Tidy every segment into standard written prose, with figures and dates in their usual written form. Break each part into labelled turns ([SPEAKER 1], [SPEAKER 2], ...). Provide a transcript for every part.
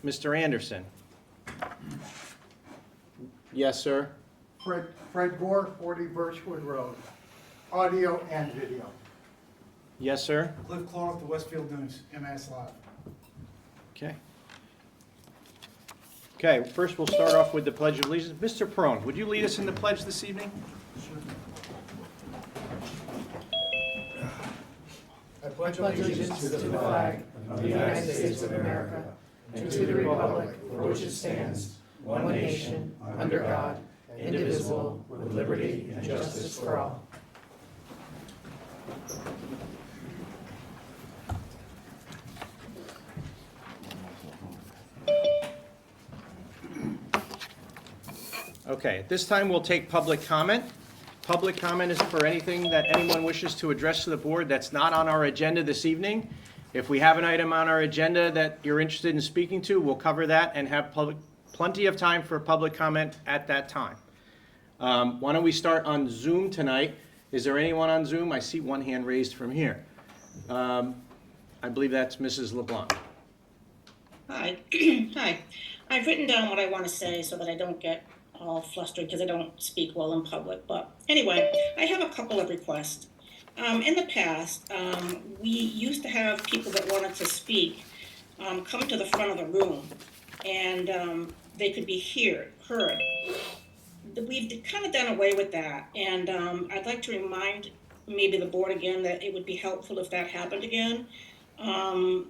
[SPEAKER 1] Mr. Anderson? Yes, sir.
[SPEAKER 2] Fred Gore, 40 Birchwood Road, audio and video.
[SPEAKER 1] Yes, sir.
[SPEAKER 3] Cliff Clark, the Westfield News, MS Live.
[SPEAKER 1] Okay. Okay, first we'll start off with the Pledge of Allegiance. Mr. Perone, would you lead us in the pledge this evening?
[SPEAKER 3] I pledge
[SPEAKER 4] allegiance to the flag of the United States of America and to the republic for which it stands, one nation, under God, indivisible, with liberty and justice for all.
[SPEAKER 1] Okay, at this time we'll take public comment. Public comment is for anything that anyone wishes to address to the board that's not on our agenda this evening. If we have an item on our agenda that you're interested in speaking to, we'll cover that and have plenty of time for public comment at that time. Why don't we start on Zoom tonight? Is there anyone on Zoom? I see one hand raised from here. I believe that's Mrs. LeBlanc.
[SPEAKER 5] Hi. Hi. I've written down what I want to say so that I don't get all flustered because I don't speak well in public. But anyway, I have a couple of requests. In the past, we used to have people that wanted to speak come to the front of the room, and they could be heard. We've kind of done away with that, and I'd like to remind maybe the board again that it would be helpful if that happened again. I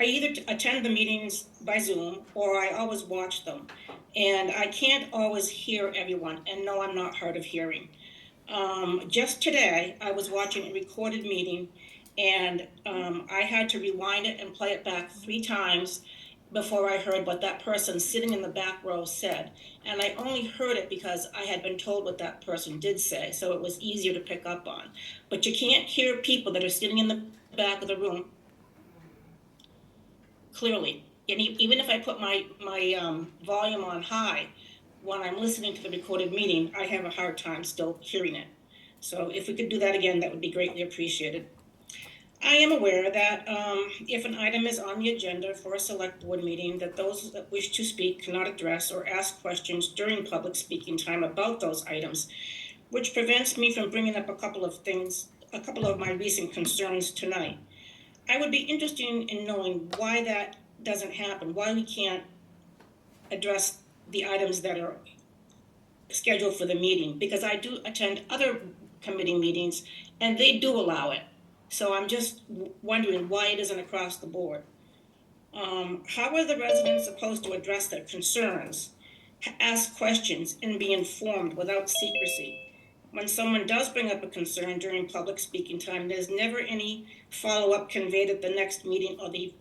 [SPEAKER 5] either attend the meetings by Zoom or I always watch them, and I can't always hear everyone, and no, I'm not hard of hearing. Just today, I was watching a recorded meeting, and I had to rewind it and play it back 3 times before I heard what that person sitting in the back row said. And I only heard it because I had been told what that person did say, so it was easier to pick up on. But you can't hear people that are sitting in the back of the room clearly. And even if I put my volume on high, when I'm listening to the recorded meeting, I have a hard time still hearing it. So if we could do that again, that would be greatly appreciated. I am aware that if an item is on the agenda for a select board meeting, that those that wish to speak cannot address or ask questions during public speaking time about those items, which prevents me from bringing up a couple of my recent concerns tonight. I would be interested in knowing why that doesn't happen, why we can't address the items that are scheduled for the meeting, because I do attend other committee meetings and they do allow it. So I'm just wondering why it isn't across the board. How are the residents supposed to address their concerns, ask questions, and be informed without secrecy? When someone does bring up a concern during public speaking time, there's never any follow-up conveyed at the next meeting or the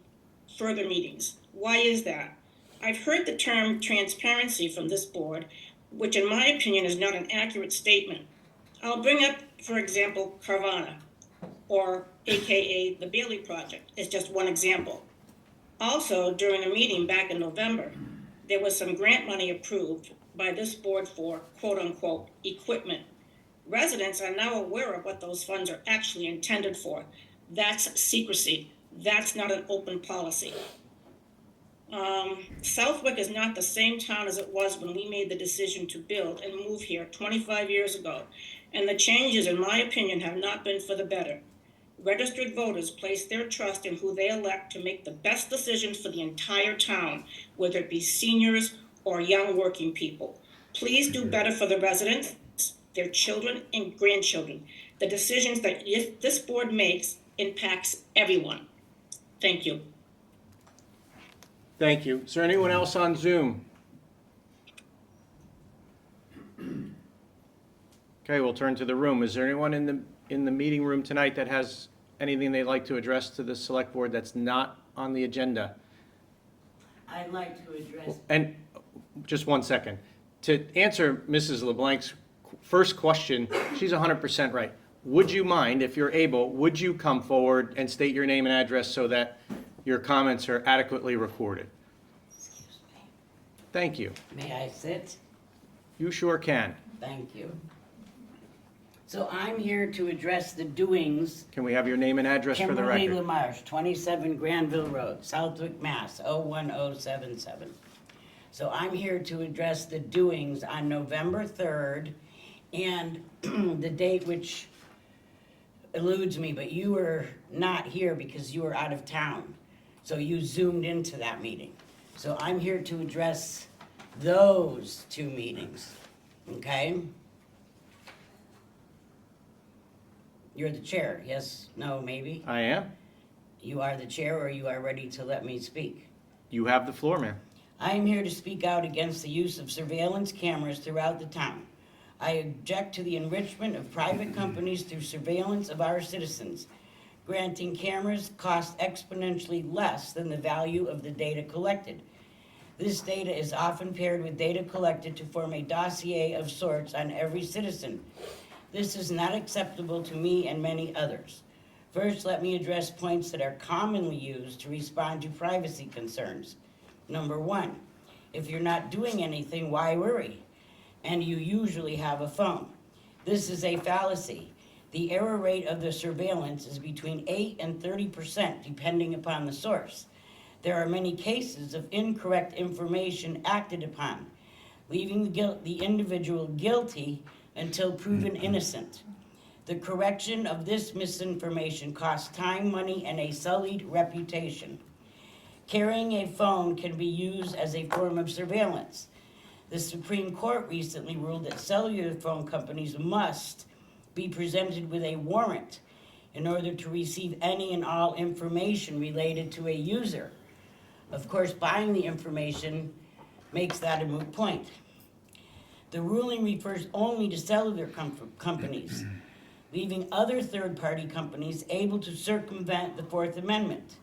[SPEAKER 5] further meetings. Why is that? I've heard the term transparency from this board, which in my opinion is not an accurate statement. I'll bring up, for example, Carvana, or AKA the Bailey Project, is just one example. Also, during a meeting back in November, there was some grant money approved by this board for quote-unquote equipment. Residents are now aware of what those funds are actually intended for. That's secrecy. That's not an open policy. Southwick is not the same town as it was when we made the decision to build and move here 25 years ago, and the changes, in my opinion, have not been for the better. Registered voters place their trust in who they elect to make the best decisions for the entire town, whether it be seniors or young working people. Please do better for the residents, their children and grandchildren. The decisions that this board makes impacts everyone. Thank you.
[SPEAKER 1] Thank you. Is there anyone else on Zoom? Okay, we'll turn to the room. Is there anyone in the meeting room tonight that has anything they'd like to address to the select board that's not on the agenda?
[SPEAKER 4] I'd like to address.
[SPEAKER 1] And just one second. To answer Mrs. LeBlanc's first question, she's 100% right. Would you mind, if you're able, would you come forward and state your name and address so that your comments are adequately recorded?
[SPEAKER 4] Excuse me.
[SPEAKER 1] Thank you.
[SPEAKER 4] May I sit?
[SPEAKER 1] You sure can.
[SPEAKER 4] Thank you. So I'm here to address the doings.
[SPEAKER 1] Can we have your name and address for the
[SPEAKER 4] Kimberly
[SPEAKER 1] record?
[SPEAKER 4] Lamarche, 27 Granville Road, Southwick, Mass. 01077. So I'm here to address the doings on November 3rd and the date which eludes me, but you were not here because you were out of town. So you zoomed into that meeting. So I'm here to address those two meetings, okay? You're the chair, yes, no, maybe?
[SPEAKER 1] I am.
[SPEAKER 4] You are the chair, or you are ready to let me speak?
[SPEAKER 1] You have the floor, ma'am.
[SPEAKER 4] I am here to speak out against the use of surveillance cameras throughout the town. I object to the enrichment of private companies through surveillance of our citizens. Granting cameras costs exponentially less than the value of the data collected. This data is often paired with data collected to form a dossier of sorts on every citizen. This is not acceptable to me and many others. First, let me address points that are commonly used to respond to privacy concerns. Number one, if you're not doing anything, why worry? And you usually have a phone. This is a fallacy. The error rate of the surveillance is between 8 and 30%, depending upon the source. There are many cases of incorrect information acted upon, leaving the individual guilty until proven innocent. The correction of this misinformation costs time, money, and a sullied reputation. Carrying a phone can be used as a form of surveillance. The Supreme Court recently ruled that cellular phone companies must be presented with a warrant in order to receive any and all information related to a user. Of course, buying the information makes that a moot point. The ruling refers only to cellular companies, leaving other third-party companies able to circumvent the Fourth Amendment.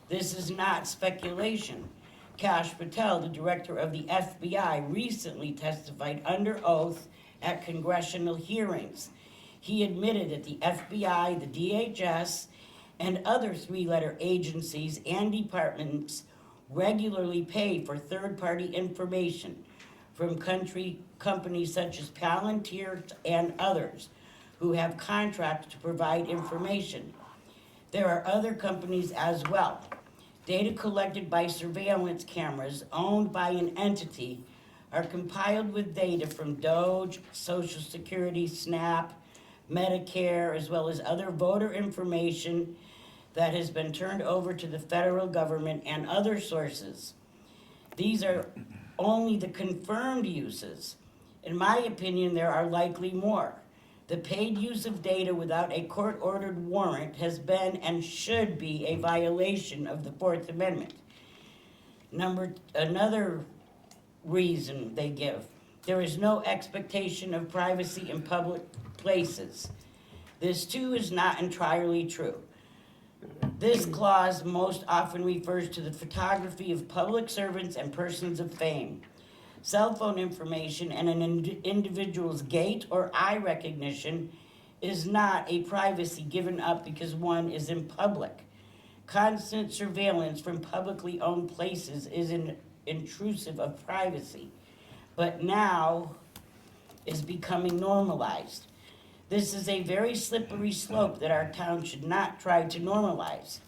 [SPEAKER 4] This is not speculation. Kash Patel, the director of the FBI, recently testified under oath at congressional hearings. He admitted that the FBI, the DHS, and other three-letter agencies and departments regularly pay for third-party information from companies such as Palantir and others who have contracts to provide information. There are other companies as well. Data collected by surveillance cameras owned by an entity are compiled with data from DOJ, Social Security, SNAP, Medicare, as well as other voter information that has been turned over to the federal government and other sources. These are only the confirmed uses. In my opinion, there are likely more. The paid use of data without a court-ordered warrant has been and should be a violation of the Fourth Amendment. Another reason they give, there is no expectation of privacy in public places. This too is not entirely true. This clause most often refers to the photography of public servants and persons of fame. Cell phone information and an individual's gait or eye recognition is not a privacy given up because one is in public. Constant surveillance from publicly owned places is intrusive of privacy, but now is becoming normalized. This is a very slippery slope that our town should not try to normalize.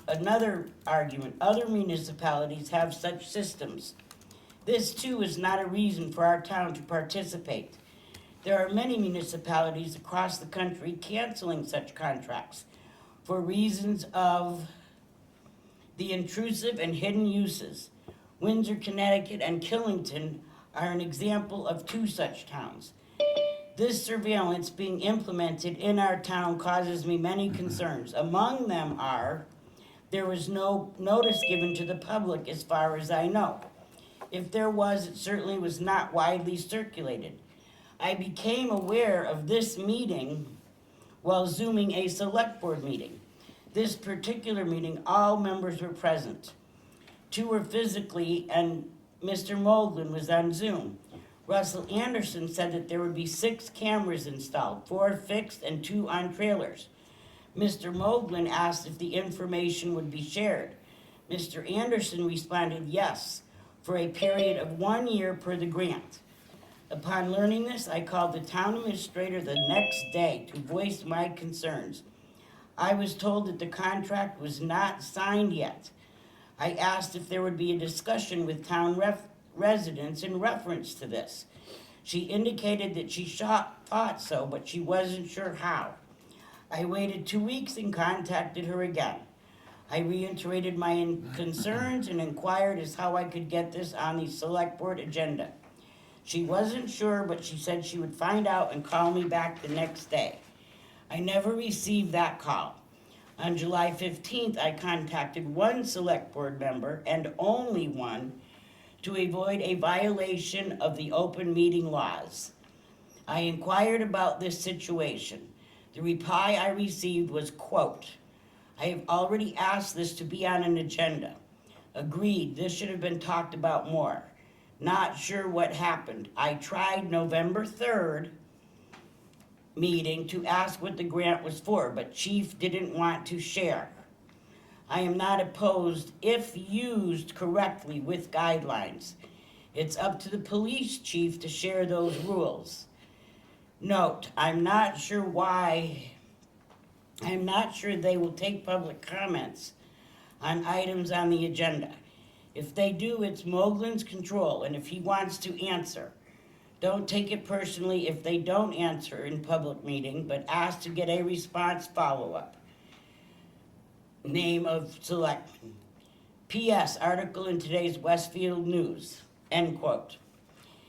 [SPEAKER 4] Another argument, other municipalities have such systems. This too is not a reason for our town to participate. There are many municipalities across the country canceling such contracts for reasons of the intrusive and hidden uses. Windsor, Connecticut, and Killington are an example of two such towns. This surveillance being implemented in our town causes me many concerns. Among them are, there was no notice given to the public as far as I know. If there was, it certainly was not widely circulated. I became aware of this meeting while Zooming a select board meeting. This particular meeting, all members were present. 2 were physically, and Mr. Moglen was on Zoom. Russell Anderson said that there would be 6 cameras installed, 4 fixed and 2 on trailers. Mr. Moglen asked if the information would be shared. Mr. Anderson responded yes, for a period of 1 year per the grant. Upon learning this, I called the town administrator the next day to voice my concerns. I was told that the contract was not signed yet. I asked if there would be a discussion with town residents in reference to this. She indicated that she thought so, but she wasn't sure how. I waited 2 weeks and contacted her again. I reiterated my concerns and inquired as how I could get this on the select board agenda. She wasn't sure, but she said she would find out and call me back the next day. I never received that call. On July 15th, I contacted one select board member, and only one, to avoid a violation of the open meeting laws. I inquired about this situation. The reply I received was, quote, "I have already asked this to be on an agenda. Agreed, this should have been talked about more. Not sure what happened. I tried November 3rd meeting to ask what the grant was for, but Chief didn't want to share. I am not opposed if used correctly with guidelines. It's up to the police chief to share those rules. Note, I'm not sure they will take public comments on items on the agenda. If they do, it's Moglen's control, and if he wants to answer. Don't take it personally if they don't answer in public meeting, but ask to get a response follow-up. Name of selectman. P.S. Article in today's Westfield News." End quote.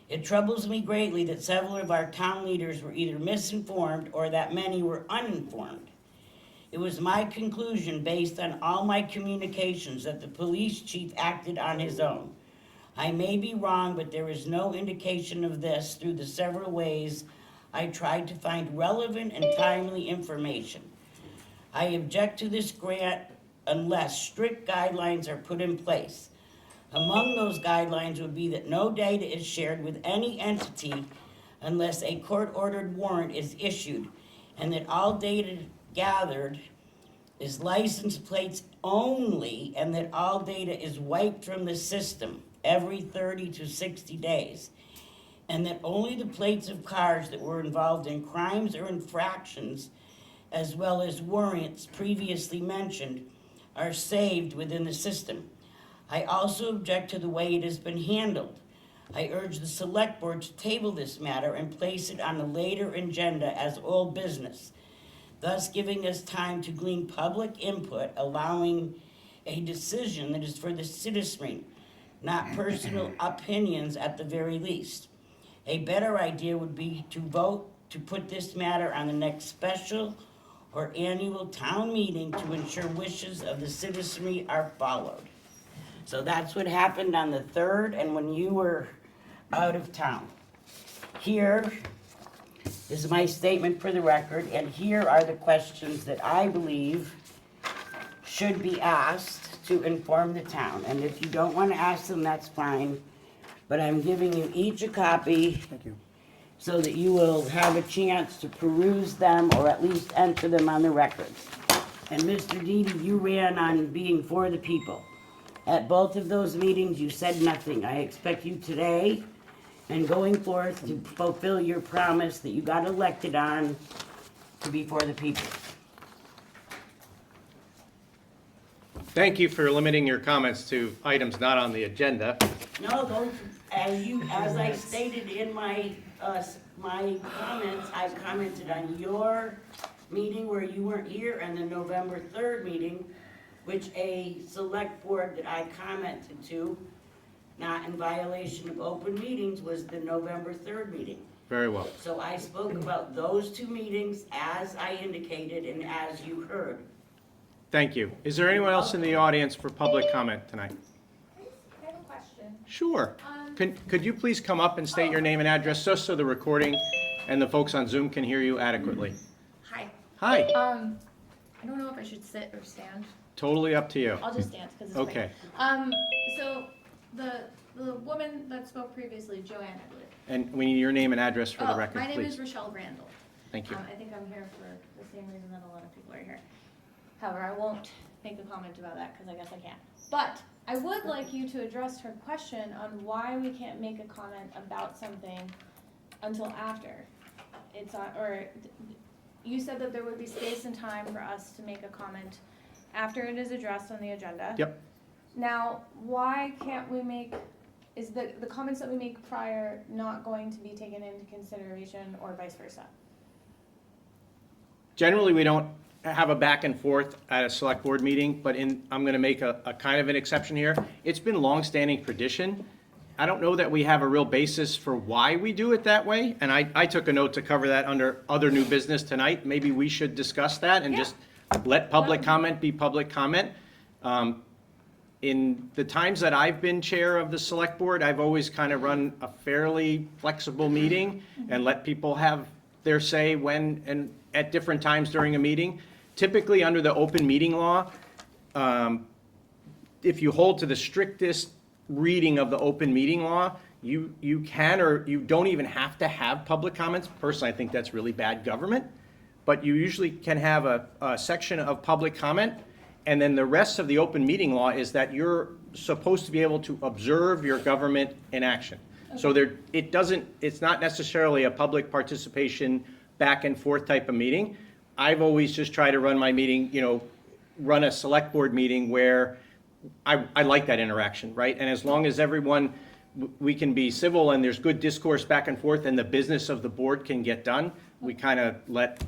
[SPEAKER 4] It troubles me greatly that several of our town leaders were either misinformed or that many were uninformed. It was my conclusion, based on all my communications, that the police chief acted on his own. I may be wrong, but there is no indication of this through the several ways I tried to find relevant and timely information. I object to this grant unless strict guidelines are put in place. Among those guidelines would be that no data is shared with any entity unless a court-ordered warrant is issued, and that all data gathered is license plates only, and that all data is wiped from the system every 30 to 60 days, and that only the plates of cars that were involved in crimes or infractions, as well as warrants previously mentioned, are saved within the system. I also object to the way it has been handled. I urge the select board to table this matter and place it on a later agenda as old business, thus giving us time to glean public input, allowing a decision that is for the citizenry, not personal opinions at the very least. A better idea would be to vote to put this matter on the next special or annual town meeting to ensure wishes of the citizenry are followed. So that's what happened on the 3rd and when you were out of town. Here is my statement for the record, and here are the questions that I believe should be asked to inform the town. And if you don't want to ask them, that's fine, but I'm giving you each a copy.
[SPEAKER 1] Thank you.
[SPEAKER 4] So that you will have a chance to peruse them or at least enter them on the record. And Mr. Deedy, you ran on being for the people. At both of those meetings, you said nothing. I expect you today and going forth to fulfill your promise that you got elected on to be for the people.
[SPEAKER 1] Thank you for limiting your comments to items not on the agenda.
[SPEAKER 4] No, those, as I stated in my comments, I commented on your meeting where you weren't here and the November 3rd meeting, which a select board that I commented to, not in violation of open meetings, was the November 3rd meeting.
[SPEAKER 1] Very well.
[SPEAKER 4] So I spoke about those two meetings as I indicated and as you heard.
[SPEAKER 1] Thank you. Is there anyone else in the audience for public comment tonight?
[SPEAKER 6] I have a question.
[SPEAKER 1] Sure. Could you please come up and state your name and address, just so the recording and the folks on Zoom can hear you adequately?
[SPEAKER 6] Hi.
[SPEAKER 1] Hi.
[SPEAKER 6] I don't know if I should sit or stand.
[SPEAKER 1] Totally up to you.
[SPEAKER 6] I'll just stand because it's
[SPEAKER 1] Okay.
[SPEAKER 6] fine. So the woman that spoke previously, Joanne, I believe.
[SPEAKER 1] And we need your name and address for the record,
[SPEAKER 6] My name is
[SPEAKER 1] please.
[SPEAKER 6] Rochelle Randall.
[SPEAKER 1] Thank you.
[SPEAKER 6] I think I'm here for the same reason that a lot of people are here. However, I won't make a comment about that because I guess I can't. But I would like you to address her question on why we can't make a comment about something until after. It's on, or you said that there would be space and time for us to make a comment after it is addressed on the agenda.
[SPEAKER 1] Yep.
[SPEAKER 6] Now, why can't we make, is the comments that we make prior not going to be taken into consideration or vice versa?
[SPEAKER 1] Generally, we don't have a back and forth at a select board meeting, but I'm gonna make a kind of an exception here. It's been longstanding tradition. I don't know that we have a real basis for why we do it that way, and I took a note to cover that under other new business tonight. Maybe we should discuss that and
[SPEAKER 6] Yeah.
[SPEAKER 1] just let public comment be public comment. In the times that I've been chair of the select board, I've always kind of run a fairly flexible meeting and let people have their say when and at different times during a meeting. Typically, under the open meeting law, if you hold to the strictest reading of the open meeting law, you can or you don't even have to have public comments. Personally, I think that's really bad government. But you usually can have a section of public comment, and then the rest of the open meeting law is that you're supposed to be able to observe your government in action. So it's not necessarily a public participation back and forth type of meeting. I've always just tried to run my meeting, run a select board meeting where I like that interaction, right? And as long as everyone, we can be civil and there's good discourse back and forth and the business of the board can get done, we kind of let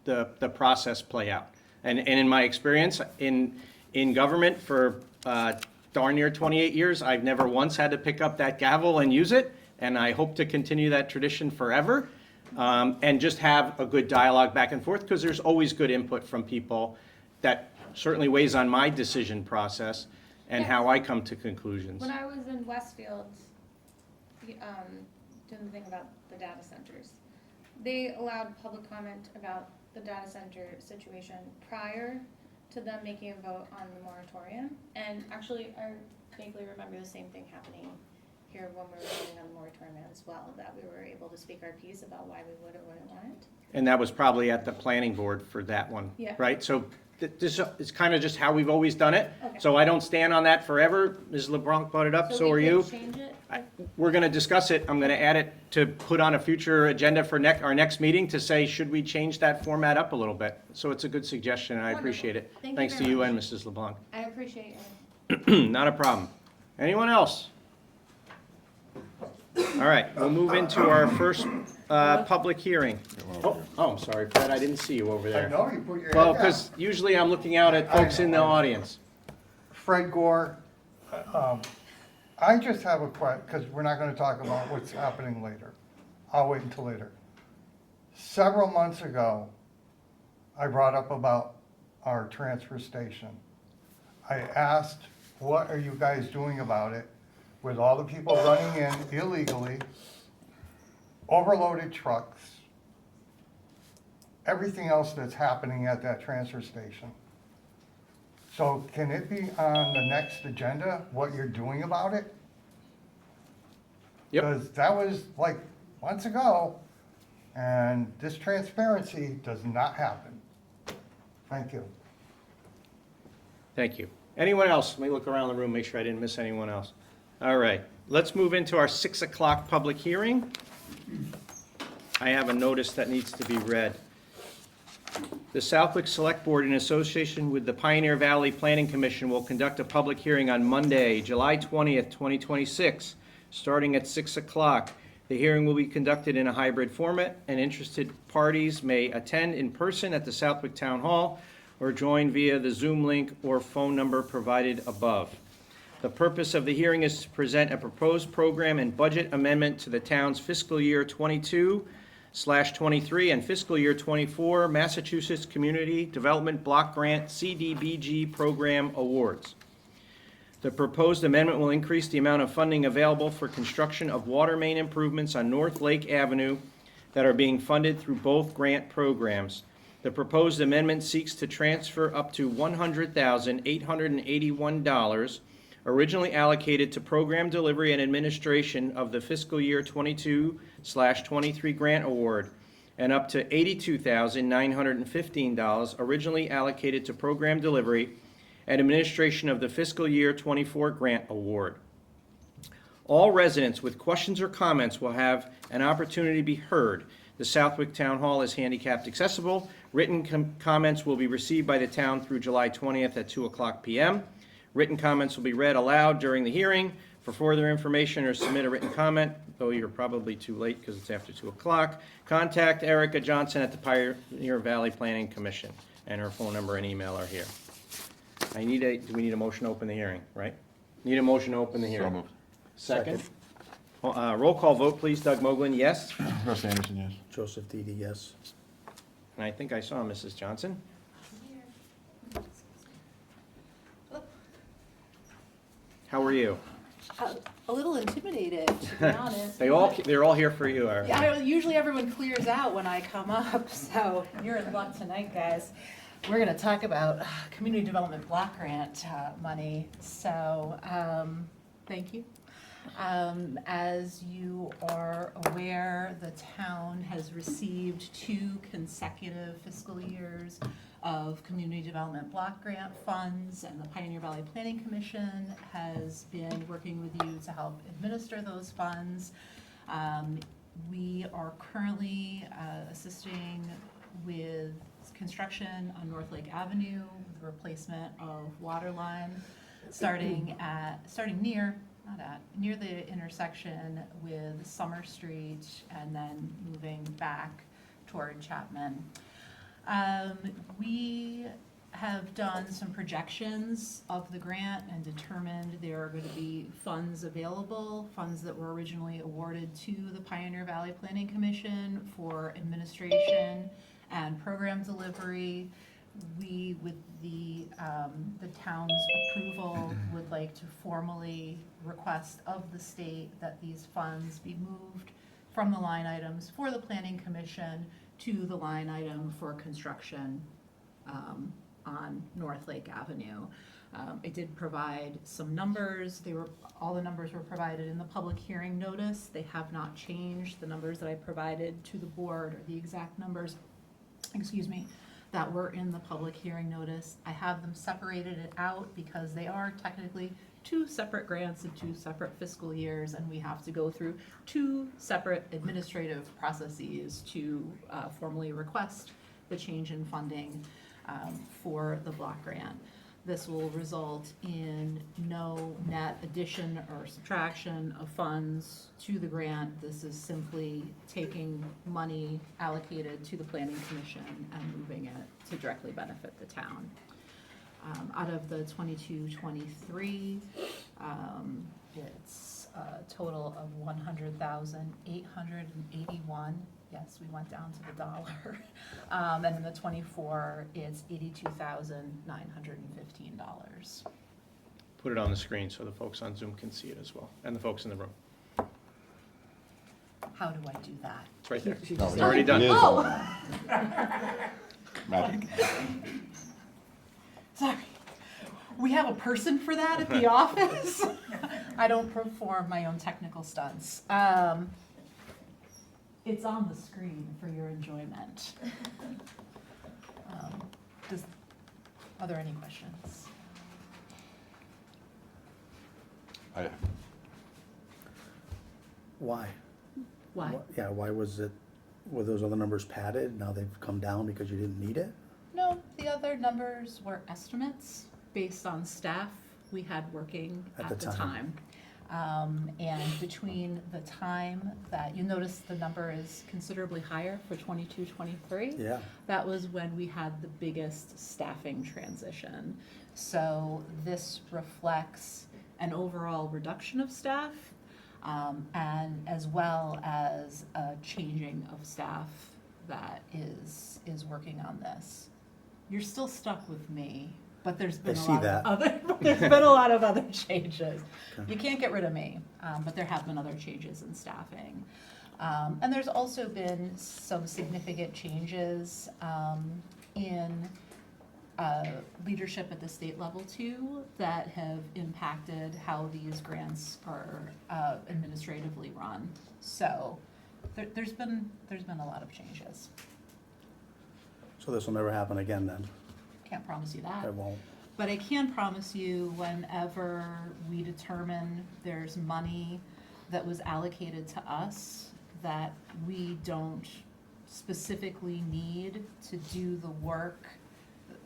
[SPEAKER 1] the process play out. And in my experience in government for darn near 28 years, I've never once had to pick up that gavel and use it, and I hope to continue that tradition forever, and just have a good dialogue back and forth, because there's always good input from people that certainly weighs on my decision process and
[SPEAKER 6] Yes.
[SPEAKER 1] how I come to conclusions.
[SPEAKER 6] When I was in Westfield, doing the thing about the data centers, they allowed public comment about the data center situation prior to them making a vote on the moratorium. And actually, I vaguely remember the same thing happening here when we were voting on the moratorium as well, that we were able to speak our piece about why we would or wouldn't want it.
[SPEAKER 1] And that was probably at the planning board for that one,
[SPEAKER 6] Yeah.
[SPEAKER 1] right? So this is kind of just how we've always done it.
[SPEAKER 6] Okay.
[SPEAKER 1] So I don't stand on that forever. Ms. LeBlanc brought it up, so are
[SPEAKER 6] we
[SPEAKER 1] you.
[SPEAKER 6] could change it?
[SPEAKER 1] We're going to discuss it. I'm going to add it to put on a future agenda for our next meeting to say, should we change that format up a little bit? So it's a good suggestion, and I appreciate it.
[SPEAKER 6] Thank you
[SPEAKER 1] Thanks to
[SPEAKER 6] very
[SPEAKER 1] you
[SPEAKER 6] much.
[SPEAKER 1] and Mrs. LeBlanc.
[SPEAKER 6] I appreciate it.
[SPEAKER 1] Not a problem. Anyone else? All right, we'll move into our first public hearing. Oh, I'm sorry, Fred, I didn't see you over
[SPEAKER 2] I
[SPEAKER 1] there.
[SPEAKER 2] know, you put your head
[SPEAKER 1] Well,
[SPEAKER 2] down.
[SPEAKER 1] because usually I'm looking out at folks in the audience.
[SPEAKER 2] Fred Gore, I just have a question, because we're not gonna talk about what's happening later. I'll wait until later. Several months ago, I brought up about our transfer station. I asked, what are you guys doing about it with all the people running in illegally, overloaded trucks, everything else that's happening at that transfer station? So can it be on the next agenda, what you're doing about it?
[SPEAKER 1] Yep.
[SPEAKER 2] Because that was like months ago, and this transparency does not happen. Thank you.
[SPEAKER 1] Thank you. Anyone else? Let me look around the room, make sure I didn't miss anyone else. All right, let's move into our 6 o'clock public hearing. I have a notice that needs to be read. The Southwick Select Board, in association with the Pioneer Valley Planning Commission, will conduct a public hearing on Monday, July 20th, 2026, starting at 6 o'clock. The hearing will be conducted in a hybrid format, and interested parties may attend in person at the Southwick Town Hall or join via the Zoom link or phone number provided above. The purpose of the hearing is to present a proposed program and budget amendment to the town's fiscal year 22/23 and fiscal year 24 Massachusetts Community Development Block Grant CDBG Program awards. The proposed amendment will increase the amount of funding available for construction of water main improvements on North Lake Avenue that are being funded through both grant programs. The proposed amendment seeks to transfer up to $100,881 originally allocated to program delivery and administration of the fiscal year 22/23 grant award, and up to $82,915 originally allocated to program delivery and administration of the fiscal year 24 grant award. All residents with questions or comments will have an opportunity to be heard. The Southwick Town Hall is handicapped accessible. Written comments will be received by the town through July 20th at 2:00 p.m. Written comments will be read aloud during the hearing. For further information or submit a written comment, though you're probably too late because it's after 2:00, contact Erica Johnson at the Pioneer Valley Planning Commission, and her phone number and email are here. Do we need a motion to open the hearing, right? Need a motion to open the hearing.
[SPEAKER 7] So moved.
[SPEAKER 1] Second. Roll call vote, please. Doug Moglen, yes?
[SPEAKER 7] Russ Anderson, yes.
[SPEAKER 4] Joseph Didi, yes.
[SPEAKER 1] And I think I saw Mrs. Johnson. How are you?
[SPEAKER 8] A little intimidated, to be honest.
[SPEAKER 1] They're all here for you, Erica.
[SPEAKER 8] Yeah, usually everyone clears out when I come up, so you're in luck tonight, guys. We're gonna talk about community development block grant money, so, thank you. As you are aware, the town has received 2 consecutive fiscal years of community development block grant funds, and the Pioneer Valley Planning Commission has been working with you to help administer those funds. We are currently assisting with construction on North Lake Avenue, the replacement of water line, starting near the intersection with Summer Street and then moving back toward Chapman. We have done some projections of the grant and determined there are going to be funds available, funds that were originally awarded to the Pioneer Valley Planning Commission for administration and program delivery. We, with the town's approval, would like to formally request of the state that these funds be moved from the line items for the Planning Commission to the line item for construction on North Lake Avenue. I did provide some numbers. All the numbers were provided in the public hearing notice. They have not changed. The numbers that I provided to the board are the exact numbers, that were in the public hearing notice. I have them separated it out because they are technically 2 separate grants and 2 separate fiscal years, and we have to go through 2 separate administrative processes to formally request the change in funding for the block grant. This will result in no net addition or subtraction of funds to the grant. This is simply taking money allocated to the Planning Commission and moving it to directly benefit the town. Out of the 22-23, it's a total of $100,881. Yes, we went down to the dollar. And in the 24, it's $82,915.
[SPEAKER 1] Put it on the screen so the folks on Zoom can see it as well, and the folks in the room.
[SPEAKER 8] How do I do that?
[SPEAKER 1] It's right there.
[SPEAKER 7] No,
[SPEAKER 1] It's already done.
[SPEAKER 7] it is.
[SPEAKER 8] Oh.
[SPEAKER 7] Magic.
[SPEAKER 8] Sorry. We have a person for that at the office. I don't perform my own technical stunts. It's on the screen for your enjoyment. Are there any questions?
[SPEAKER 4] Why?
[SPEAKER 8] Why?
[SPEAKER 4] Yeah, why were those other numbers padded? Now they've come down because you didn't need it?
[SPEAKER 8] No, the other numbers were estimates based on staff we had working at the time. And between the time that, you notice the number is considerably higher for 22-23.
[SPEAKER 4] Yeah.
[SPEAKER 8] That was when we had the biggest staffing transition. So this reflects an overall reduction of staff, and as well as a changing of staff that is working on this. You're still stuck with me, but there's been there's been a lot of other changes.
[SPEAKER 4] Okay.
[SPEAKER 8] You can't get rid of me, but there have been other changes in staffing. And there's also been some significant changes in leadership at the state level too that have impacted how these grants are administratively run. So there's been a lot of changes.
[SPEAKER 4] So this will never happen again then?
[SPEAKER 8] Can't promise you that.
[SPEAKER 4] It won't?
[SPEAKER 8] But I can promise you, whenever we determine there's money that was allocated to us that we don't specifically need to do the work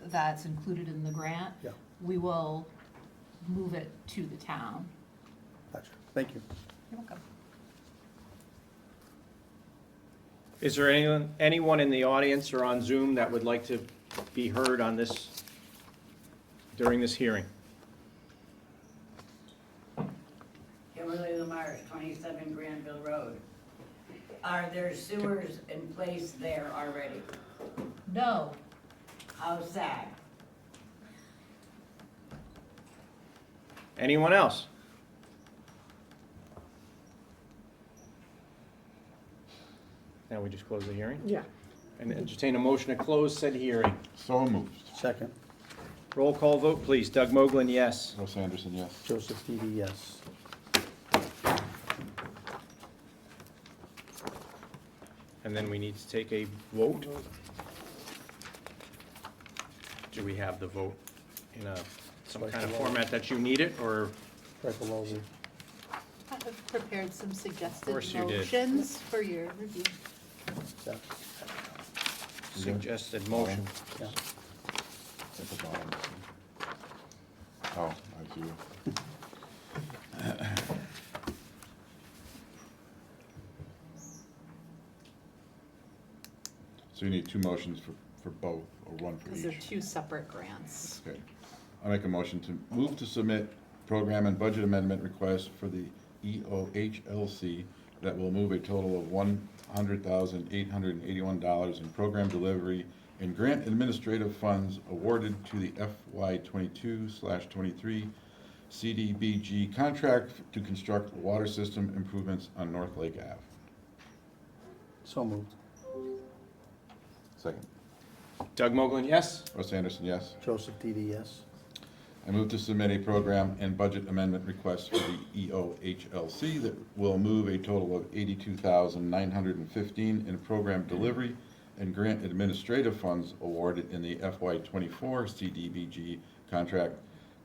[SPEAKER 8] that's included in the grant,
[SPEAKER 7] Yeah.
[SPEAKER 8] we will move it to the town.
[SPEAKER 7] Gotcha. Thank you.
[SPEAKER 8] You're welcome.
[SPEAKER 1] Is there anyone in the audience or on Zoom that would like to be heard on this, during this hearing?
[SPEAKER 9] Kimberly Lamar, 27 Granville Road. Are there sewers in place there already?
[SPEAKER 8] No,
[SPEAKER 9] How sad.
[SPEAKER 1] Anyone else? Now we just close the hearing?
[SPEAKER 7] Yeah.
[SPEAKER 1] And entertain a motion to close said hearing.
[SPEAKER 10] So moved.
[SPEAKER 7] Second.
[SPEAKER 1] Roll call vote, please. Doug Moglen, yes.
[SPEAKER 10] Russ Anderson, yes.
[SPEAKER 7] Joseph Didi, yes.
[SPEAKER 1] And then we need to take a vote. Do we have the vote in some kind of format that you need it, or?
[SPEAKER 7] Right below the,
[SPEAKER 8] I have prepared some suggested
[SPEAKER 1] course you did.
[SPEAKER 8] motions for your review.
[SPEAKER 7] yeah,
[SPEAKER 1] Suggested motion.
[SPEAKER 7] yeah.
[SPEAKER 10] At the bottom. Oh, I see. So you need two motions for both, or one for
[SPEAKER 8] Because they're
[SPEAKER 10] each?
[SPEAKER 8] two separate grants.
[SPEAKER 10] Okay. I'll make a motion to move to submit program and budget amendment request for the EOHLC that will move a total of $100,881 in program delivery and grant administrative funds awarded to the FY 22/23 CDBG contract to construct water system improvements on North Lake Ave.
[SPEAKER 7] So moved.
[SPEAKER 10] Second.
[SPEAKER 1] Doug Moglen, yes?
[SPEAKER 10] Russ Anderson, yes.
[SPEAKER 7] Joseph Didi, yes.
[SPEAKER 10] I move to submit a program and budget amendment request for the EOHLC that will move a total of $82,915 in program delivery and grant administrative funds awarded in the FY 24 CDBG contract,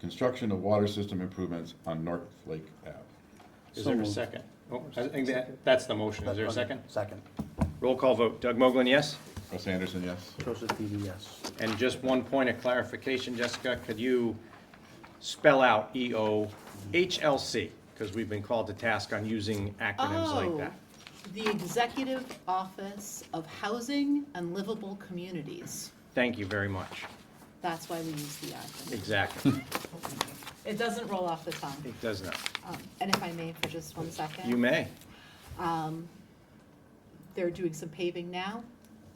[SPEAKER 10] construction of water system improvements on North Lake Ave.
[SPEAKER 1] Is
[SPEAKER 7] So
[SPEAKER 1] there a
[SPEAKER 7] moved.
[SPEAKER 1] second? Oh, I think that's the motion. Is there a second?
[SPEAKER 7] Second.
[SPEAKER 1] Roll call vote. Doug Moglen, yes?
[SPEAKER 10] Russ Anderson, yes.
[SPEAKER 7] Joseph Didi, yes.
[SPEAKER 1] And just one point of clarification, Jessica, could you spell out EOHLC? Because we've been called to task on using acronyms like that.
[SPEAKER 8] The Executive Office of Housing and Livable Communities.
[SPEAKER 1] Thank you very much.
[SPEAKER 8] That's why we use the acronym.
[SPEAKER 1] Exactly.
[SPEAKER 8] It doesn't roll off the tongue.
[SPEAKER 1] It does not.
[SPEAKER 8] And if I may, for just 1 second.
[SPEAKER 1] You may.
[SPEAKER 8] They're doing some paving now.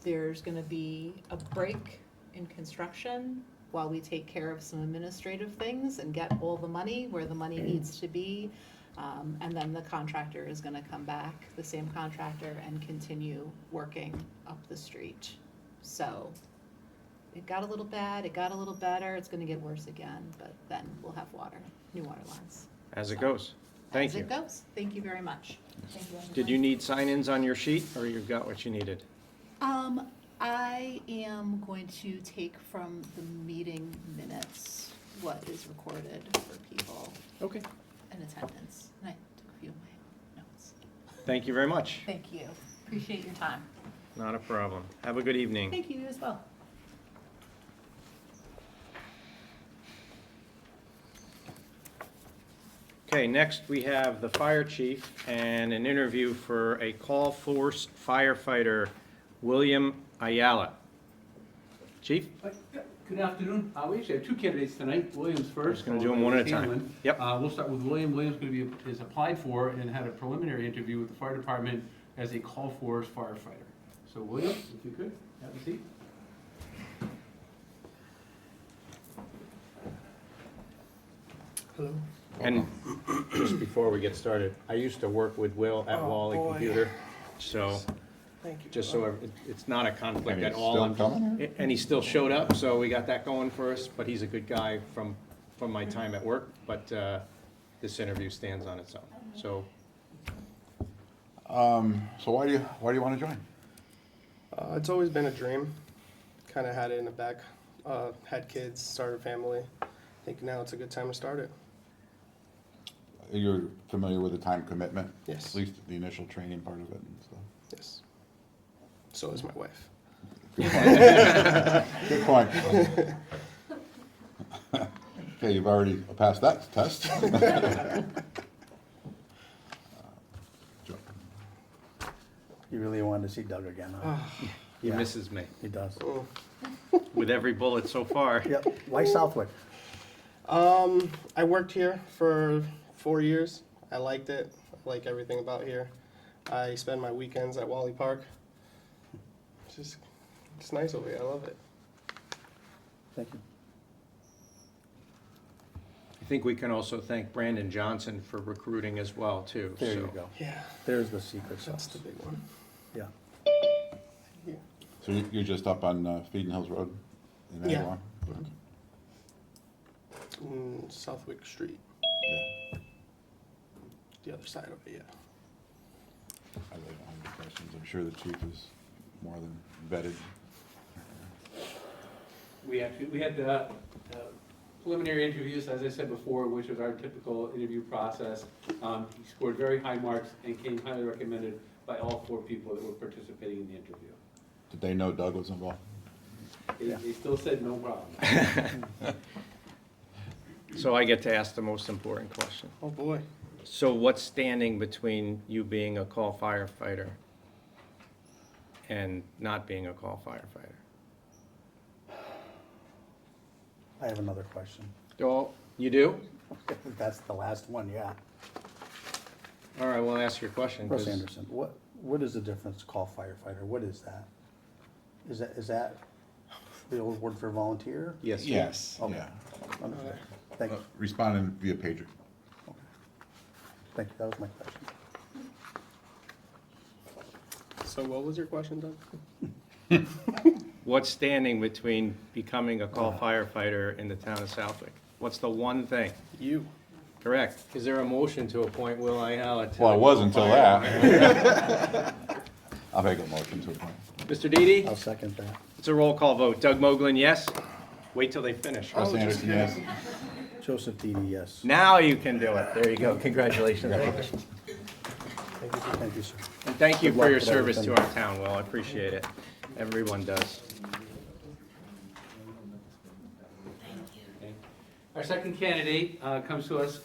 [SPEAKER 8] There's gonna be a break in construction while we take care of some administrative things and get all the money where the money needs to be. And then the contractor is gonna come back, the same contractor, and continue working up the street. So it got a little bad, it got a little better, it's gonna get worse again, but then we'll have water, new water lines.
[SPEAKER 1] As it goes. Thank you.
[SPEAKER 8] As it goes. Thank you very much.
[SPEAKER 1] Did you need sign-ins on your sheet, or you've got what you needed?
[SPEAKER 8] I am going to take from the meeting minutes what is recorded for people
[SPEAKER 1] Okay.
[SPEAKER 8] in attendance. And I took a few of my notes.
[SPEAKER 1] Thank you very much.
[SPEAKER 8] Thank you. Appreciate your time.
[SPEAKER 1] Not a problem. Have a good evening.
[SPEAKER 8] Thank you as well.
[SPEAKER 1] Okay, next we have the fire chief and an interview for a call force firefighter, William Ayala. Chief?
[SPEAKER 11] Good afternoon. We actually have two candidates tonight. William's first.
[SPEAKER 1] gonna do them one at a time.
[SPEAKER 11] Hanlon.
[SPEAKER 1] Yep.
[SPEAKER 11] We'll start with William. William's going to be, is applied for and had a preliminary interview with the fire department as a call force firefighter. So William, if you could, have a seat.
[SPEAKER 7] Hello.
[SPEAKER 1] And just before we get started, I used to work with Will at
[SPEAKER 7] Oh,
[SPEAKER 1] Wally
[SPEAKER 7] boy.
[SPEAKER 1] Computer, so,
[SPEAKER 7] Thank you.
[SPEAKER 1] just so it's not a conflict
[SPEAKER 10] And
[SPEAKER 1] at
[SPEAKER 10] he's
[SPEAKER 1] all.
[SPEAKER 10] still coming?
[SPEAKER 1] And he still showed up, so we got that going for us, but he's a good guy from my time at work, but this interview stands on its own, so.
[SPEAKER 10] So why do you want to join?
[SPEAKER 12] It's always been a dream. Kind of had it in the back. Had kids, started a family. I think now it's a good time to start it.
[SPEAKER 10] You're familiar with the time commitment?
[SPEAKER 12] Yes.
[SPEAKER 10] At least the initial training part of it and stuff.
[SPEAKER 12] Yes. So is my wife.
[SPEAKER 10] Good point. Okay, you've already passed that test.
[SPEAKER 7] You really wanted to see Doug again, huh?
[SPEAKER 1] He
[SPEAKER 7] Yeah.
[SPEAKER 1] misses me
[SPEAKER 7] He does.
[SPEAKER 1] with every bullet so far.
[SPEAKER 7] Yep. Why Southwick?
[SPEAKER 12] I worked here for 4 years. I liked it. I like everything about here. I spend my weekends at Wally Park. It's nice over here. I love it.
[SPEAKER 7] Thank you.
[SPEAKER 1] I think we can also thank Brandon Johnson for recruiting as well, too.
[SPEAKER 7] There
[SPEAKER 1] so.
[SPEAKER 7] you go.
[SPEAKER 12] Yeah,
[SPEAKER 7] There's the secret
[SPEAKER 12] that's
[SPEAKER 7] sauce.
[SPEAKER 12] the big one.
[SPEAKER 7] Yeah.
[SPEAKER 10] So you're just up on Feeding Hills Road in
[SPEAKER 12] Yeah.
[SPEAKER 10] Agawam?
[SPEAKER 12] Southwick Street,
[SPEAKER 10] Yeah.
[SPEAKER 12] the other side of it. Yeah.
[SPEAKER 10] I really don't have any questions. I'm sure the chief is more than vetted.
[SPEAKER 11] We had the preliminary interviews, as I said before, which was our typical interview process. He scored very high marks and came highly recommended by all 4 people that were participating in the interview.
[SPEAKER 10] Did they know Doug was involved?
[SPEAKER 11] They still said no problem.
[SPEAKER 1] So I get to ask the most important question.
[SPEAKER 12] Oh boy.
[SPEAKER 1] So what's standing between you being a call firefighter and not being a call firefighter?
[SPEAKER 7] I have another question.
[SPEAKER 1] Oh, you do?
[SPEAKER 7] That's the last one, yeah.
[SPEAKER 1] All right, well, ask your question.
[SPEAKER 7] Russ
[SPEAKER 1] 'cause-
[SPEAKER 7] Anderson, what is the difference, call firefighter? What is that? Is that the old word for volunteer?
[SPEAKER 1] Yes. sir.
[SPEAKER 10] Yes,
[SPEAKER 7] Okay.
[SPEAKER 10] yeah.
[SPEAKER 7] Understood. Thank you.
[SPEAKER 10] Responding via pager.
[SPEAKER 7] Thank you. That was my question.
[SPEAKER 12] So what was your question, Doug?
[SPEAKER 1] What's standing between becoming a call firefighter in the town of Southwick? What's the one thing?
[SPEAKER 12] You.
[SPEAKER 1] Correct. Is there a motion to appoint Will Ayala to?
[SPEAKER 10] Well,
[SPEAKER 1] the
[SPEAKER 10] it was
[SPEAKER 1] call
[SPEAKER 10] until
[SPEAKER 1] firefighter?
[SPEAKER 10] that. I'll make a motion to appoint.
[SPEAKER 1] Mr. Didi?
[SPEAKER 7] I'll second that.
[SPEAKER 1] It's a roll call vote. Doug Moglen, yes? Wait till they finish.
[SPEAKER 10] Russ Anderson, yes.
[SPEAKER 7] Joseph Didi, yes.
[SPEAKER 1] Now you can do it. There you go. Congratulations.
[SPEAKER 7] Thank you, sir.
[SPEAKER 1] And thank you
[SPEAKER 7] Good
[SPEAKER 1] for
[SPEAKER 7] luck
[SPEAKER 1] your
[SPEAKER 7] with
[SPEAKER 1] service to
[SPEAKER 7] everything.
[SPEAKER 1] our town, Will. I appreciate it. Everyone does.
[SPEAKER 11] Okay. Our second candidate comes to us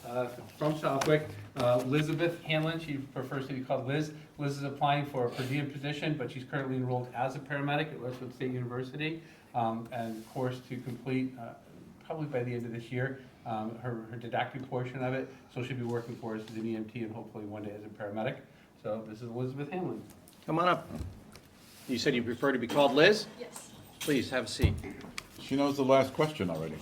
[SPEAKER 11] from Southwick, Elizabeth Hanlon. She prefers to be called Liz. Liz is applying for a per diem position, but she's currently enrolled as a paramedic at Westwood State University. And course to complete probably by the end of this year, her didactic portion of it. So she'll be working for us as an EMT and hopefully one day as a paramedic. So this is Elizabeth Hanlon.
[SPEAKER 1] Come on up. You said you prefer to be called Liz?
[SPEAKER 6] Yes.
[SPEAKER 1] Please, have a seat.
[SPEAKER 10] She knows the last question already.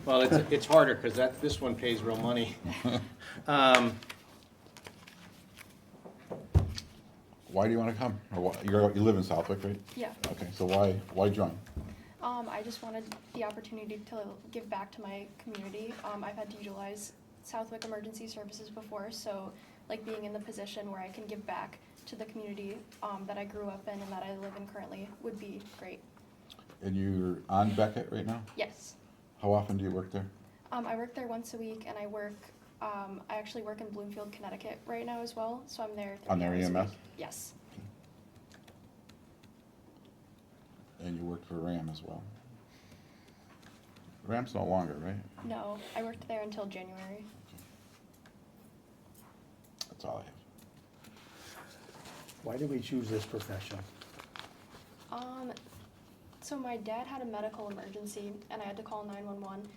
[SPEAKER 1] Well, it's harder because this one pays real money.
[SPEAKER 10] Why do you want to come? Or why, you live in Southwick, right?
[SPEAKER 13] Yeah.
[SPEAKER 10] Okay, so why join?
[SPEAKER 13] I just wanted the opportunity to give back to my community. I've had to utilize Southwick Emergency Services before, so like being in the position where I can give back to the community that I grew up in and that I live in currently would be great.
[SPEAKER 10] And you're on Beckett right now?
[SPEAKER 13] Yes.
[SPEAKER 10] How often do you work there?
[SPEAKER 13] I work there once a week, and I actually work in Bloomfield, Connecticut right now as well, so I'm there 3
[SPEAKER 10] On their
[SPEAKER 13] hours a
[SPEAKER 10] EMS?
[SPEAKER 13] week. Yes.
[SPEAKER 10] And you worked for RAM as well? RAM's no longer, right?
[SPEAKER 13] No, I worked there until January.
[SPEAKER 10] That's all I have.
[SPEAKER 7] Why did we choose this profession?
[SPEAKER 13] So my dad had a medical emergency and I had to call 911.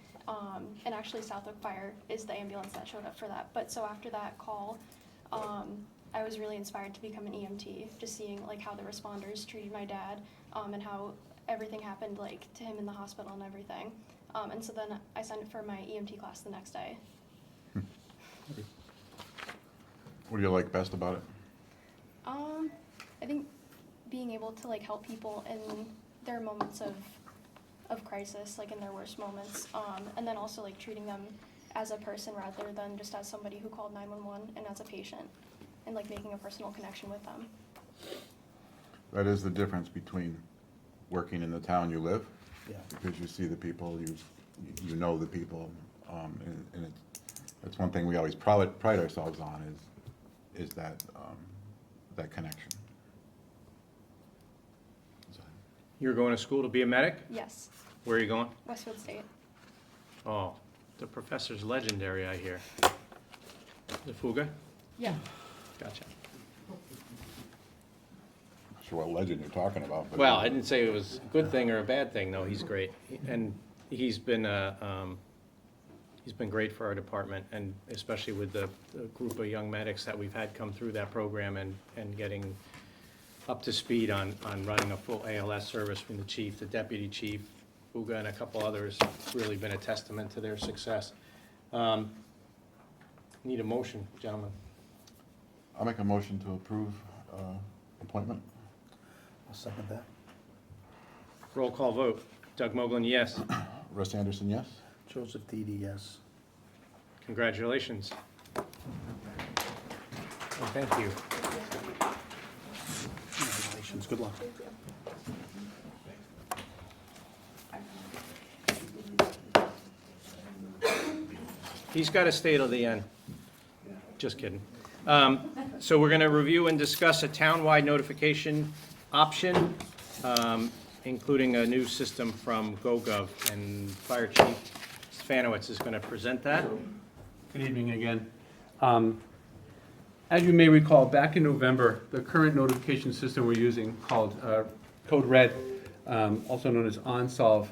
[SPEAKER 13] And actually Southwick Fire is the ambulance that showed up for that. But so after that call, I was really inspired to become an EMT, just seeing like how the responders treated my dad, and how everything happened like to him in the hospital and everything. And so then I signed up for my EMT class the next day.
[SPEAKER 10] What do you like best about it?
[SPEAKER 13] I think being able to like help people in their moments of crisis, like in their worst moments, and then also like treating them as a person rather than just as somebody who called 911 and as a patient, and like making a personal connection with them.
[SPEAKER 10] That is the difference between working in the town you live,
[SPEAKER 7] Yeah.
[SPEAKER 10] because you see the people, you know the people, and That's one thing we always pride ourselves on is that, that connection.
[SPEAKER 1] You're going to school to be a medic?
[SPEAKER 13] Yes,
[SPEAKER 1] Where are you going?
[SPEAKER 13] Westfield State.
[SPEAKER 1] Oh, the professor's legendary, I hear. The Fuga?
[SPEAKER 13] Yeah.
[SPEAKER 1] Gotcha.
[SPEAKER 10] Not sure what legend you're talking about, but.
[SPEAKER 1] Well, I didn't say it was a good thing or a bad thing, though. He's great. And he's been great for our department, and especially with the group of young medics that we've had come through that program and getting up to speed on running a full ALS service from the chief, the deputy chief, Uga, and a couple others. It's really been a testament to their success. Need a motion, gentlemen.
[SPEAKER 10] I'll make a motion to approve appointment.
[SPEAKER 7] I'll second that.
[SPEAKER 1] Roll call vote. Doug Moglen, yes.
[SPEAKER 10] Russ Anderson, yes?
[SPEAKER 7] Joseph Didi, yes.
[SPEAKER 1] Congratulations. And thank you.
[SPEAKER 7] Congratulations, good luck.
[SPEAKER 1] He's got to stay till the end. Just kidding. So we're going to review and discuss a townwide notification option, including a new system from GoGov, and Fire Chief Spanowitz is going to present that.
[SPEAKER 11] Good evening again. As you may recall, back in November, the current notification system we're using called Code Red, also known as OnSolve,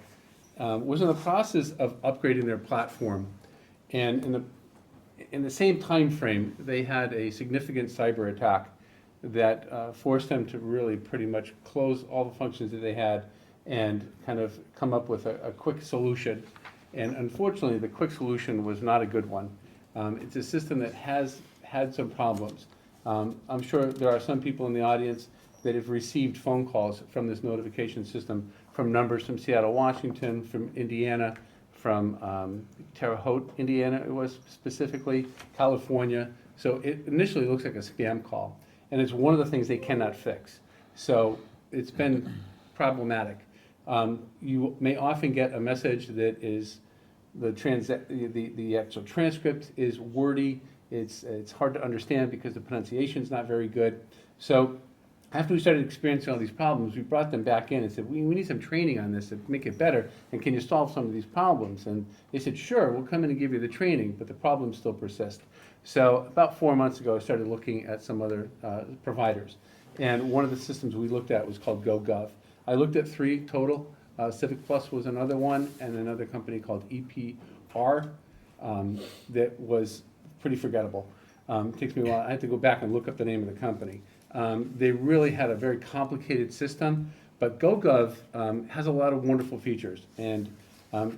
[SPEAKER 11] was in the process of upgrading their platform. And in the same time frame, they had a significant cyber attack that forced them to really pretty much close all the functions that they had and kind of come up with a quick solution. And unfortunately, the quick solution was not a good one. It's a system that has had some problems. I'm sure there are some people in the audience that have received phone calls from this notification system from numbers from Seattle, Washington, from Indiana, from Terre Haute, Indiana, it was specifically, California. So it initially looks like a scam call, and it's one of the things they cannot fix. So it's been problematic. You may often get a message that is the actual transcript is wordy. It's hard to understand because the pronunciation is not very good. So after we started experiencing all these problems, we brought them back in and said, we need some training on this to make it better, and can you solve some of these problems? And they said, sure, we'll come in and give you the training, but the problems still persist. So about 4 months ago, I started looking at some other providers. And one of the systems we looked at was called GoGov. I looked at 3 total. Civic Plus was another one, and another company called EPR that was pretty forgettable. It takes me a while. I had to go back and look up the name of the company. They really had a very complicated system, but GoGov has a lot of wonderful features. And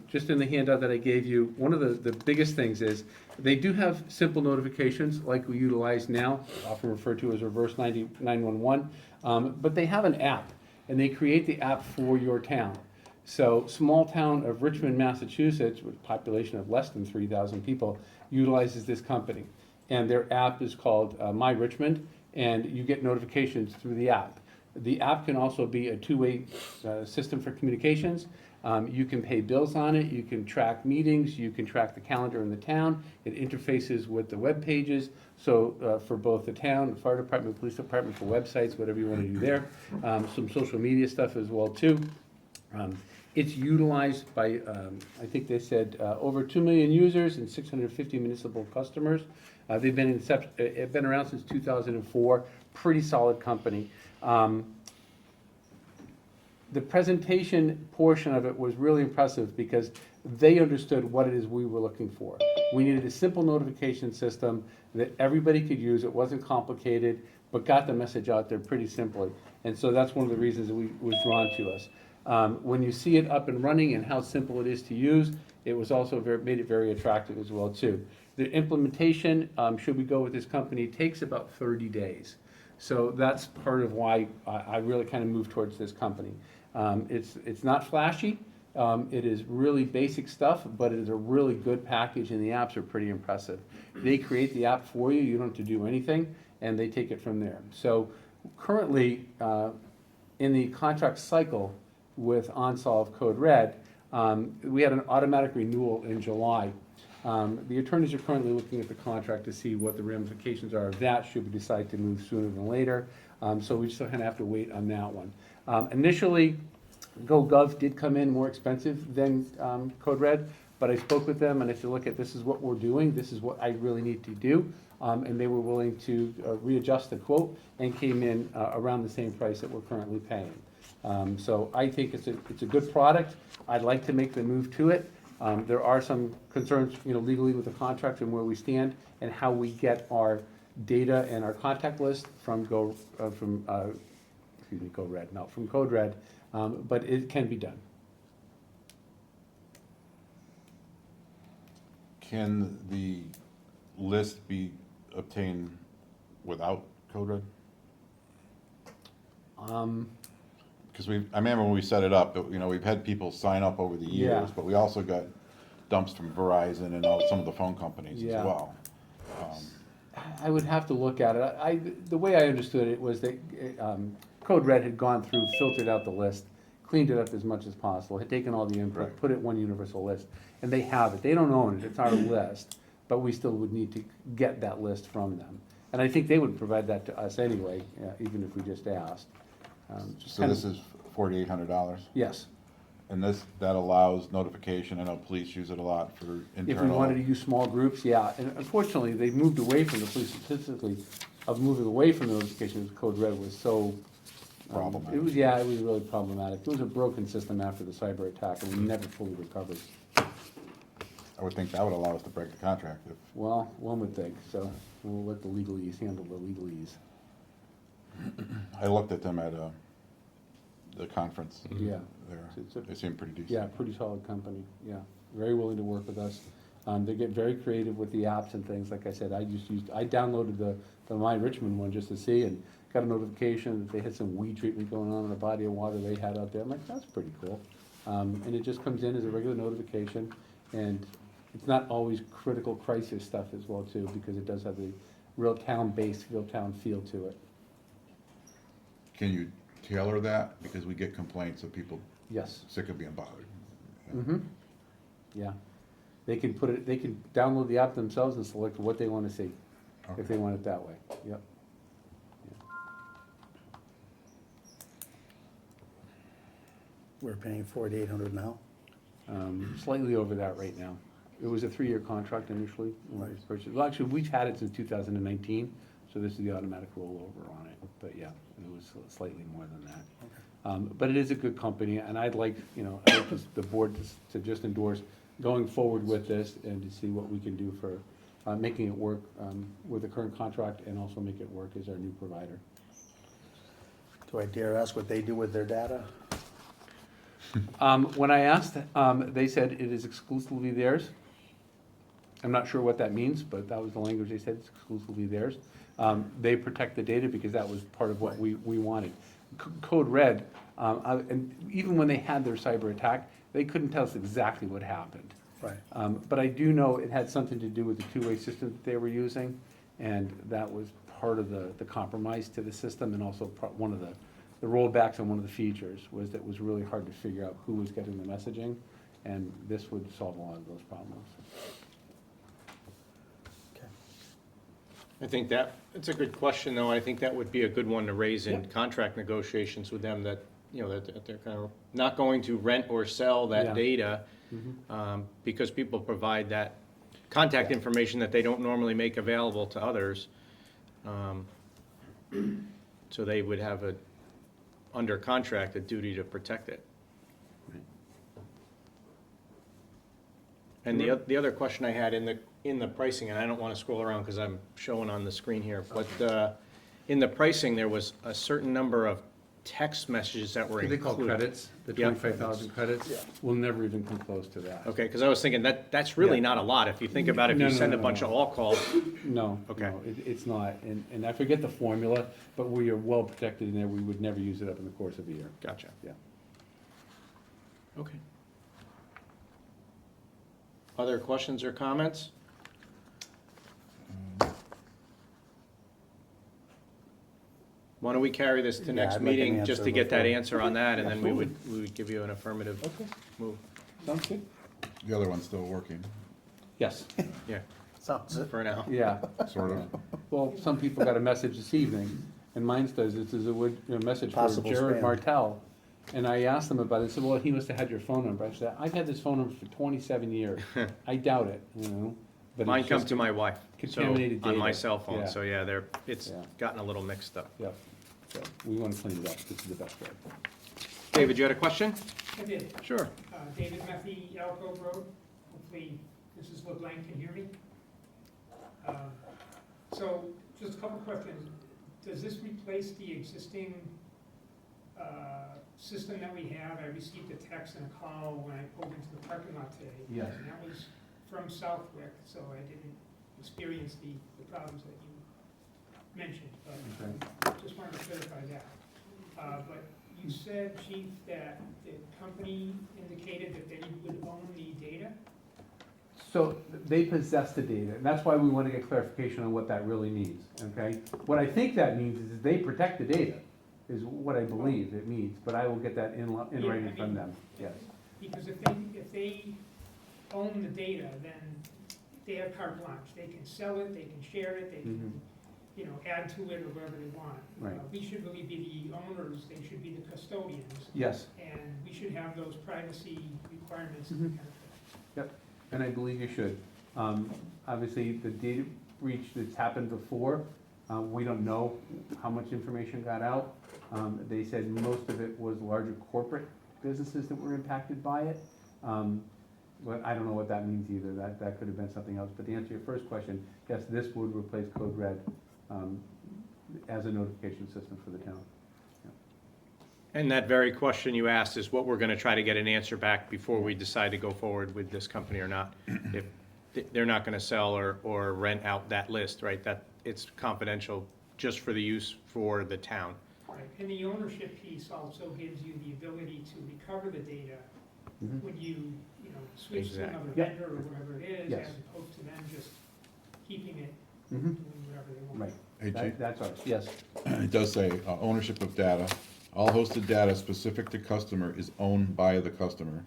[SPEAKER 11] just in the handout that I gave you, one of the biggest things is they do have simple notifications like we utilize now, often referred to as reverse 911, but they have an app, and they create the app for your town. So small town of Richmond, Massachusetts, with a population of less than 3,000 people, utilizes this company. And their app is called My Richmond, and you get notifications through the app. The app can also be a two-way system for communications. You can pay bills on it, you can track meetings, you can track the calendar in the town. It interfaces with the web pages, so for both the town, the fire department, police department, for websites, whatever you want to do there. Some social media stuff as well too. It's utilized by, I think they said, over 2 million users and 650 municipal customers. They've been around since 2004, pretty solid company. The presentation portion of it was really impressive because they understood what it is we were looking for. We needed a simple notification system that everybody could use. It wasn't complicated, but got the message out there pretty simply. And so that's one of the reasons that was drawn to us. When you see it up and running and how simple it is to use, it was also made it very attractive as well too. The implementation, should we go with this company, takes about 30 days. So that's part of why I really kind of moved towards this company. It's not flashy. It is really basic stuff, but it is a really good package, and the apps are pretty impressive. They create the app for you. You don't have to do anything, and they take it from there. So currently, in the contract cycle with OnSolve Code Red, we had an automatic renewal in July. The attorneys are currently looking at the contract to see what the ramifications are of that, should we decide to move sooner than later. So we just kind of have to wait on that one. Initially, GoGov did come in more expensive than Code Red, but I spoke with them and I said, look, this is what we're doing, this is what I really need to do. And they were willing to readjust the quote and came in around the same price that we're currently paying. So I think it's a good product. I'd like to make the move to it. There are some concerns, legally with the contract and where we stand and how we get our data and our contact list from Code Red, but it can be done.
[SPEAKER 10] Can the list be obtained without Code Red? Because I remember when we set it up, we've had people sign up over the years,
[SPEAKER 11] Yeah.
[SPEAKER 10] but we also got dumps from Verizon and some of the phone companies as
[SPEAKER 11] Yeah.
[SPEAKER 10] well.
[SPEAKER 11] I would have to look at it. The way I understood it was that Code Red had gone through, filtered out the list, cleaned it up as much as possible, had taken all the input,
[SPEAKER 10] Right.
[SPEAKER 11] put it in one universal list, and they have it. They don't own it, it's our list, but we still would need to get that list from them. And I think they would provide that to us anyway, even if we just asked.
[SPEAKER 10] So this is $4,800?
[SPEAKER 11] Yes.
[SPEAKER 10] And that allows notification, I know police use it a lot for internal.
[SPEAKER 11] If we wanted to use small groups, yeah. And unfortunately, they moved away from the police statistically, of moving away from the notifications. Code Red was so.
[SPEAKER 10] Problematic.
[SPEAKER 11] It was really problematic. It was a broken system after the cyber attack, and we never fully recovered.
[SPEAKER 10] I would think that would allow us to break the contract.
[SPEAKER 11] Well, one would think, so we'll let the legalese handle the legalese.
[SPEAKER 10] I looked at them at the conference
[SPEAKER 11] Yeah.
[SPEAKER 10] there. They seem pretty decent.
[SPEAKER 11] Yeah, pretty solid company, yeah. Very willing to work with us. They get very creative with the apps and things. Like I said, I downloaded the My Richmond one just to see and got a notification that they had some weed treatment going on in a body of water they had out there. I'm like, that's pretty cool. And it just comes in as a regular notification, and it's not always critical crisis stuff as well too, because it does have the real town-based, real town feel to it.
[SPEAKER 10] Can you tailor that? Because we get complaints of people
[SPEAKER 11] Yes.
[SPEAKER 10] sick of being bothered.
[SPEAKER 11] Mm-hmm. Yeah. They can download the app themselves and select what they want to see,
[SPEAKER 10] Okay.
[SPEAKER 11] if they want it that way. Yep.
[SPEAKER 7] We're paying $4,800 now.
[SPEAKER 11] Slightly over that right now. It was a 3-year contract initially. When it was purchased. Well, actually, we've had it since 2019, so this is the automatic rollover on it. But yeah, it was slightly more than that. But it is a good company, and I'd like, the board to just endorse going forward with this and to see what we can do for making it work with the current contract and also make it work as our new provider.
[SPEAKER 7] Do I dare ask what they do with their data?
[SPEAKER 11] When I asked, they said it is exclusively theirs. I'm not sure what that means, but that was the language they said, it's exclusively theirs. They protect the data because that was part of what we wanted. Code Red, and even when they had their cyber attack, they couldn't tell us exactly what happened.
[SPEAKER 7] Right.
[SPEAKER 11] But I do know it had something to do with the two-way system that they were using, and that was part of the compromise to the system, and also one of the rollbacks on one of the features was that it was really hard to figure out who was getting the messaging, and this would solve a lot of those problems.
[SPEAKER 1] I think it's a good question, though. I think that would be a good one to raise in contract negotiations with them, that, that they're kind of not going to rent or sell that
[SPEAKER 11] Yeah.
[SPEAKER 1] data, because people provide that contact information that they don't normally make available to others. So they would have under contract, a duty to protect it. And the other question I had in the pricing, and I don't want to scroll around because I'm showing on the screen here, but in the pricing, there was a certain number of text messages that were
[SPEAKER 11] They
[SPEAKER 1] included.
[SPEAKER 11] call credits, the
[SPEAKER 1] Yeah.
[SPEAKER 11] 25,000 credits. We'll never even come close to that.
[SPEAKER 1] Okay, because I was thinking that's really
[SPEAKER 11] Yeah.
[SPEAKER 1] not a lot. If you think about it, if
[SPEAKER 11] No,
[SPEAKER 1] you
[SPEAKER 11] no,
[SPEAKER 1] send a
[SPEAKER 11] no,
[SPEAKER 1] bunch
[SPEAKER 11] no.
[SPEAKER 1] of all calls.
[SPEAKER 11] No,
[SPEAKER 1] Okay.
[SPEAKER 11] no, it's not. And I forget the formula, but we are well protected in there. We would never use it up in the course of a year.
[SPEAKER 1] Gotcha.
[SPEAKER 11] Yeah.
[SPEAKER 1] Okay. Other questions or comments? Why don't we carry this to
[SPEAKER 7] Yeah,
[SPEAKER 1] next
[SPEAKER 7] I'd like an
[SPEAKER 1] meeting, just
[SPEAKER 7] answer
[SPEAKER 1] to get that
[SPEAKER 7] before.
[SPEAKER 1] answer on that, and then we
[SPEAKER 11] Absolutely.
[SPEAKER 1] would give you an affirmative
[SPEAKER 11] Okay,
[SPEAKER 1] move.
[SPEAKER 11] sounds good.
[SPEAKER 10] The other one's still working.
[SPEAKER 11] Yes,
[SPEAKER 1] Yeah,
[SPEAKER 7] Sounds it.
[SPEAKER 1] for now.
[SPEAKER 11] yeah.
[SPEAKER 10] Sort of.
[SPEAKER 11] Well, some people got a message this evening, and mine says this is a message for
[SPEAKER 7] Possible
[SPEAKER 11] Jared
[SPEAKER 7] spam.
[SPEAKER 11] Martell. And I asked them about it, they said, well, he must have had your phone number. I said, I've had this phone number for 27 years. I doubt it, you know? But
[SPEAKER 1] Mine
[SPEAKER 11] it's
[SPEAKER 1] come
[SPEAKER 11] just
[SPEAKER 1] to my wife, so,
[SPEAKER 11] contaminated
[SPEAKER 1] on my
[SPEAKER 11] data.
[SPEAKER 1] cell phone,
[SPEAKER 11] Yeah.
[SPEAKER 1] so yeah, it's
[SPEAKER 11] Yeah.
[SPEAKER 1] gotten a little mixed up.
[SPEAKER 11] Yep, so we want to clean it up, this is the best way.
[SPEAKER 1] David, you had a question?
[SPEAKER 3] I did.
[SPEAKER 1] Sure.
[SPEAKER 3] David Murphy, Elko Road. Hopefully, Mrs. LeBlanc can hear me. So, just a couple questions. Does this replace the existing system that we have? I received a text and a call when I pulled into the parking lot today.
[SPEAKER 11] Yes.
[SPEAKER 3] And that was from Southwick, so I didn't experience the problems that you mentioned. But just wanted to clarify that. But you said, Chief, that the company indicated that they would own the data?
[SPEAKER 11] So they possess the data, and that's why we want to get clarification on what that really means, okay? What I think that means is they protect the data, is what I believe it means, but I will get that in
[SPEAKER 3] Yeah,
[SPEAKER 11] writing
[SPEAKER 3] I
[SPEAKER 11] from
[SPEAKER 3] mean,
[SPEAKER 11] them, yes.
[SPEAKER 3] Because if they own the data, then they have carte blanche. They can sell it, they can share it, they can, add to it or whatever they want.
[SPEAKER 11] Right.
[SPEAKER 3] We should really be the owners, they should be the custodians,
[SPEAKER 11] Yes,
[SPEAKER 3] and we should have those privacy requirements.
[SPEAKER 11] Mhm. and I believe you should. Obviously, the data breach that's happened before, we don't know how much information got out. They said most of it was larger corporate businesses that were impacted by it. But I don't know what that means either, that could have been something else. But to answer your first question, yes, this would replace Code Red as a notification system for the town.
[SPEAKER 1] And that very question you asked is what we're gonna try to get an answer back before we decide to go forward with this company or not. If they're not gonna sell or rent out that list, right? That, it's confidential just for the use for the town.
[SPEAKER 3] Right, and the ownership piece also gives you the ability to recover the data
[SPEAKER 11] Mhm.
[SPEAKER 3] when you switch to another
[SPEAKER 11] Exactly.
[SPEAKER 3] vendor or whatever it is,
[SPEAKER 11] Yes.
[SPEAKER 3] as opposed to them just keeping it,
[SPEAKER 11] Mhm.
[SPEAKER 3] doing whatever they want.
[SPEAKER 11] Right,
[SPEAKER 10] Hey, Chief,
[SPEAKER 11] that's ours, yes.
[SPEAKER 10] it does say ownership of data. All hosted data specific to customer is owned by the customer.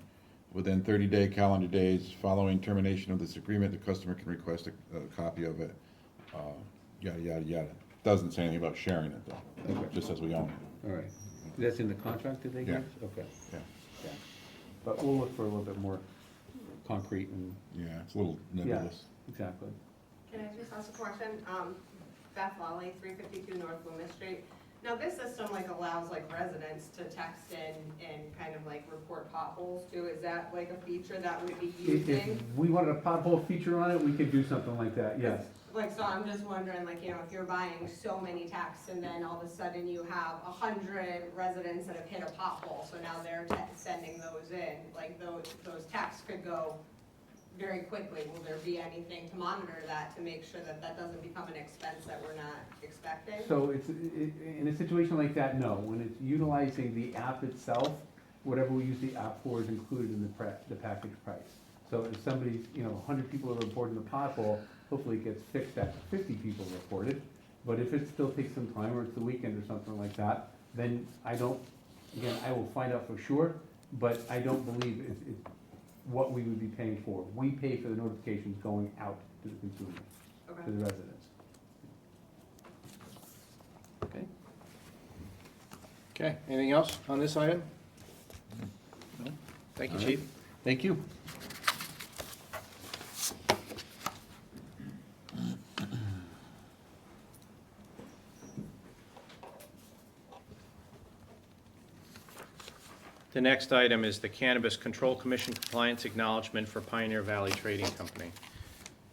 [SPEAKER 10] Within 30-day calendar days following termination of this agreement, the customer can request a copy of it. Yada, yada, yada. Doesn't say anything about sharing it, though. It just says we own it.
[SPEAKER 11] All right. That's in the contract that they
[SPEAKER 10] Yeah.
[SPEAKER 11] give? Okay.
[SPEAKER 10] Yeah.
[SPEAKER 11] Yeah. But we'll look for a little bit more concrete and,
[SPEAKER 10] Yeah, it's a little nebulous.
[SPEAKER 11] exactly.
[SPEAKER 14] Can I just ask a question? Beth Lally, 352 North Loomis Street. Now, this system allows residents to text in and kind of report potholes too. Is that a feature that would be
[SPEAKER 11] If
[SPEAKER 14] using?
[SPEAKER 11] we wanted a pothole feature on it, we could do something like that, yes.
[SPEAKER 14] So I'm just wondering, if you're buying so many texts and then all of a sudden you have 100 residents that have hit a pothole, so now they're sending those in, those texts could go very quickly. Will there be anything to monitor that to make sure that that doesn't become an expense that we're not expecting?
[SPEAKER 11] So in a situation like that, no. When it's utilizing the app itself, whatever we use the app for is included in the package price. So if somebody's, 100 people are reporting the pothole, hopefully it gets fixed after 50 people report it. But if it still takes some time, or it's the weekend or something like that, then I will find out for sure, but I don't believe it's what we would be paying for. We pay for the notifications going out to the consumer, to the residents. Okay.
[SPEAKER 1] Okay, anything else on this item? No? Thank you,
[SPEAKER 11] All right.
[SPEAKER 1] Chief.
[SPEAKER 11] Thank you.
[SPEAKER 1] The next item is the Cannabis Control Commission compliance acknowledgement for Pioneer Valley Trading Company.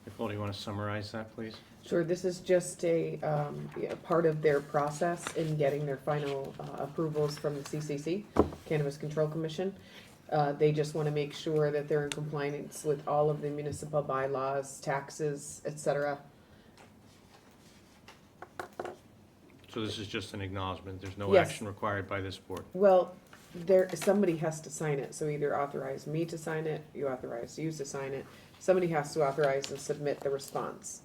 [SPEAKER 1] Nicole, do you want to summarize that, please?
[SPEAKER 15] Sure, this is just a part of their process in getting their final approvals from the CCC, Cannabis Control Commission. They just want to make sure that they're in compliance with all of the municipal bylaws, taxes, etc.
[SPEAKER 1] So this is just an acknowledgement, there's no
[SPEAKER 15] Yes.
[SPEAKER 1] action required by this board.
[SPEAKER 15] Well, somebody has to sign it, so either authorize me to sign it, you authorize you to sign it. Somebody has to authorize and submit the response.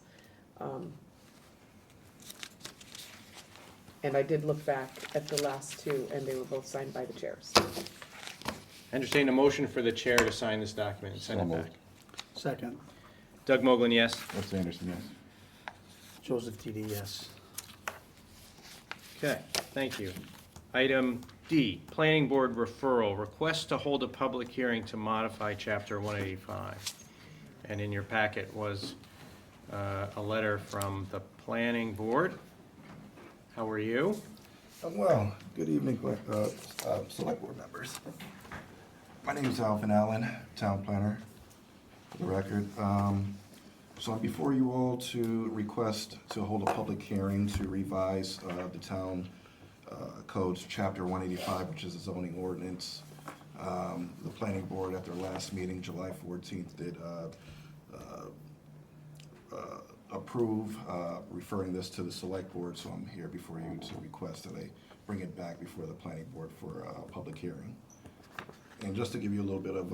[SPEAKER 15] And I did look back at the last two, and they were both signed by the chairs.
[SPEAKER 1] Entertain a motion for the chair to sign this document and send
[SPEAKER 10] So
[SPEAKER 1] it back.
[SPEAKER 10] moved.
[SPEAKER 7] Second.
[SPEAKER 1] Doug Mogul, yes.
[SPEAKER 10] Wes Anderson, yes.
[SPEAKER 7] Joseph TD, yes.
[SPEAKER 1] Okay, thank you. Item D, Planning Board referral, request to hold a public hearing to modify Chapter 185. And in your packet was a letter from the Planning Board. How are you?
[SPEAKER 16] Well, good evening, select board members. My name is Alvin Allen, town planner, for the record. So I'm before you all to request to hold a public hearing to revise the town codes, chapter 185, which is a zoning ordinance. The planning board at their last meeting, July 14th, did approve referring this to the select board, so I'm here before you to request that they bring it back before the planning board for a public hearing. And just to give you a little bit of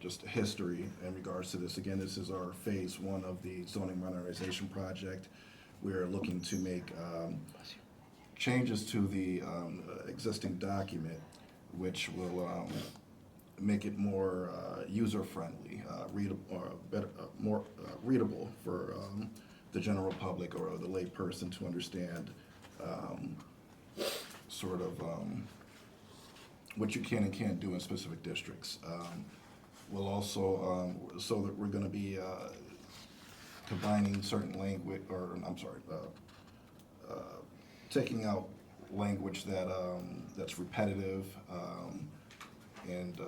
[SPEAKER 16] just history in regards to this, again, this is our phase 1 of the zoning modernization project. We're looking to make changes to the existing document, which will make it more user-friendly, more readable for the general public or the lay person to understand sort of what you can and can't do in specific districts. We'll also, so that we're going to be combining certain language, or I'm sorry, taking out language that that's repetitive, and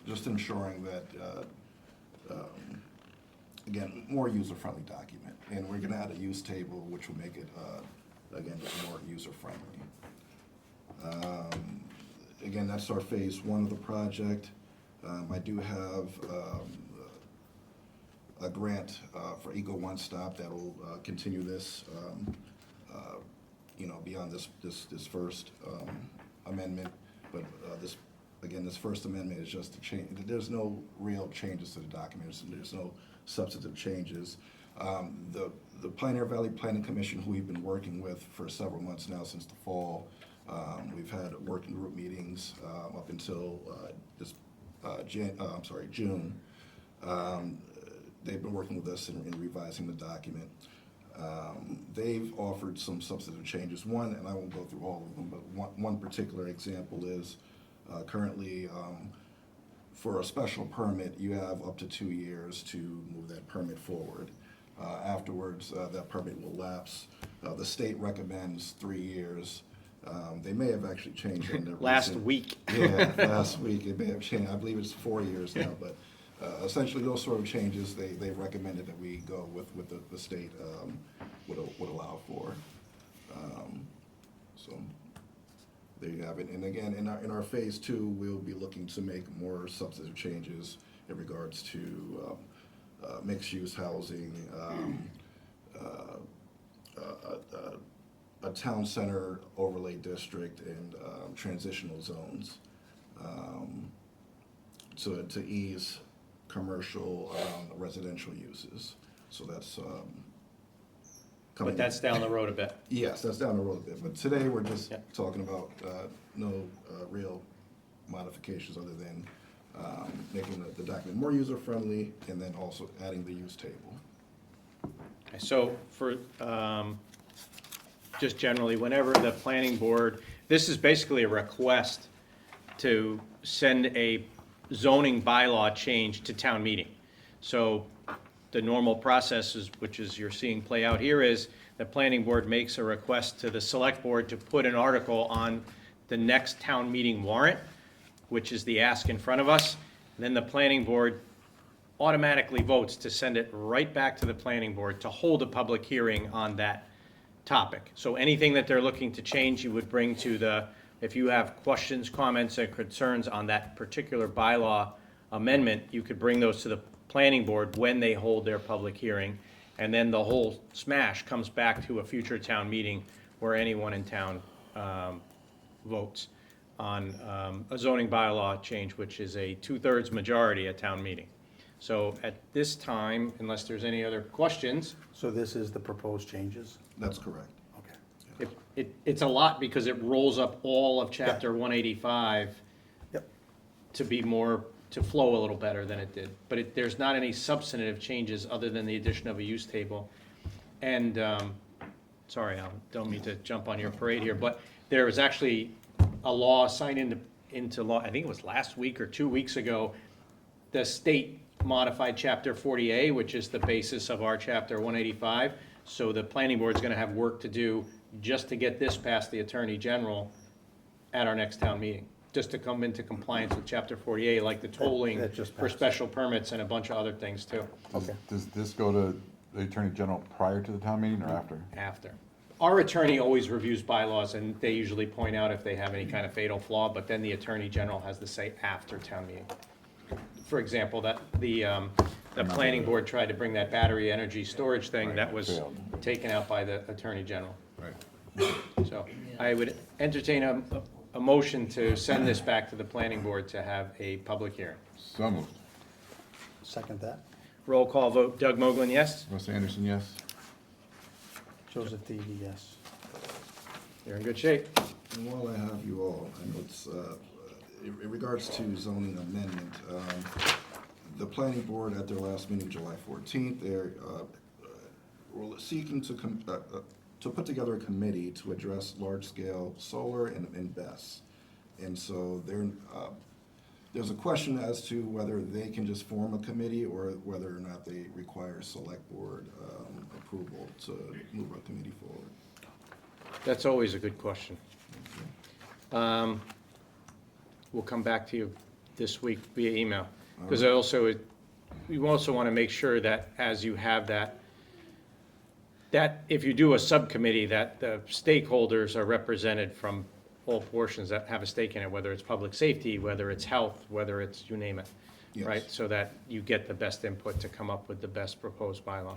[SPEAKER 16] just ensuring that, again, more user-friendly document. And we're going to add a use table, which will make it, again, more user-friendly. Again, that's our phase 1 of the project. I do have a grant for Eco One Stop that will continue this, beyond this first amendment. But this first amendment is just to change. There's no real changes to the document. There's no substantive changes. The Pioneer Valley Planning Commission, who we've been working with for several months now since the fall, we've had working group meetings up until June. They've been working with us in revising the document. They've offered some substantive changes. One, and I won't go through all of them, but one particular example is currently for a special permit, you have up to 2 years to move that permit forward. Afterwards, that permit will lapse. The state recommends 3 years. They may have actually changed it in their
[SPEAKER 1] Last
[SPEAKER 16] recent-
[SPEAKER 1] week.
[SPEAKER 16] Yeah, last week it may have changed. I believe it's 4 years now, but essentially those sort of changes they recommended that we go with the state would allow for. So there you have it. And again, in our phase 2, we'll be looking to make more substantive changes in regards to mixed-use housing, a town center overlay district, and transitional zones to ease commercial residential uses. So that's coming.
[SPEAKER 1] But that's down the road a bit.
[SPEAKER 16] Yes, that's down the road a bit. But today we're just
[SPEAKER 1] Yep.
[SPEAKER 16] talking about no real modifications other than making the document more user-friendly and then also adding the use table.
[SPEAKER 1] Okay, so for, just generally, whenever the planning board, this is basically a request to send a zoning bylaw change to town meeting. So the normal process is, which is you're seeing play out here, is the planning board makes a request to the select board to put an article on the next town meeting warrant, which is the ask in front of us. Then the planning board automatically votes to send it right back to the planning board to hold a public hearing on that topic. So anything that they're looking to change, you would bring to the, if you have questions, comments, and concerns on that particular bylaw amendment, you could bring those to the planning board when they hold their public hearing. And then the whole smash comes back to a future town meeting where anyone in town votes on a zoning bylaw change, which is a 2/3 majority at town meeting. So at this time, unless there's any other questions.
[SPEAKER 7] So this is the proposed changes?
[SPEAKER 16] That's correct.
[SPEAKER 7] Okay.
[SPEAKER 1] It's a lot because it rolls up all of chapter 185
[SPEAKER 7] Yep.
[SPEAKER 1] to be more to flow a little better than it did. But there's not any substantive changes other than the addition of a use table. And, sorry, I don't mean to jump on your parade here, but there was actually a law signed into law, I think it was last week or 2 weeks ago. The state modified Chapter 40A, which is the basis of our Chapter 185. So the planning board's gonna have work to do just to get this past the Attorney General at our next town meeting, just to come into compliance with Chapter 40A, like the tolling
[SPEAKER 7] That just
[SPEAKER 1] for
[SPEAKER 7] passed.
[SPEAKER 1] special permits and a bunch of other things too,
[SPEAKER 10] Does this go to the Attorney General prior to the town meeting or after?
[SPEAKER 1] after. Our attorney always reviews bylaws, and they usually point out if they have any kind of fatal flaw, but then the Attorney General has the say after town meeting. For example, that the planning board tried to bring that battery energy storage thing, that was
[SPEAKER 10] Failed.
[SPEAKER 1] taken out by the Attorney General.
[SPEAKER 10] Right.
[SPEAKER 1] So I would entertain a motion to send this back to the planning board to have a public hearing.
[SPEAKER 10] So moved.
[SPEAKER 7] Second that.
[SPEAKER 1] Roll call vote, Doug Mogul, yes?
[SPEAKER 10] Russ Anderson, yes?
[SPEAKER 7] Joseph Davy, yes.
[SPEAKER 1] You're in good shape.
[SPEAKER 16] And while I have you all, I know it's, in regards to zoning amendment, the planning board at their last meeting, July 14th, they're were seeking to put together a committee to address large-scale solar and BESS. And so there's a question as to whether they can just form a committee or whether or not they require select board approval to move a committee forward.
[SPEAKER 1] That's always a good question. We'll come back to you this week via email. Because we also want to make sure that as you have that if you do a subcommittee, that the stakeholders are represented from all portions that have a stake in it, whether it's public safety, whether it's health, whether it's, you name it.
[SPEAKER 16] Yes.
[SPEAKER 1] Right? So that you get the best input to come up with the best proposed bylaw.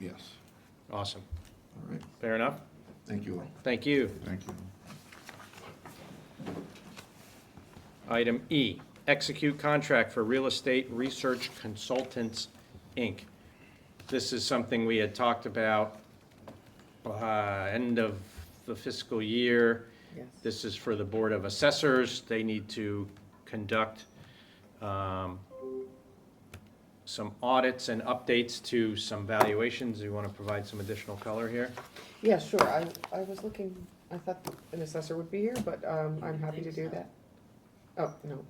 [SPEAKER 16] Yes.
[SPEAKER 1] Awesome.
[SPEAKER 16] All right.
[SPEAKER 1] Fair enough?
[SPEAKER 16] Thank you all.
[SPEAKER 1] Thank you.
[SPEAKER 10] Thank you.
[SPEAKER 1] Item E, execute contract for Real Estate Research Consultants, Inc. This is something we had talked about end of the fiscal year.
[SPEAKER 15] Yes.
[SPEAKER 1] This is for the Board of Assessors. They need to conduct some audits and updates to some valuations. Do you want to provide some additional color here?
[SPEAKER 15] Yeah, sure. I was looking, I thought an assessor would be here, but I'm happy to do that. Oh, no.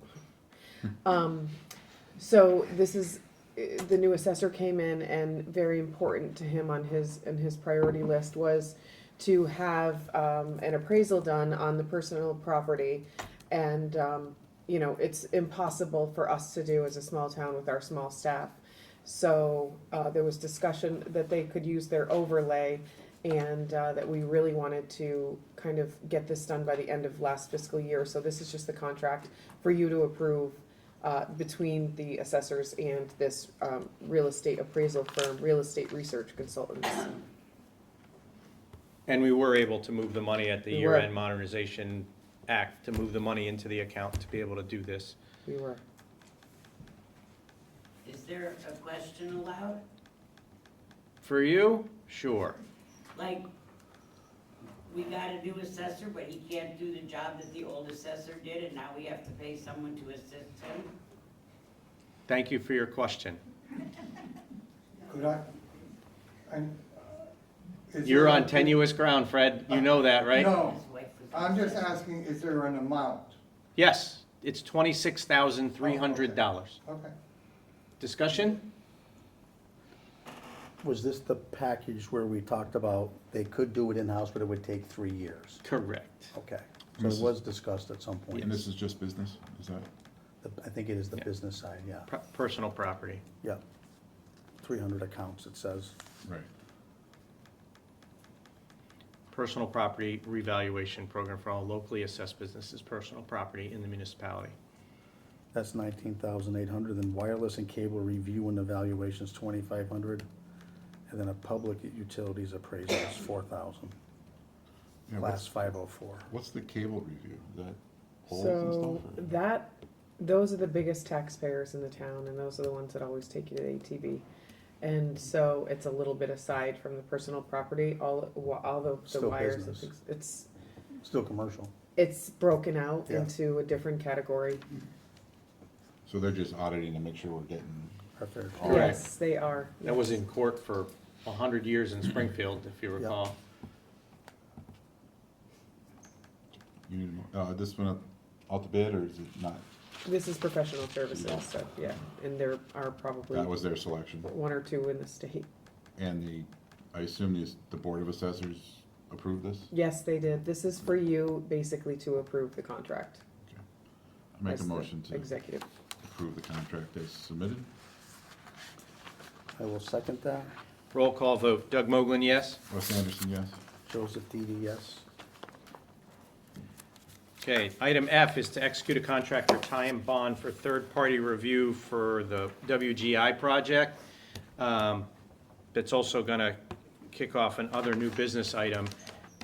[SPEAKER 15] So this is, the new assessor came in, and very important to him on his priority list was to have an appraisal done on the personal property. And, you know, it's impossible for us to do as a small town with our small staff. So there was discussion that they could use their overlay, and that we really wanted to kind of get this done by the end of last fiscal year. So this is just the contract for you to approve between the assessors and this real estate appraisal firm, Real Estate Research Consultants.
[SPEAKER 1] And we were able to move the money at the
[SPEAKER 15] We were.
[SPEAKER 1] year-end modernization act, to move the money into the account to be able to do this.
[SPEAKER 15] We were.
[SPEAKER 9] Is there a question allowed?
[SPEAKER 1] For you, sure.
[SPEAKER 9] Like, we got a new assessor, but he can't do the job that the old assessor did, and now we have to pay someone to assist him?
[SPEAKER 1] Thank you for your question.
[SPEAKER 2] Could I? Is
[SPEAKER 1] You're
[SPEAKER 2] there
[SPEAKER 1] on
[SPEAKER 2] a-
[SPEAKER 1] tenuous ground, Fred. You know that, right?
[SPEAKER 2] No, I'm just asking, is there an amount?
[SPEAKER 1] Yes, it's $26,300.
[SPEAKER 2] Okay.
[SPEAKER 1] Discussion?
[SPEAKER 7] Was this the package where we talked about they could do it in-house, but it would take 3 years?
[SPEAKER 1] Correct.
[SPEAKER 7] Okay, so it was discussed at some point.
[SPEAKER 10] And this is just business, is that?
[SPEAKER 7] I think it is the
[SPEAKER 1] Yeah.
[SPEAKER 7] business side, yeah.
[SPEAKER 1] Personal property.
[SPEAKER 7] Yeah. 300 accounts, it says.
[SPEAKER 10] Right.
[SPEAKER 1] Personal property revaluation program for all locally assessed businesses' personal property in the municipality.
[SPEAKER 7] That's 19,800, then wireless and cable review and evaluation's 2,500, and then a public utilities appraisal is 4,000.
[SPEAKER 10] Yeah,
[SPEAKER 7] Class 504.
[SPEAKER 10] What's the cable review? Is that poles and
[SPEAKER 15] So
[SPEAKER 10] stuff?
[SPEAKER 15] those are the biggest taxpayers in the town, and those are the ones that always take you to ATV. And so it's a little bit aside from the personal property, all the
[SPEAKER 7] Still
[SPEAKER 15] wires and
[SPEAKER 7] business.
[SPEAKER 15] things.
[SPEAKER 7] Still commercial.
[SPEAKER 15] It's broken out
[SPEAKER 7] Yeah.
[SPEAKER 15] into a different category.
[SPEAKER 10] So they're just auditing to make sure we're getting,
[SPEAKER 7] Our fair
[SPEAKER 10] all
[SPEAKER 7] share.
[SPEAKER 10] right.
[SPEAKER 15] Yes, they are.
[SPEAKER 1] That was in court for 100 years in Springfield, if you recall.
[SPEAKER 10] You need more, this one out to bid, or is it not?
[SPEAKER 15] This is professional services, so, yeah, and there are probably
[SPEAKER 10] That was their selection.
[SPEAKER 15] one or two in the state.
[SPEAKER 10] And I assume the Board of Assessors approved this?
[SPEAKER 15] Yes, they did. This is for you, basically, to approve the contract.
[SPEAKER 10] I make
[SPEAKER 15] as
[SPEAKER 10] a
[SPEAKER 15] the
[SPEAKER 10] motion to
[SPEAKER 15] Executive.
[SPEAKER 10] approve the contract as submitted.
[SPEAKER 7] I will second that.
[SPEAKER 1] Roll call vote. Doug Moglen, yes?
[SPEAKER 10] Russ Anderson, yes?
[SPEAKER 7] Joseph Didi, yes.
[SPEAKER 1] Okay, item F is to execute a contract for tie and bond for third-party review for the WGI project. That's also going to kick off another new business item.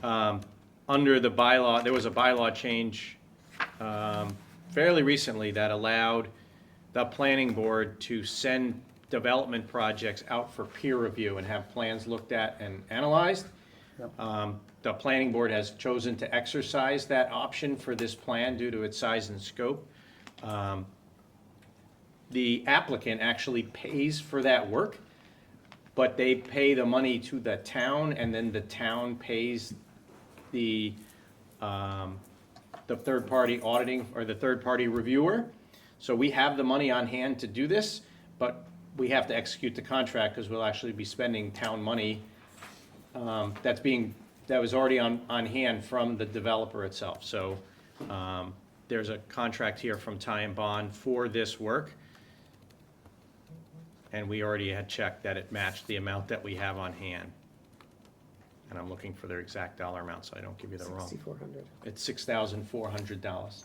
[SPEAKER 1] Under the bylaw, there was a bylaw change fairly recently that allowed the planning board to send development projects out for peer review and have plans looked at and analyzed. The planning board has chosen to exercise that option for this plan due to its size and scope. The applicant actually pays for that work, but they pay the money to the town, and then the town pays the third-party auditing, or the third-party reviewer. So we have the money on hand to do this, but we have to execute the contract because we'll actually be spending town money that was already on hand from the developer itself. So there's a contract here from Tie and Bond for this work. And we already had checked that it matched the amount that we have on hand. And I'm looking for their exact dollar amount, so I don't give you the wrong.
[SPEAKER 15] $6,400.
[SPEAKER 1] It's $6,400.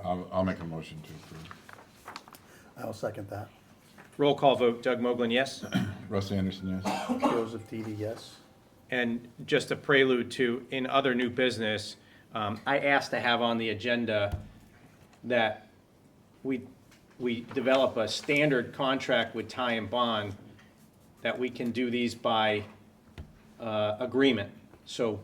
[SPEAKER 10] I'll make a motion to approve.
[SPEAKER 7] I'll second that.
[SPEAKER 1] Roll call vote. Doug Moglen, yes?
[SPEAKER 10] Russ Anderson, yes?
[SPEAKER 7] Joseph Didi, yes.
[SPEAKER 1] And just a prelude to, in other new business, I asked to have on the agenda that we develop a standard contract with Tie and Bond, that we can do these by agreement. So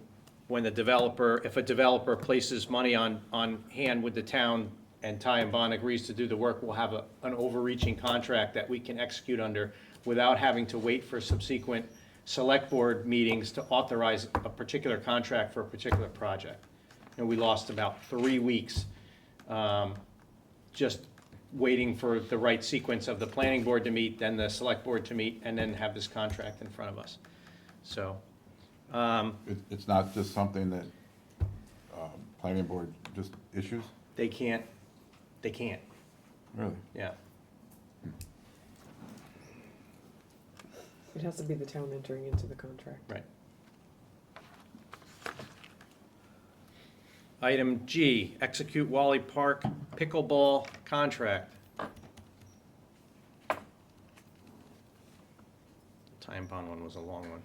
[SPEAKER 1] when if a developer places money on hand with the town and Tie and Bond agrees to do the work, we'll have an overreaching contract that we can execute under without having to wait for subsequent select board meetings to authorize a particular contract for a particular project. And we lost about 3 weeks just waiting for the right sequence of the planning board to meet, then the select board to meet, and then have this contract in front of us. So,
[SPEAKER 10] It's not just something that planning board just issues?
[SPEAKER 1] they can't,
[SPEAKER 10] Really?
[SPEAKER 1] yeah.
[SPEAKER 15] It has to be the town entering into the contract.
[SPEAKER 1] Right. Item G, execute Wally Park pickleball contract. Tie and Bond one was a long one.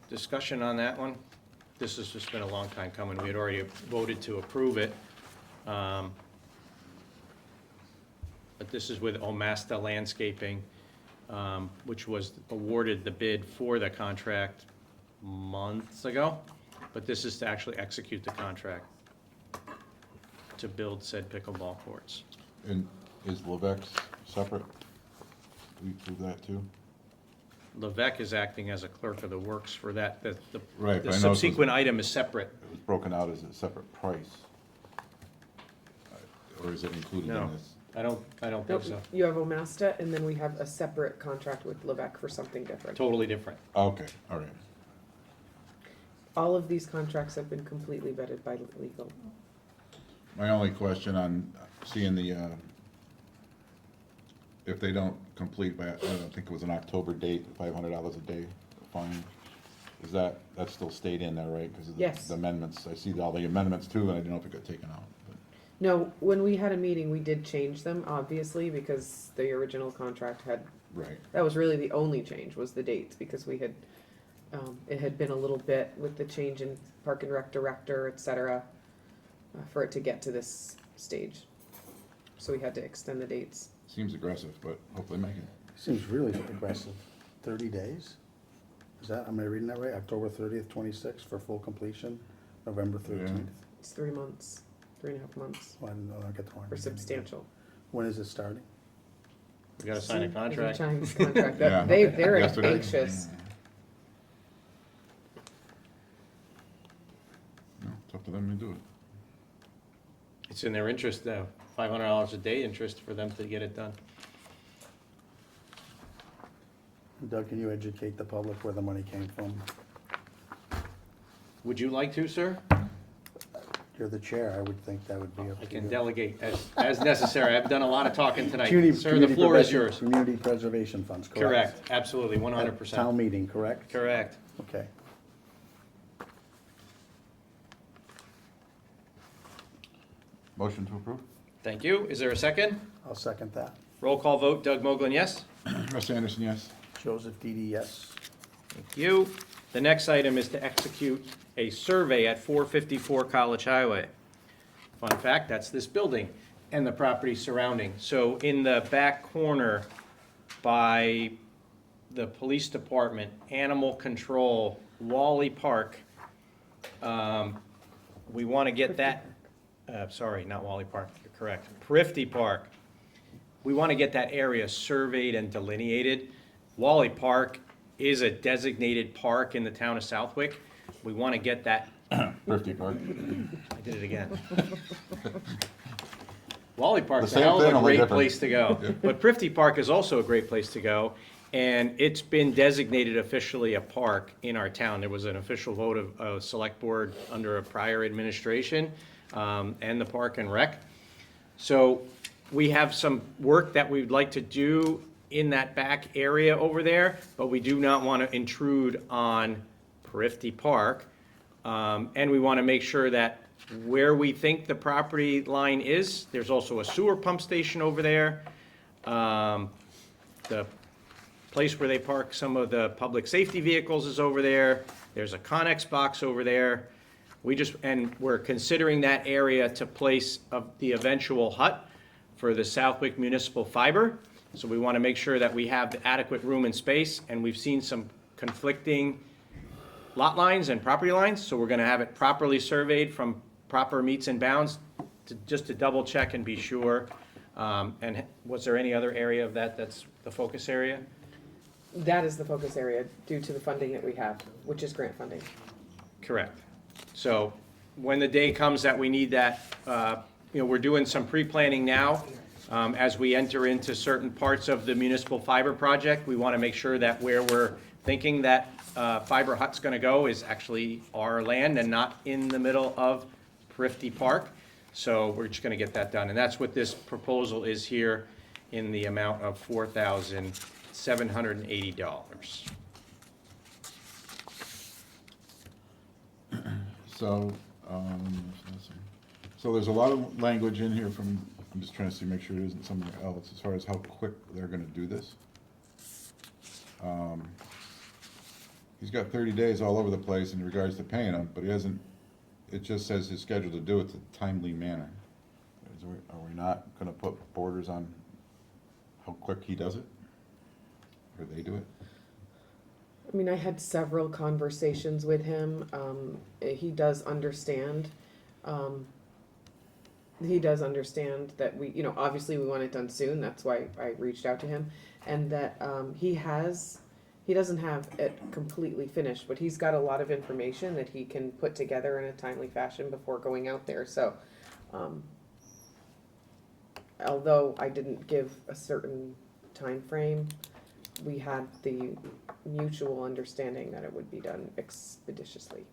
[SPEAKER 1] Discussion on that one? This has just been a long time coming. We had already voted to approve it. But this is with Omasta Landscaping, which was awarded the bid for the contract months ago. But this is to actually execute the contract to build said pickleball courts.
[SPEAKER 10] And is Levex separate? Do we approve that too?
[SPEAKER 1] Levesque is acting as a clerk of the works for that.
[SPEAKER 10] Right, but I
[SPEAKER 1] The
[SPEAKER 10] know it was-
[SPEAKER 1] subsequent item is separate.
[SPEAKER 10] It was broken out as a separate price. Or is it included
[SPEAKER 1] No.
[SPEAKER 10] in this?
[SPEAKER 1] I don't think
[SPEAKER 15] Nope,
[SPEAKER 1] so.
[SPEAKER 15] you have Omasta, and then we have a separate contract with Lebec for something different.
[SPEAKER 1] Totally different.
[SPEAKER 10] Okay, all right.
[SPEAKER 15] All of these contracts have been completely vetted by legal.
[SPEAKER 10] My only question on seeing if they don't complete by, I don't think it was an October date, $500 a day fine. Is that's still stayed in there, right? Because of
[SPEAKER 15] Yes.
[SPEAKER 10] the amendments. I see all the amendments too, and I didn't know if it got taken out. But
[SPEAKER 15] No, when we had a meeting, we did change them, obviously, because the original contract had,
[SPEAKER 10] right.
[SPEAKER 15] that was really the only change, was the dates, because we had, it had been a little bit with the change in Park and Rec director, et cetera, for it to get to this stage. So we had to extend the dates.
[SPEAKER 10] Seems aggressive, but hopefully make it.
[SPEAKER 7] Seems really aggressive. 30 days? Is that, am I reading that right? October 30th, 26th for full completion, November 13th?
[SPEAKER 15] It's 3 months, 3.5 months
[SPEAKER 7] Well, I don't get the wrong.
[SPEAKER 15] for substantial.
[SPEAKER 7] When is it starting?
[SPEAKER 1] We gotta sign a contract.
[SPEAKER 15] Chinese contract.
[SPEAKER 10] Yeah.
[SPEAKER 15] They're
[SPEAKER 10] Yesterday.
[SPEAKER 15] anxious.
[SPEAKER 10] No, it's up to them to do it.
[SPEAKER 1] It's in their interest, though, $500 a day interest for them to get it done.
[SPEAKER 7] Doug, can you educate the public where the money came from?
[SPEAKER 1] Would you like to, sir?
[SPEAKER 7] You're the chair, I would think that would be up
[SPEAKER 1] I
[SPEAKER 7] to
[SPEAKER 1] can
[SPEAKER 7] you.
[SPEAKER 1] delegate as necessary. I've done a lot of talking tonight.
[SPEAKER 7] Community-
[SPEAKER 1] Sir, the
[SPEAKER 7] community
[SPEAKER 1] floor is
[SPEAKER 7] preserva-
[SPEAKER 1] yours.
[SPEAKER 7] Community preservation funds, correct?
[SPEAKER 1] Correct, absolutely,
[SPEAKER 7] At
[SPEAKER 1] 100%.
[SPEAKER 7] Town meeting, correct?
[SPEAKER 1] Correct.
[SPEAKER 7] Okay.
[SPEAKER 10] Motion to approve?
[SPEAKER 1] Thank you. Is there a second?
[SPEAKER 7] I'll second that.
[SPEAKER 1] Roll call vote, Doug Moglen, yes?
[SPEAKER 10] Russ Anderson, yes.
[SPEAKER 7] Joseph Didi, yes.
[SPEAKER 1] Thank you. The next item is to execute a survey at 454 College Highway. Fun fact, that's this building and the property surrounding. So in the back corner by the police department, animal control, Wally Park, we want to get that, sorry, not Wally Park, you're correct, Prifty Park. We want to get that area surveyed and delineated. Wally Park is a designated park in the town of Southwick. We want to get that,
[SPEAKER 10] Thrifty Park.
[SPEAKER 1] I did it again. Wally Park's
[SPEAKER 10] The
[SPEAKER 1] a
[SPEAKER 10] same
[SPEAKER 1] hell of
[SPEAKER 10] thing,
[SPEAKER 1] a
[SPEAKER 10] only
[SPEAKER 1] great
[SPEAKER 10] different.
[SPEAKER 1] place to go. But Prifty Park is also a great place to go. And it's been designated officially a park in our town. There was an official vote of select board under a prior administration, and the Park and Rec. So we have some work that we'd like to do in that back area over there, but we do not want to intrude on Prifty Park. And we want to make sure that where we think the property line is, there's also a sewer pump station over there. The place where they park some of the public safety vehicles is over there. There's a Connex box over there. And we're considering that area to place of the eventual hut for the Southwick Municipal Fiber. So we want to make sure that we have the adequate room and space, and we've seen some conflicting lot lines and property lines, so we're going to have it properly surveyed from proper meets and bounds, just to double check and be sure. And was there any other area of that that's the focus area?
[SPEAKER 15] That is the focus area due to the funding that we have, which is grant funding.
[SPEAKER 1] Correct. So when the day comes that we need that, we're doing some pre-planning now. As we enter into certain parts of the municipal fiber project, we want to make sure that where we're thinking that fiber hut's going to go is actually our land and not in the middle of Prifty Park. So we're just going to get that done. And that's what this proposal is here in the amount of $4,780.
[SPEAKER 10] So, so there's a lot of language in here from, I'm just trying to see, make sure it isn't somewhere else, as far as how quick they're gonna do this. He's got 30 days all over the place in regards to paying them, but he hasn't, it just says his schedule to do it in a timely manner. Are we not gonna put borders on how quick he does it? Or they do it?
[SPEAKER 15] I mean, I had several conversations with him. He does understand. He does understand that we, obviously we want it done soon. That's why I reached out to him. And that he doesn't have it completely finished, but he's got a lot of information that he can put together in a timely fashion before going out there. So, although I didn't give a certain time frame, we had the mutual understanding that it would be done expeditiously.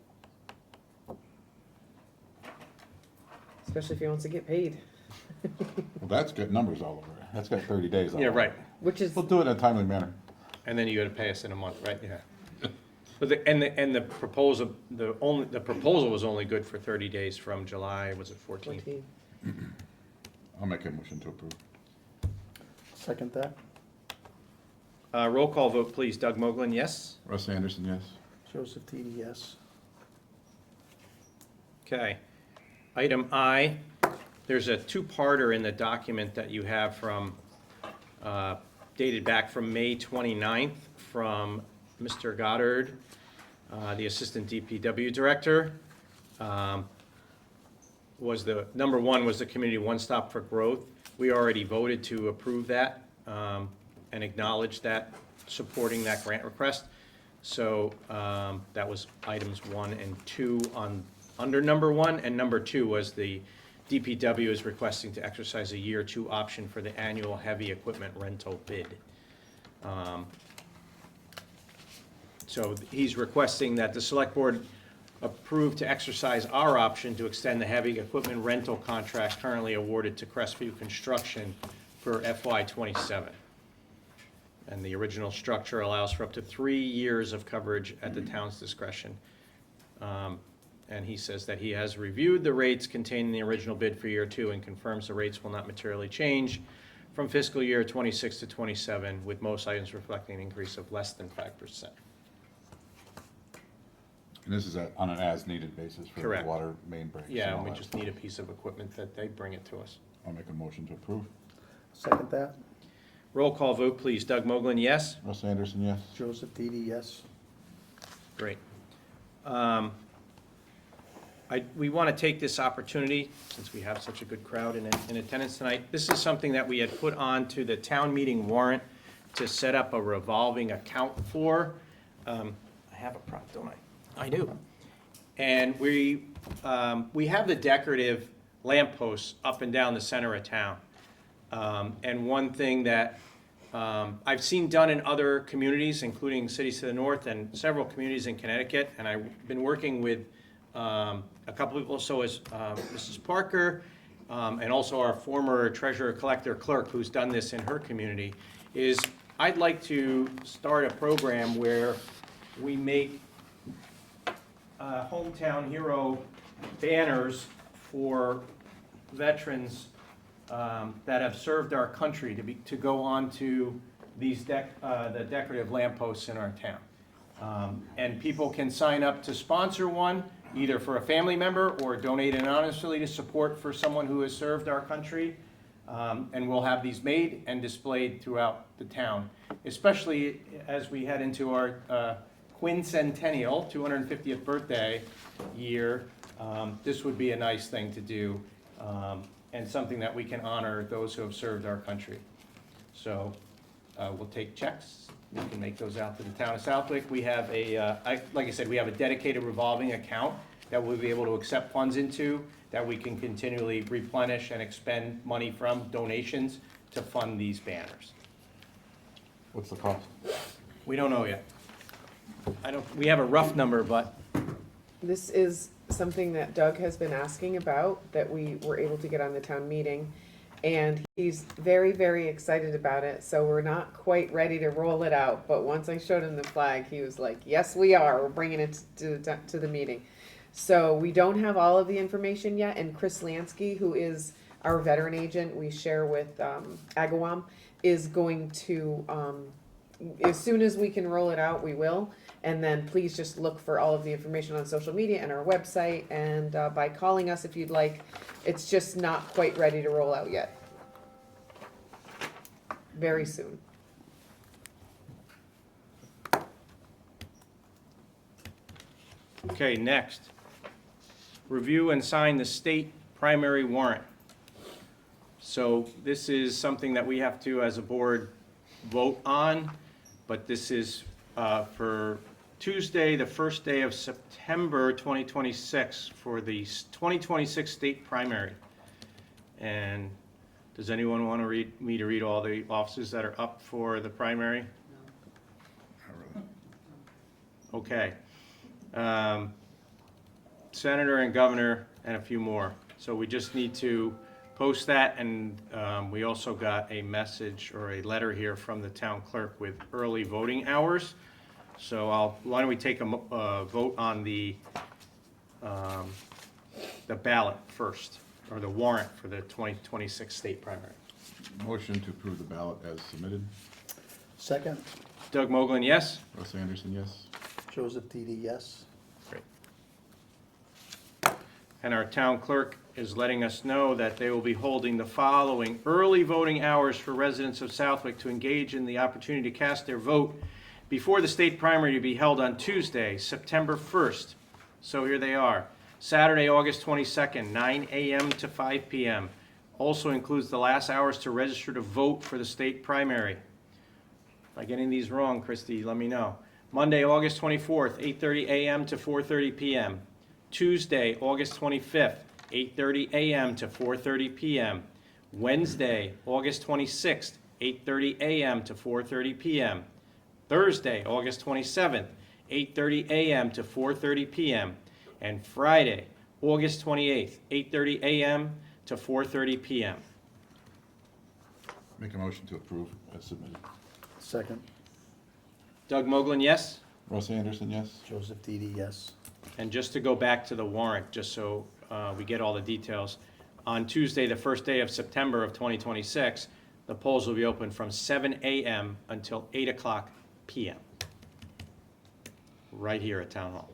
[SPEAKER 15] Especially if he wants to get paid.
[SPEAKER 10] Well, that's got numbers all over it. That's got 30 days all
[SPEAKER 1] Yeah,
[SPEAKER 10] over
[SPEAKER 1] right.
[SPEAKER 10] it.
[SPEAKER 15] Which is,
[SPEAKER 10] We'll do it in a timely manner.
[SPEAKER 1] And then you gotta pay us in a month, right? Yeah. But the proposal, the proposal was only good for 30 days from July, was it 14th?
[SPEAKER 15] 14.
[SPEAKER 10] I'll make a motion to approve.
[SPEAKER 7] Second that.
[SPEAKER 1] Roll call vote, please. Doug Moglen, yes?
[SPEAKER 10] Russ Anderson, yes.
[SPEAKER 7] Joseph Didi, yes.
[SPEAKER 1] Okay. Item I, there's a two-parter in the document that you have from dated back from May 29th from Mr. Goddard, the Assistant DPW Director. Number one was the Community One Stop for Growth. We already voted to approve that and acknowledge that, supporting that grant request. So that was items 1 and 2 under number 1, and number 2 was the DPW is requesting to exercise a year 2 option for the annual heavy equipment rental bid. So he's requesting that the select board approve to exercise our option to extend the heavy equipment rental contract currently awarded to Crestview Construction for FY '27. And the original structure allows for up to 3 years of coverage at the town's discretion. And he says that he has reviewed the rates contained in the original bid for year 2 and confirms the rates will not materially change from fiscal year 26 to 27, with most items reflecting an increase of less than 5%.
[SPEAKER 10] And this is on an as-needed basis for the
[SPEAKER 1] Correct.
[SPEAKER 10] water main breaks?
[SPEAKER 1] Yeah,
[SPEAKER 10] all
[SPEAKER 1] and we
[SPEAKER 10] that.
[SPEAKER 1] just need a piece of equipment that they bring it to us.
[SPEAKER 10] I'll make a motion to approve.
[SPEAKER 7] Second that.
[SPEAKER 1] Roll call vote, please. Doug Moglen, yes?
[SPEAKER 10] Russ Anderson, yes.
[SPEAKER 7] Joseph Didi, yes.
[SPEAKER 1] Great. We want to take this opportunity, since we have such a good crowd in attendance tonight. This is something that we had put on to the town meeting warrant to set up a revolving account for. I have a prop, don't I? I do. And we have the decorative lampposts up and down the center of town. And one thing that I've seen done in other communities, including cities to the north and several communities in Connecticut, and I've been working with a couple people, so is Mrs. Parker, and also our former treasurer collector clerk who's done this in her community, is I'd like to start a program where we make hometown hero banners for veterans that have served our country to go on to these the decorative lampposts in our town. And people can sign up to sponsor one, either for a family member or donate anonymously to support for someone who has served our country. And we'll have these made and displayed throughout the town, especially as we head into our quincentennial, 250th birthday year. This would be a nice thing to do, and something that we can honor those who have served our country. So we'll take checks. We can make those out to the town of Southwick. We have like I said, we have a dedicated revolving account that we'll be able to accept funds into, that we can continually replenish and expend money from donations to fund these banners.
[SPEAKER 10] What's the cost?
[SPEAKER 1] We don't know yet. We have a rough number, but
[SPEAKER 15] This is something that Doug has been asking about, that we were able to get on the town meeting. And he's very, very excited about it, so we're not quite ready to roll it out. But once I showed him the flag, he was like, yes, we are, we're bringing it to the meeting. So we don't have all of the information yet, and Chris Lansky, who is our veteran agent we share with Agawam, is going to, as soon as we can roll it out, we will. And then please just look for all of the information on social media and our website, and by calling us if you'd like. It's just not quite ready to roll out yet. Very soon.
[SPEAKER 1] okay, next. Review and sign the state primary warrant. So this is something that we have to, as a board, vote on, but this is for Tuesday, the first day of September 2026, for the 2026 state primary. And does anyone want to me to read all the offices that are up for the primary? Okay. Senator and governor and a few more. So we just need to post that, and we also got a message or a letter here from the town clerk with early voting hours. So why don't we take a vote on the ballot first, or the warrant for the 2026 state primary.
[SPEAKER 10] Motion to approve the ballot as submitted.
[SPEAKER 7] Second.
[SPEAKER 1] Doug Moglen, yes?
[SPEAKER 10] Russ Anderson, yes.
[SPEAKER 7] Joseph Didi, yes.
[SPEAKER 1] Great. and our town clerk is letting us know that they will be holding the following early voting hours for residents of Southwick to engage in the opportunity to cast their vote before the state primary to be held on Tuesday, September 1st. So here they are. Saturday, August 22nd, 9 a.m. to 5 p.m. Also includes the last hours to register to vote for the state primary. If I'm getting these wrong, Christy, let me know. Monday, August 24th, 8:30 a.m. to 4:30 p.m. Tuesday, August 25th, 8:30 a.m. to 4:30 p.m. Wednesday, August 26th, 8:30 a.m. to 4:30 p.m. Thursday, August 27th, 8:30 a.m. to 4:30 p.m. And Friday, August 28th, 8:30 a.m. to 4:30 p.m.
[SPEAKER 10] Make a motion to approve as submitted.
[SPEAKER 7] Second.
[SPEAKER 1] Doug Moglen, yes?
[SPEAKER 10] Russ Anderson, yes?
[SPEAKER 7] Joseph Didi, yes.
[SPEAKER 1] And just to go back to the warrant, just so we get all the details, on Tuesday, the first day of September of 2026, the polls will be open from 7 a.m. until 8 o'clock p.m. right here at Town Hall.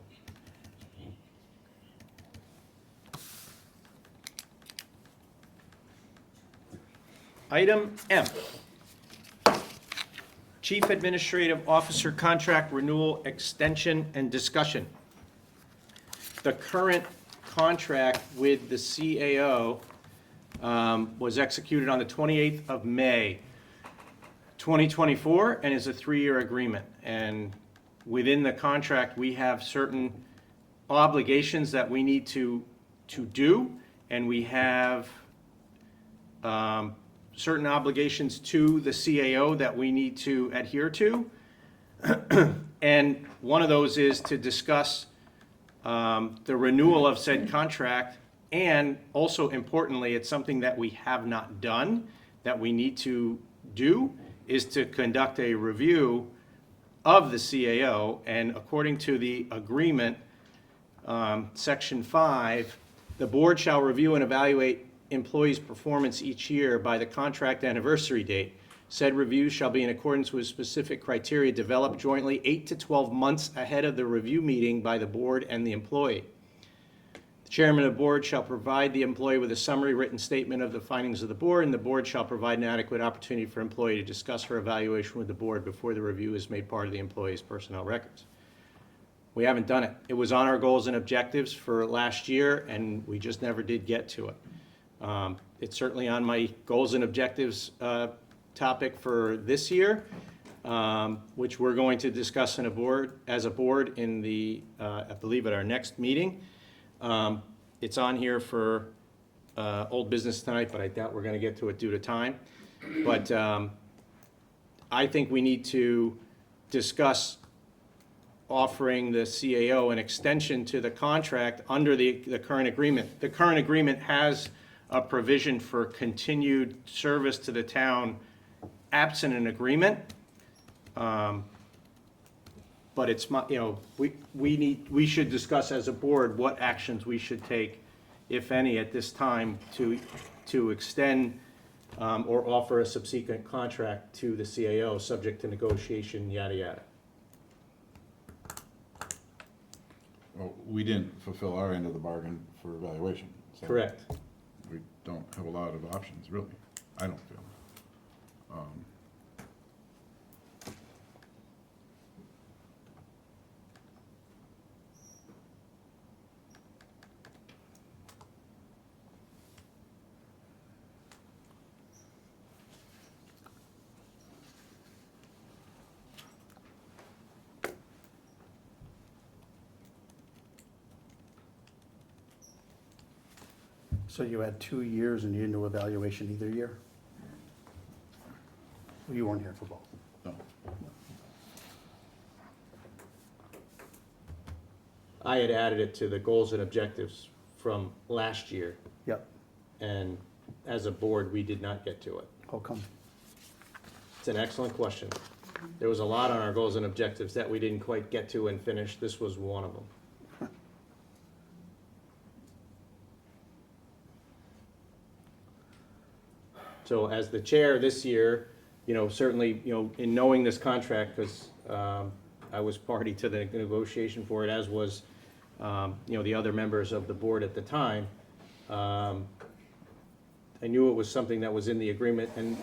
[SPEAKER 1] Item M, Chief Administrative Officer Contract Renewal Extension and Discussion. The current contract with the CAO was executed on the 28th of May, 2024, and is a 3-year agreement. And within the contract, we have certain obligations that we need to do, and we have certain obligations to the CAO that we need to adhere to. And one of those is to discuss the renewal of said contract, and also importantly, it's something that we have not done, that we need to do, is to conduct a review of the CAO. And according to the agreement, Section 5, the board shall review and evaluate employees' performance each year by the contract anniversary date. Said review shall be in accordance with specific criteria developed jointly 8 to 12 months ahead of the review meeting by the board and the employee. The chairman of the board shall provide the employee with a summary written statement of the findings of the board, and the board shall provide an adequate opportunity for employee to discuss her evaluation with the board before the review is made part of the employee's personnel records. We haven't done it. It was on our goals and objectives for last year, and we just never did get to it. It's certainly on my goals and objectives topic for this year, which we're going to discuss as a board in the, I believe at our next meeting. It's on here for old business tonight, but I doubt we're going to get to it due to time. But I think we need to discuss offering the CAO an extension to the contract under the current agreement. The current agreement has a provision for continued service to the town absent an agreement. But it's, we should discuss as a board what actions we should take, if any, at this time to extend or offer a subsequent contract to the CAO, subject to negotiation, yada, yada.
[SPEAKER 10] Well, we didn't fulfill our end of the bargain for evaluation. So
[SPEAKER 1] Correct.
[SPEAKER 10] we don't have a lot of options, really. I don't feel.
[SPEAKER 7] So you had 2 years and you didn't do evaluation either year? Well, you weren't here for both.
[SPEAKER 10] No.
[SPEAKER 1] I had added it to the goals and objectives from last year,
[SPEAKER 7] Yep.
[SPEAKER 1] and as a board, we did not get to it.
[SPEAKER 7] How come?
[SPEAKER 1] It's an excellent question. There was a lot on our goals and objectives that we didn't quite get to and finish. This was one of them. So as the chair this year, certainly, in knowing this contract, because I was party to the negotiation for it, as was the other members of the board at the time. I knew it was something that was in the agreement, and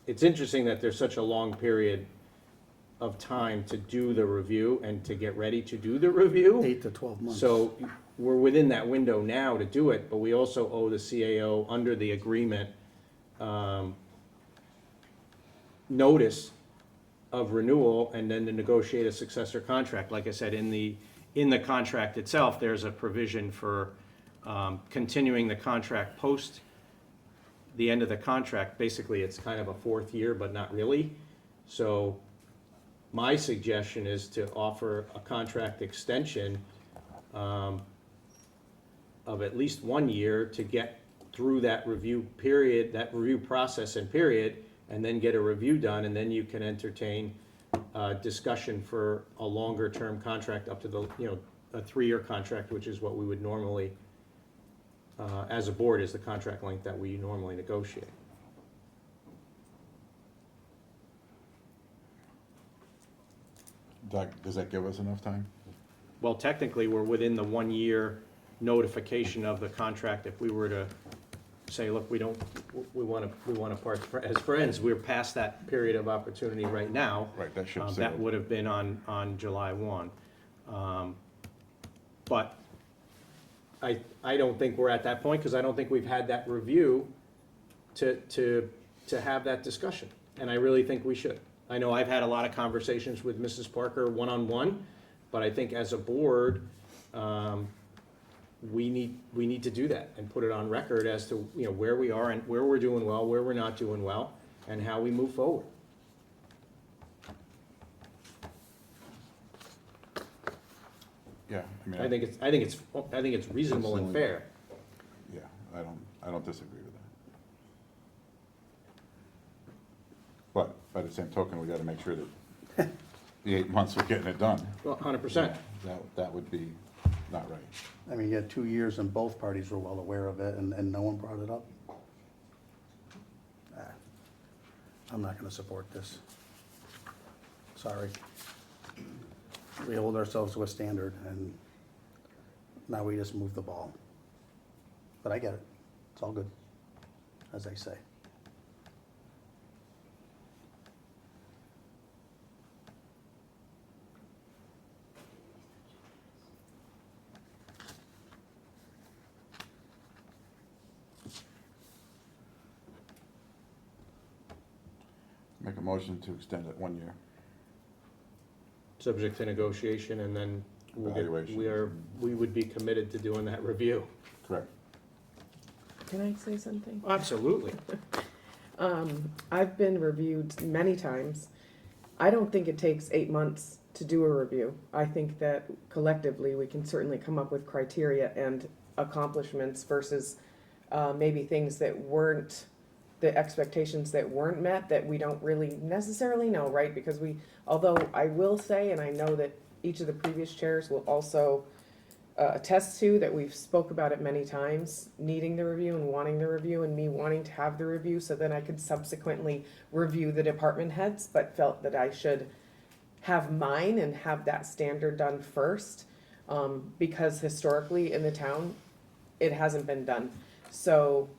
[SPEAKER 1] it's interesting that there's such a long period of time to do the review and to get ready to do the review.
[SPEAKER 7] 8 to 12 months.
[SPEAKER 1] So we're within that window now to do it, but we also owe the CAO under the agreement notice of renewal and then to negotiate a successor contract. Like I said, in the contract itself, there's a provision for continuing the contract post the end of the contract. Basically, it's kind of a fourth year, but not really. So my suggestion is to offer a contract extension of at least 1 year to get through that review period, that review process and period, and then get a review done, and then you can entertain discussion for a longer term contract up to the, a 3-year contract, which is what we would normally, as a board, is the contract length that we normally negotiate.
[SPEAKER 10] Does that give us enough time?
[SPEAKER 1] Well, technically, we're within the 1 year notification of the contract. If we were to say, look, we want to part as friends, we're past that period of opportunity right now.
[SPEAKER 10] Right, that should
[SPEAKER 1] That would have been on July 1. But I don't think we're at that point, because I don't think we've had that review to have that discussion. And I really think we should. I know I've had a lot of conversations with Mrs. Parker one-on-one, but I think as a board, we need to do that and put it on record as to, where we are and where we're doing well, where we're not doing well, and how we move forward.
[SPEAKER 10] Yeah,
[SPEAKER 1] I think it's reasonable and fair.
[SPEAKER 10] Yeah, I don't disagree with that. But by the same token, we gotta make sure that the 8 months we're getting it done.
[SPEAKER 1] Well, 100%.
[SPEAKER 10] That would be not right.
[SPEAKER 7] I mean, you had 2 years and both parties were well aware of it, and no one brought it up. I'm not gonna support this. Sorry. We hold ourselves to a standard, and now we just move the ball. But I get it. It's all good, as they say.
[SPEAKER 10] Make a motion to extend it 1 year.
[SPEAKER 1] Subject to negotiation, and then
[SPEAKER 10] Evaluation.
[SPEAKER 1] we would be committed to doing that review.
[SPEAKER 10] Correct.
[SPEAKER 15] Can I say something?
[SPEAKER 1] Absolutely.
[SPEAKER 15] I've been reviewed many times. I don't think it takes 8 months to do a review. I think that collectively, we can certainly come up with criteria and accomplishments versus maybe things that weren't, the expectations that weren't met, that we don't really necessarily know, right? Because although I will say, and I know that each of the previous chairs will also attest to, that we've spoke about it many times, needing the review and wanting the review, and me wanting to have the review so then I could subsequently review the department heads, but felt that I should have mine and have that standard done first, because historically in the town, it hasn't been done. So,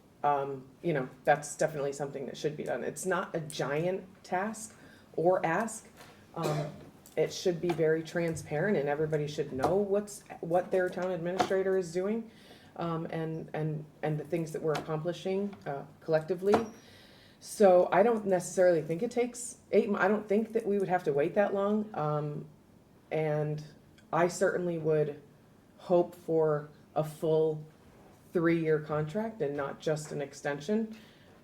[SPEAKER 15] that's definitely something that should be done. It's not a giant task or ask. It should be very transparent, and everybody should know what their town administrator is doing, and the things that we're accomplishing collectively. So I don't necessarily think it takes 8 months. I don't think that we would have to wait that long. And I certainly would hope for a full 3-year contract and not just an extension.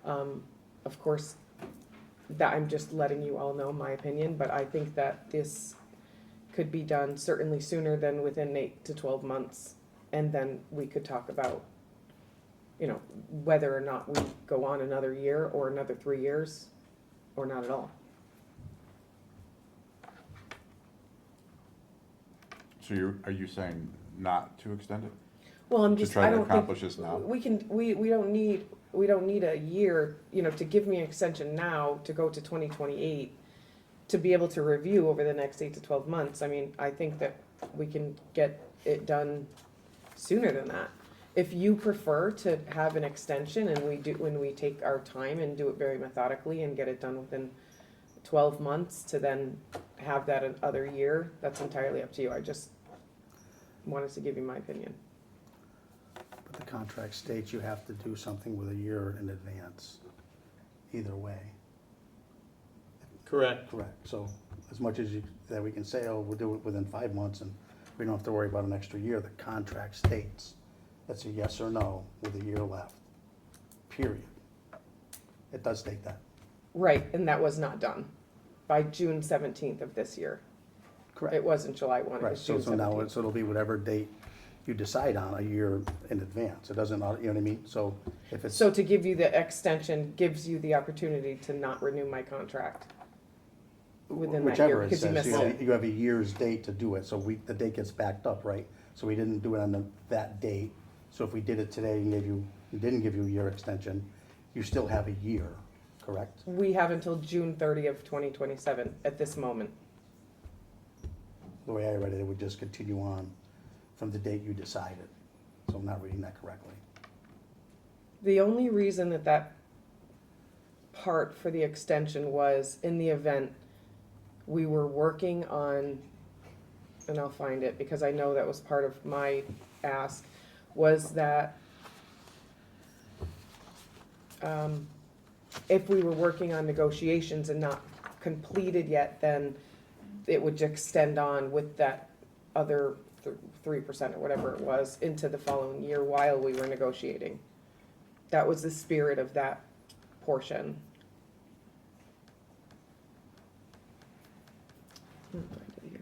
[SPEAKER 15] Of course, that I'm just letting you all know my opinion, but I think that this could be done certainly sooner than within 8 to 12 months. And then we could talk about, whether or not we go on another year or another 3 years or not at all.
[SPEAKER 10] So are you saying not to extend it?
[SPEAKER 15] Well, I'm
[SPEAKER 10] To
[SPEAKER 15] just,
[SPEAKER 10] try
[SPEAKER 15] I
[SPEAKER 10] to
[SPEAKER 15] don't
[SPEAKER 10] accomplish
[SPEAKER 15] think,
[SPEAKER 10] this now?
[SPEAKER 15] we don't need a year, to give me an extension now to go to 2028 to be able to review over the next 8 to 12 months. I mean, I think that we can get it done sooner than that. If you prefer to have an extension and when we take our time and do it very methodically and get it done within 12 months to then have that other year, that's entirely up to you. I just wanted to give you my opinion.
[SPEAKER 7] But the contract states you have to do something with a year in advance, either way.
[SPEAKER 1] Correct.
[SPEAKER 7] Correct. So as much as that we can say, oh, we'll do it within 5 months and we don't have to worry about an extra year, the contract states that's a yes or no with a year left, period. It does state that.
[SPEAKER 15] Right, and that was not done by June 17th of this year.
[SPEAKER 7] Correct.
[SPEAKER 15] It wasn't July 1, it
[SPEAKER 7] Right,
[SPEAKER 15] was
[SPEAKER 7] so
[SPEAKER 15] June
[SPEAKER 7] now,
[SPEAKER 15] 17th.
[SPEAKER 7] so it'll be whatever date you decide on a year in advance. It doesn't, you know what I mean? So if it's.
[SPEAKER 15] So to give you the extension gives you the opportunity to not renew my contract within that year,
[SPEAKER 7] Whichever it
[SPEAKER 15] because you
[SPEAKER 7] says,
[SPEAKER 15] missed it.
[SPEAKER 7] you have a year's date to do it, so the date gets backed up, right? So we didn't do it on that date, so if we did it today and didn't give you a year extension, you still have a year, correct?
[SPEAKER 15] We have until June 30th, 2027 at this moment.
[SPEAKER 7] The way I read it, it would just continue on from the date you decided, so I'm not reading that correctly.
[SPEAKER 15] The only reason that part for the extension was in the event we were working on, and I'll find it because I know that was part of my ask, was that if we were working on negotiations and not completed yet, then it would extend on with that other 3% or whatever it was into the following year while we were negotiating. That was the spirit of that portion. I'll find it here.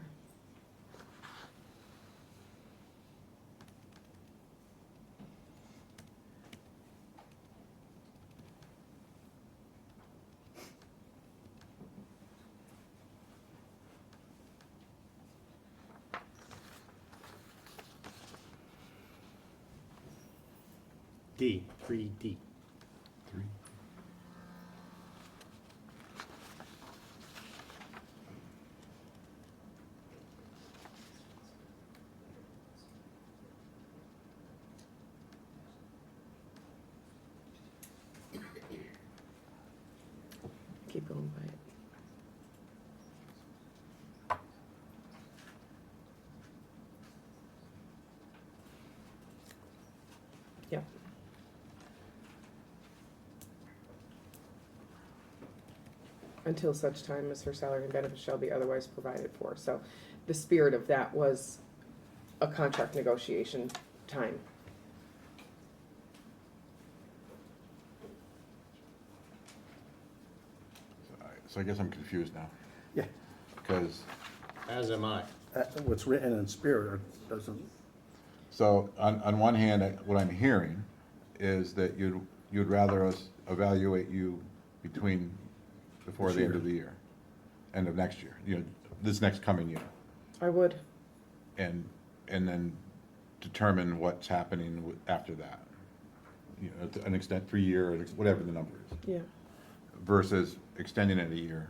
[SPEAKER 1] D, 3D.
[SPEAKER 10] Three.
[SPEAKER 15] Keep going by it. Yep. Until such time as her salary and benefits shall be otherwise provided for. So the spirit of that was a contract negotiation time.
[SPEAKER 10] So I guess I'm confused now,
[SPEAKER 7] Yeah,
[SPEAKER 10] because,
[SPEAKER 1] As am I.
[SPEAKER 7] what's written in spirit doesn't,
[SPEAKER 10] so on one hand, what I'm hearing is that you'd rather us evaluate you before the end of the year, end of next year, this next coming year,
[SPEAKER 15] I would.
[SPEAKER 10] and then determine what's happening after that. To an extent, 3 year, or whatever the number is.
[SPEAKER 15] Yeah.
[SPEAKER 10] Versus extending it a year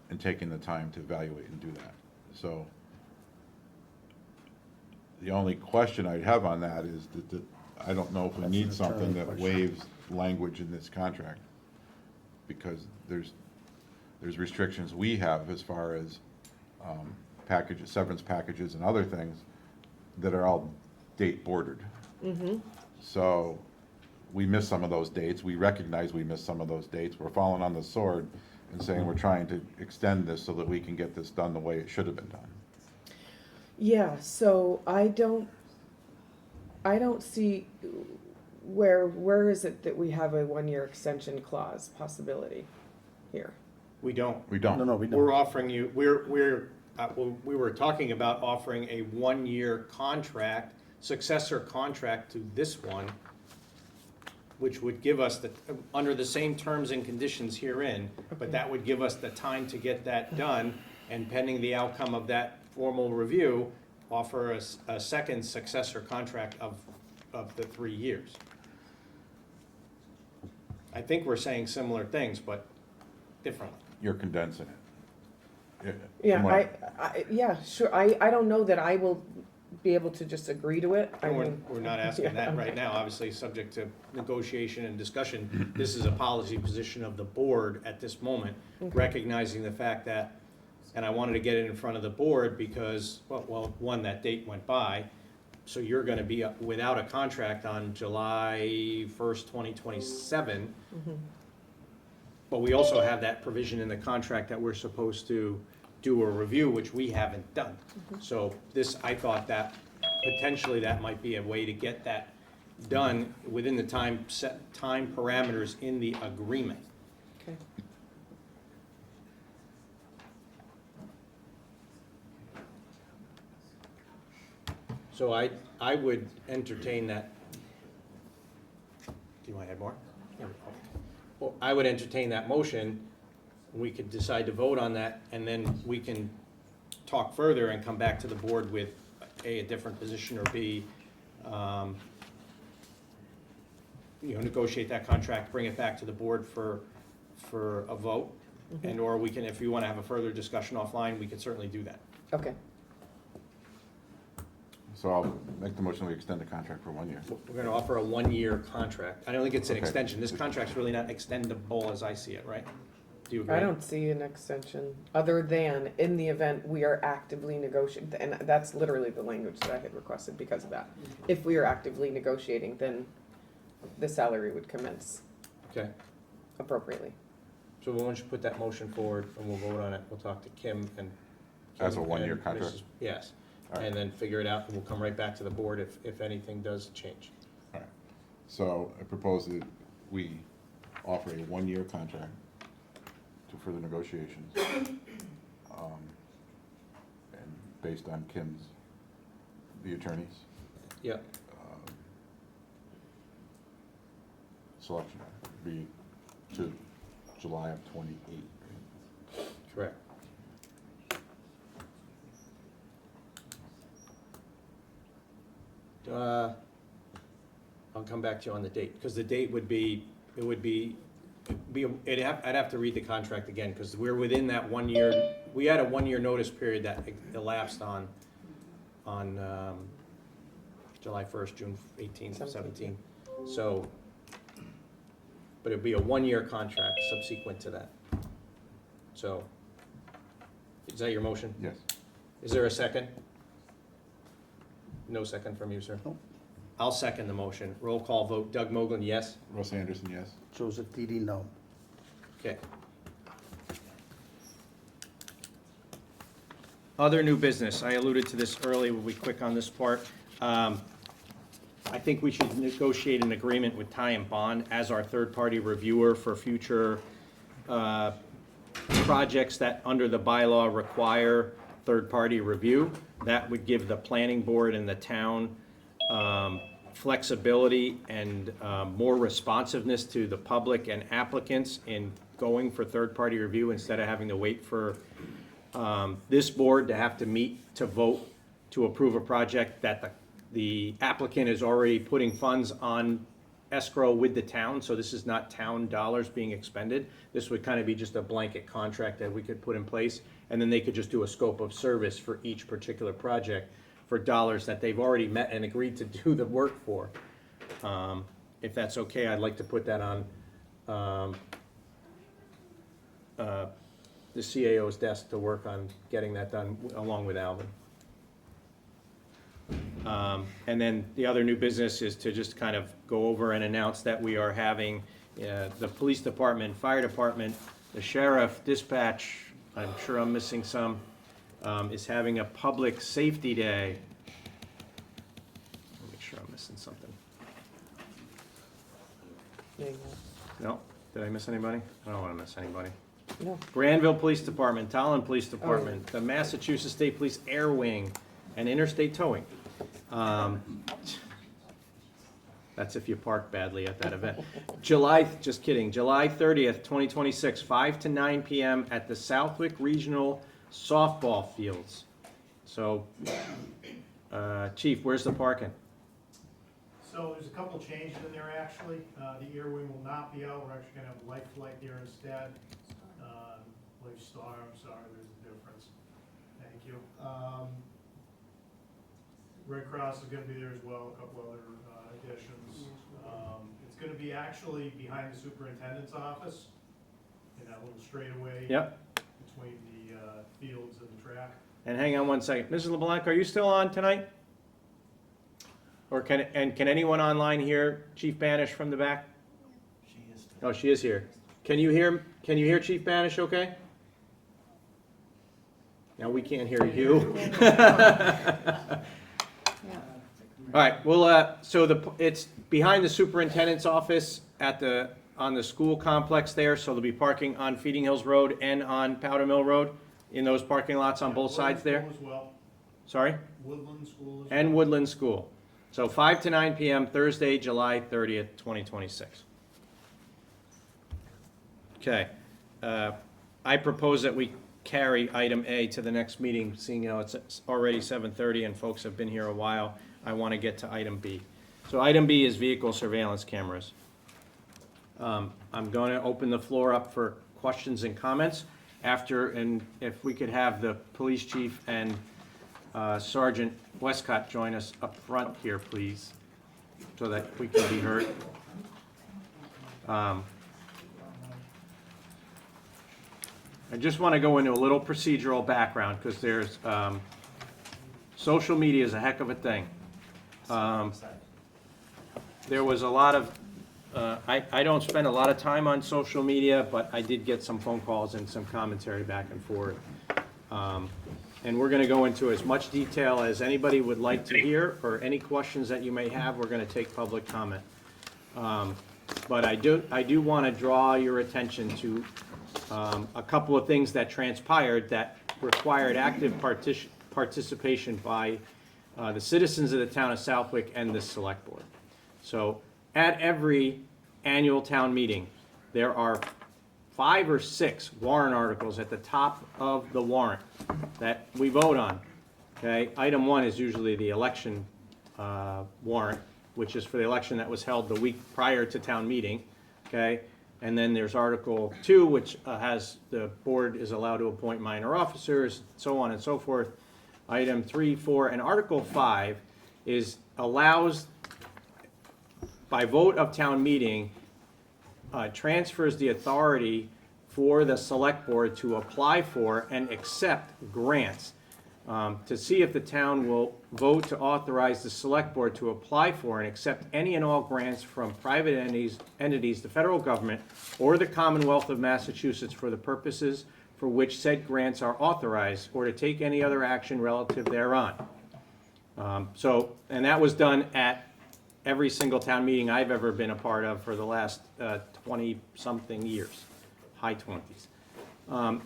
[SPEAKER 10] and taking the time to evaluate and do that. So the only question I'd have on that is that I don't know if we
[SPEAKER 7] That's
[SPEAKER 10] need
[SPEAKER 7] an
[SPEAKER 10] something
[SPEAKER 7] attorney
[SPEAKER 10] that
[SPEAKER 7] question.
[SPEAKER 10] waives language in this contract. Because there's restrictions we have as far as packages, severance packages and other things that are all date bordered.
[SPEAKER 15] Mm-hmm.
[SPEAKER 10] So we miss some of those dates. We recognize we missed some of those dates. We're falling on the sword and saying we're trying to extend this so that we can get this done the way it should have been done.
[SPEAKER 15] Yeah, so I don't see where is it that we have a 1-year extension clause possibility here?
[SPEAKER 1] We don't.
[SPEAKER 10] We don't.
[SPEAKER 7] no, we don't.
[SPEAKER 1] We're offering you, we were talking about offering a 1-year contract, successor contract to this one, which would give us under the same terms and conditions herein, but that would give us the time to get that done, and pending the outcome of that formal review, offer a second successor contract of the 3 years. I think we're saying similar things, but differently.
[SPEAKER 10] You're condensing it.
[SPEAKER 15] Yeah,
[SPEAKER 10] Come on.
[SPEAKER 15] yeah, sure, I don't know that I will be able to just agree to it. I
[SPEAKER 1] We're,
[SPEAKER 15] mean,
[SPEAKER 1] we're not asking
[SPEAKER 15] yeah,
[SPEAKER 1] that right now, obviously, subject to negotiation and discussion. This is a policy position of the board at this moment, recognizing the fact that, and I wanted to get it in front of the board because, well, one, that date went by, so you're gonna be without a contract on July 1st, 2027. But we also have that provision in the contract that we're supposed to do a review, which we haven't done. So this, I thought that potentially that might be a way to get that done within the time parameters in the agreement.
[SPEAKER 15] okay.
[SPEAKER 1] So I would entertain that. Do you want to add more? Well, I would entertain that motion. We could decide to vote on that, and then we can talk further and come back to the board with a different position, or B, negotiate that contract, bring it back to the board for a vote. And or we can, if you want to have a further discussion offline, we could certainly do that.
[SPEAKER 15] Okay,
[SPEAKER 10] So I'll make the motion, we extend the contract for 1 year.
[SPEAKER 1] We're going to offer a 1-year contract. I don't think it's an
[SPEAKER 10] Okay.
[SPEAKER 1] extension. This contract's really not extendable as I see it, right? Do you agree?
[SPEAKER 15] I don't see an extension, other than in the event we are actively negotiating, and that's literally the language that I had requested because of that. If we are actively negotiating, then the salary would commence
[SPEAKER 1] Okay.
[SPEAKER 15] appropriately.
[SPEAKER 1] So why don't you put that motion forward and we'll vote on it. We'll talk to Kim and.
[SPEAKER 10] As a
[SPEAKER 1] Kim
[SPEAKER 10] 1-year
[SPEAKER 1] and
[SPEAKER 10] contract?
[SPEAKER 1] Mrs. Yes.
[SPEAKER 10] All right.
[SPEAKER 1] And then figure it out and we'll come right back to the board if anything does change.
[SPEAKER 10] All right. So I propose that we offer a 1-year contract to further negotiations. And based on Kim's, the attorneys,
[SPEAKER 1] Yep.
[SPEAKER 10] selection would be to July of 28.
[SPEAKER 1] Correct. I'll come back to you on the date, because the date would be, I'd have to read the contract again, because we're within that 1 year, we had a 1-year notice period that elapsed on July 1st, June 18th, 17th. So, but it'd be a 1-year contract subsequent to that. So, is that your motion?
[SPEAKER 10] Yes.
[SPEAKER 1] Is there a second? No second from you, sir?
[SPEAKER 7] Nope.
[SPEAKER 1] I'll second the motion. Roll call vote. Doug Mogul, yes?
[SPEAKER 10] Russ Anderson, yes?
[SPEAKER 7] Joseph Didi, no.
[SPEAKER 1] Okay. Other new business. I alluded to this earlier. We'll be quick on this part. I think we should negotiate an agreement with Ty and Bond as our third-party reviewer for future projects that, under the bylaw, require third-party review. That would give the planning board and the town flexibility and more responsiveness to the public and applicants in going for third-party review instead of having to wait for this board to have to meet to vote to approve a project that the applicant is already putting funds on escrow with the town, so this is not town dollars being expended. This would kind of be just a blanket contract that we could put in place, and then they could just do a scope of service for each particular project for dollars that they've already met and agreed to do the work for. If that's okay, I'd like to put that on the CAO's desk to work on getting that done along with Alvin. And then the other new business is to just kind of go over and announce that we are having the police department, fire department, the sheriff, dispatch, I'm sure I'm missing some, is having a public safety day. Let me make sure I'm missing something.
[SPEAKER 15] There you
[SPEAKER 1] No? Did I miss anybody? I don't want to miss anybody.
[SPEAKER 15] go. No,
[SPEAKER 1] Granville Police Department, Tallinn Police Department, the Massachusetts State Police Air Wing, and Interstate Towing. That's if you park badly at that event. Just kidding, July 30th, 2026, 5 to 9 p.m. at the Southwick Regional Softball Fields. So, Chief, where's the parking?
[SPEAKER 17] So there's a couple changes in there, actually. The air wing will not be out. We're actually gonna have light flight there instead. believe Storm, sorry, there's a difference. Thank you. Red Cross is gonna be there as well, a couple other additions. It's gonna be actually behind the superintendent's office, in that little straightaway.
[SPEAKER 1] Yep.
[SPEAKER 17] Between the fields and the track.
[SPEAKER 1] And hang on one second. Mrs. LeBlanc, are you still on tonight? Or can anyone online hear Chief Banish from the back?
[SPEAKER 4] She is.
[SPEAKER 1] Oh, she is here. Can you hear Chief Banish okay? Now we can't hear you. All right, well, so it's behind the superintendent's office on the school complex there, so there'll be parking on Feeding Hills Road and on Powder Mill Road in those parking lots on both sides there.
[SPEAKER 17] Woodland School as well.
[SPEAKER 1] Sorry?
[SPEAKER 17] Woodland School as well.
[SPEAKER 1] And Woodland School. So 5 to 9 p.m., Thursday, July 30th, 2026. Okay. I propose that we carry item A to the next meeting, seeing it's already 7:30 and folks have been here a while. I want to get to item B. So item B is vehicle surveillance cameras. I'm going to open the floor up for questions and comments and if we could have the police chief and Sergeant Westcott join us up front here, please, so that we can be heard. I just want to go into a little procedural background because there's social media is a heck of a thing. There was a lot of I don't spend a lot of time on social media, but I did get some phone calls and some commentary back and forth. And we're going to go into as much detail as anybody would like to hear, or any questions that you may have, we're going to take public comment. But I do want to draw your attention to a couple of things that transpired that required active participation by the citizens of the town of Southwick and the select board. So at every annual town meeting, there are 5 or 6 warrant articles at the top of the warrant that we vote on. Okay, item 1 is usually the election warrant, which is for the election that was held the week prior to town meeting. Okay, and then there's Article 2, which has the board is allowed to appoint minor officers, so on and so forth. Item 3, 4, and Article 5 allows, by vote of town meeting, transfers the authority for the select board to apply for and accept grants, to see if the town will vote to authorize the select board to apply for and accept any and all grants from private entities, the federal government, or the Commonwealth of Massachusetts for the purposes for which said grants are authorized, or to take any other action relative thereon. And that was done at every single town meeting I've ever been a part of for the last 20-something years, high 20s.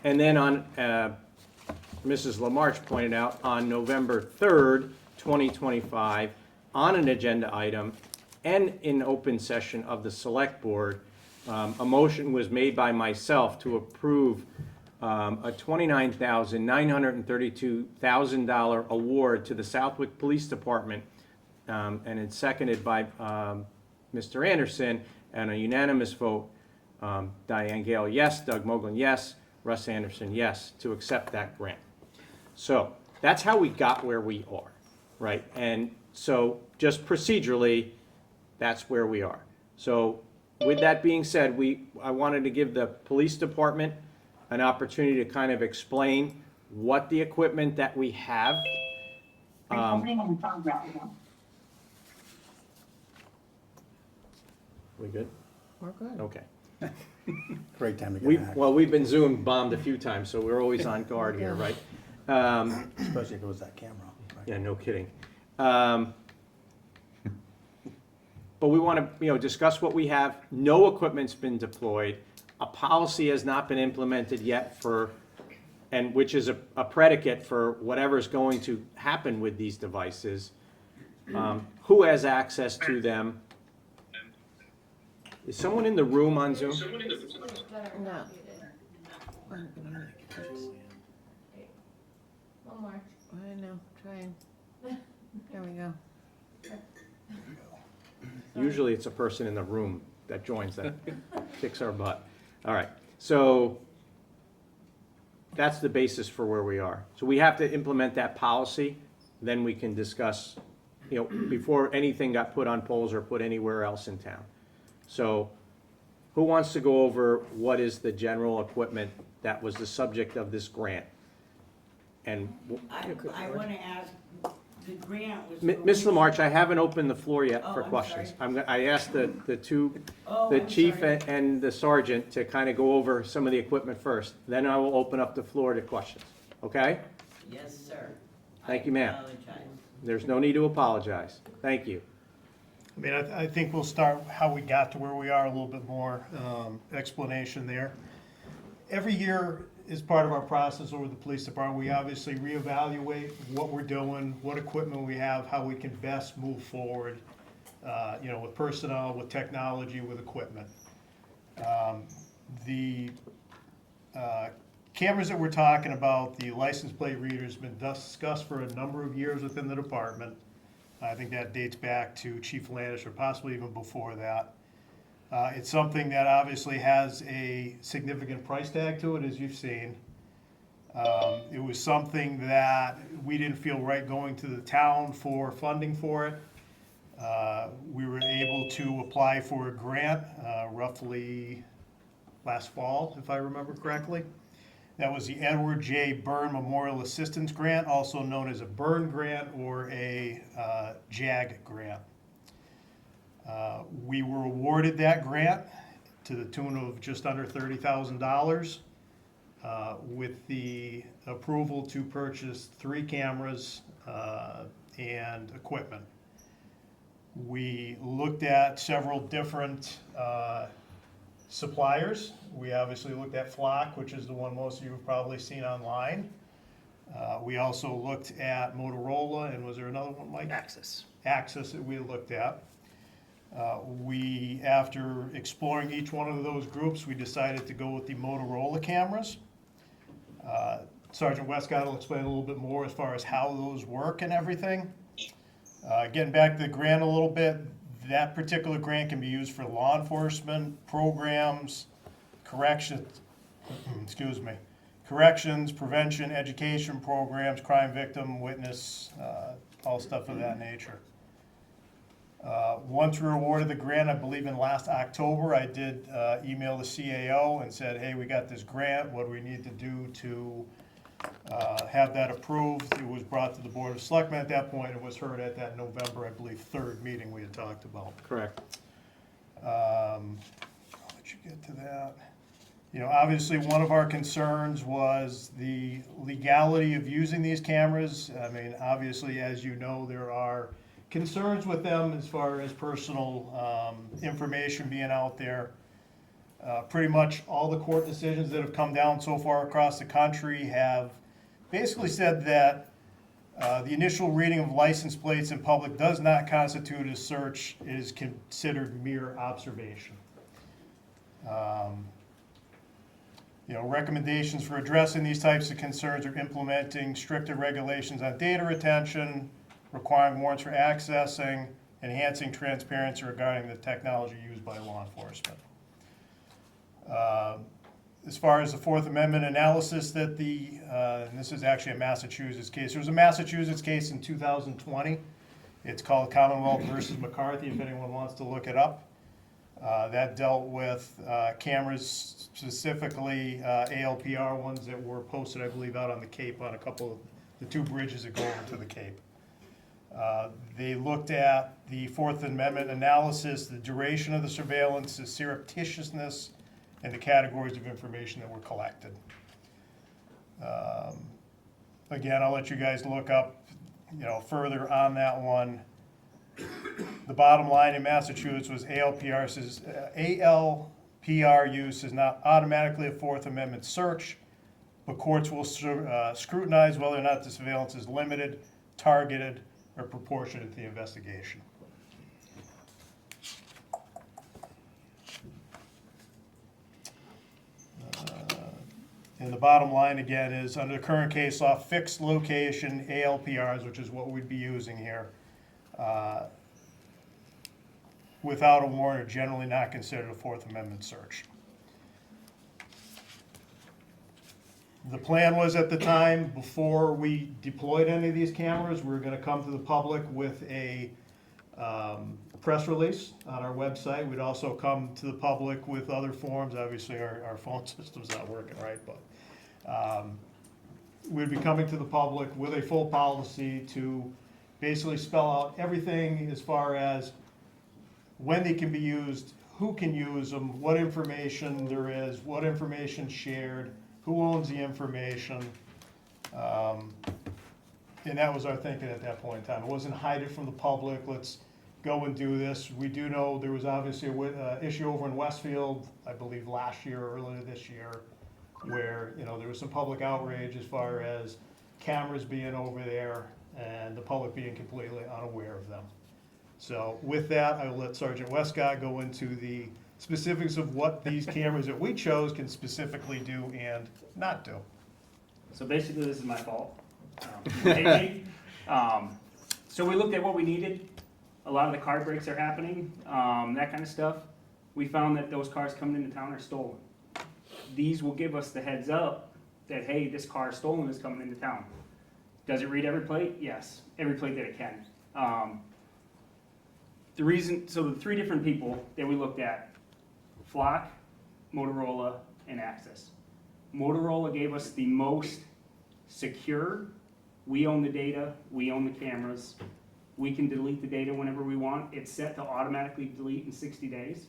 [SPEAKER 1] And then on, Mrs. LaMarche pointed out, on November 3rd, 2025, on an agenda item and in open session of the select board, a motion was made by myself to approve a $29,932,000 award to the Southwick Police Department, and it's seconded by Mr. Anderson, and a unanimous vote, Diane Gale, yes, Doug Moglen, yes, Russ Anderson, yes, to accept that grant. So that's how we got where we are, right? And so just procedurally, that's where we are. So with that being said, I wanted to give the police department an opportunity to kind of explain what the equipment that we have. We good?
[SPEAKER 15] We're good.
[SPEAKER 1] Okay.
[SPEAKER 7] Great time to get hacked.
[SPEAKER 1] Well, we've been Zoom bombed a few times, so we're always on guard here, right?
[SPEAKER 7] Especially if it was that camera. Right?
[SPEAKER 1] Yeah, no kidding. But we want to, discuss what we have. No equipment's been deployed. A policy has not been implemented yet which is a predicate for whatever's going to happen with these devices. Who has access to them? Is someone in the room on Zoom?
[SPEAKER 15] No.
[SPEAKER 6] One more.
[SPEAKER 15] I know, trying. There we go.
[SPEAKER 1] Usually it's a person in the room that joins that kicks our butt. All right, so that's the basis for where we are. So we have to implement that policy, then we can discuss, you know, before anything got put on poles or put anywhere else in town. So who wants to go over what is the general equipment that was the subject of this grant? And,
[SPEAKER 9] I wanna ask, the grant was.
[SPEAKER 1] Ms. Lamarche, I haven't opened the floor yet for
[SPEAKER 9] Oh, I'm
[SPEAKER 1] questions.
[SPEAKER 9] sorry.
[SPEAKER 1] I asked the two,
[SPEAKER 9] Oh,
[SPEAKER 1] the
[SPEAKER 9] I'm
[SPEAKER 1] chief
[SPEAKER 9] sorry.
[SPEAKER 1] and the sergeant to kind of go over some of the equipment first. Then I will open up the floor to questions, okay?
[SPEAKER 9] Yes, sir.
[SPEAKER 1] Thank you, ma'am.
[SPEAKER 9] I apologize.
[SPEAKER 1] There's no need to apologize. Thank you.
[SPEAKER 17] I mean, I think we'll start how we got to where we are, a little bit more explanation there. Every year, as part of our process over the police department, we obviously reevaluate what we're doing, what equipment we have, how we can best move forward, you know, with personnel, with technology, with equipment. The cameras that we're talking about, the license plate readers, been discussed for a number of years within the department. I think that dates back to Chief Landish or possibly even before that. It's something that obviously has a significant price tag to it, as you've seen. It was something that we didn't feel right going to the town for funding for it. We were able to apply for a grant roughly last fall, if I remember correctly. That was the Edward J. Byrne Memorial Assistance Grant, also known as a Byrne Grant or a JAG grant. We were awarded that grant to the tune of just under $30,000 with the approval to purchase 3 cameras and equipment. We looked at several different suppliers. We obviously looked at Flock, which is the one most of you have probably seen online. We also looked at Motorola, and was there another one, Mike?
[SPEAKER 7] Access.
[SPEAKER 17] Access that we looked at. After exploring each one of those groups, we decided to go with the Motorola cameras. Sergeant Westcott will explain a little bit more as far as how those work and everything. Getting back to the grant a little bit, that particular grant can be used for law enforcement programs, corrections, prevention, education programs, crime victim, witness, all stuff of that nature. Once we were awarded the grant, I believe in last October, I did email the CAO and said, hey, we got this grant, what do we need to do to have that approved? It was brought to the Board of Selectmen at that point. It was heard at that November, I believe, 3rd meeting we had talked about.
[SPEAKER 1] Correct.
[SPEAKER 17] I'll let you get to that. You know, obviously, one of our concerns was the legality of using these cameras. I mean, obviously, as you know, there are concerns with them as far as personal information being out there. Pretty much all the court decisions that have come down so far across the country have basically said that the initial reading of license plates in public does not constitute a search. It is considered mere observation. You know, recommendations for addressing these types of concerns are implementing stricter regulations on data retention, requiring warrants for accessing, enhancing transparency regarding the technology used by law enforcement. As far as the Fourth Amendment analysis that and this is actually a Massachusetts case. There was a Massachusetts case in 2020. It's called Commonwealth versus McCarthy, if anyone wants to look it up. That dealt with cameras, specifically ALPR ones that were posted, I believe, out on the Cape on a couple of the 2 bridges that go over to the Cape. They looked at the Fourth Amendment analysis, the duration of the surveillance, the surreptitiousness, and the categories of information that were collected. Again, I'll let you guys look up, you know, further on that one. The bottom line in Massachusetts was ALPR says ALPR use is not automatically a Fourth Amendment search, but courts will scrutinize whether or not the surveillance is limited, targeted, or proportionate to the investigation. And the bottom line again is, under the current case law, fixed location ALPRs, which is what we'd be using here, without a warrant are generally not considered a Fourth Amendment search. The plan was at the time, before we deployed any of these cameras, we were gonna come to the public with a press release on our website. We'd also come to the public with other forms. Obviously, our phone system's not working right, but we'd be coming to the public with a full policy to basically spell out everything as far as when they can be used, who can use them, what information there is, what information shared, who owns the information. And that was our thinking at that point in time. It wasn't hide it from the public, let's go and do this. We do know there was obviously a issue over in Westfield, I believe last year or earlier this year, where, you know, there was some public outrage as far as cameras being over there and the public being completely unaware of them. So with that, I will let Sergeant Westcott go into the specifics of what these cameras that we chose can specifically do and not do.
[SPEAKER 18] So basically, this is my fault. Maybe. So we looked at what we needed. A lot of the car breaks are happening, that kind of stuff. We found that those cars coming into town are stolen. These will give us the heads up that, hey, this car stolen is coming into town. Does it read every plate? Yes, every plate that it can. So the three different people that we looked at, Flock, Motorola, and Axis. Motorola gave us the most secure. We own the data, we own the cameras. We can delete the data whenever we want. It's set to automatically delete in 60 days.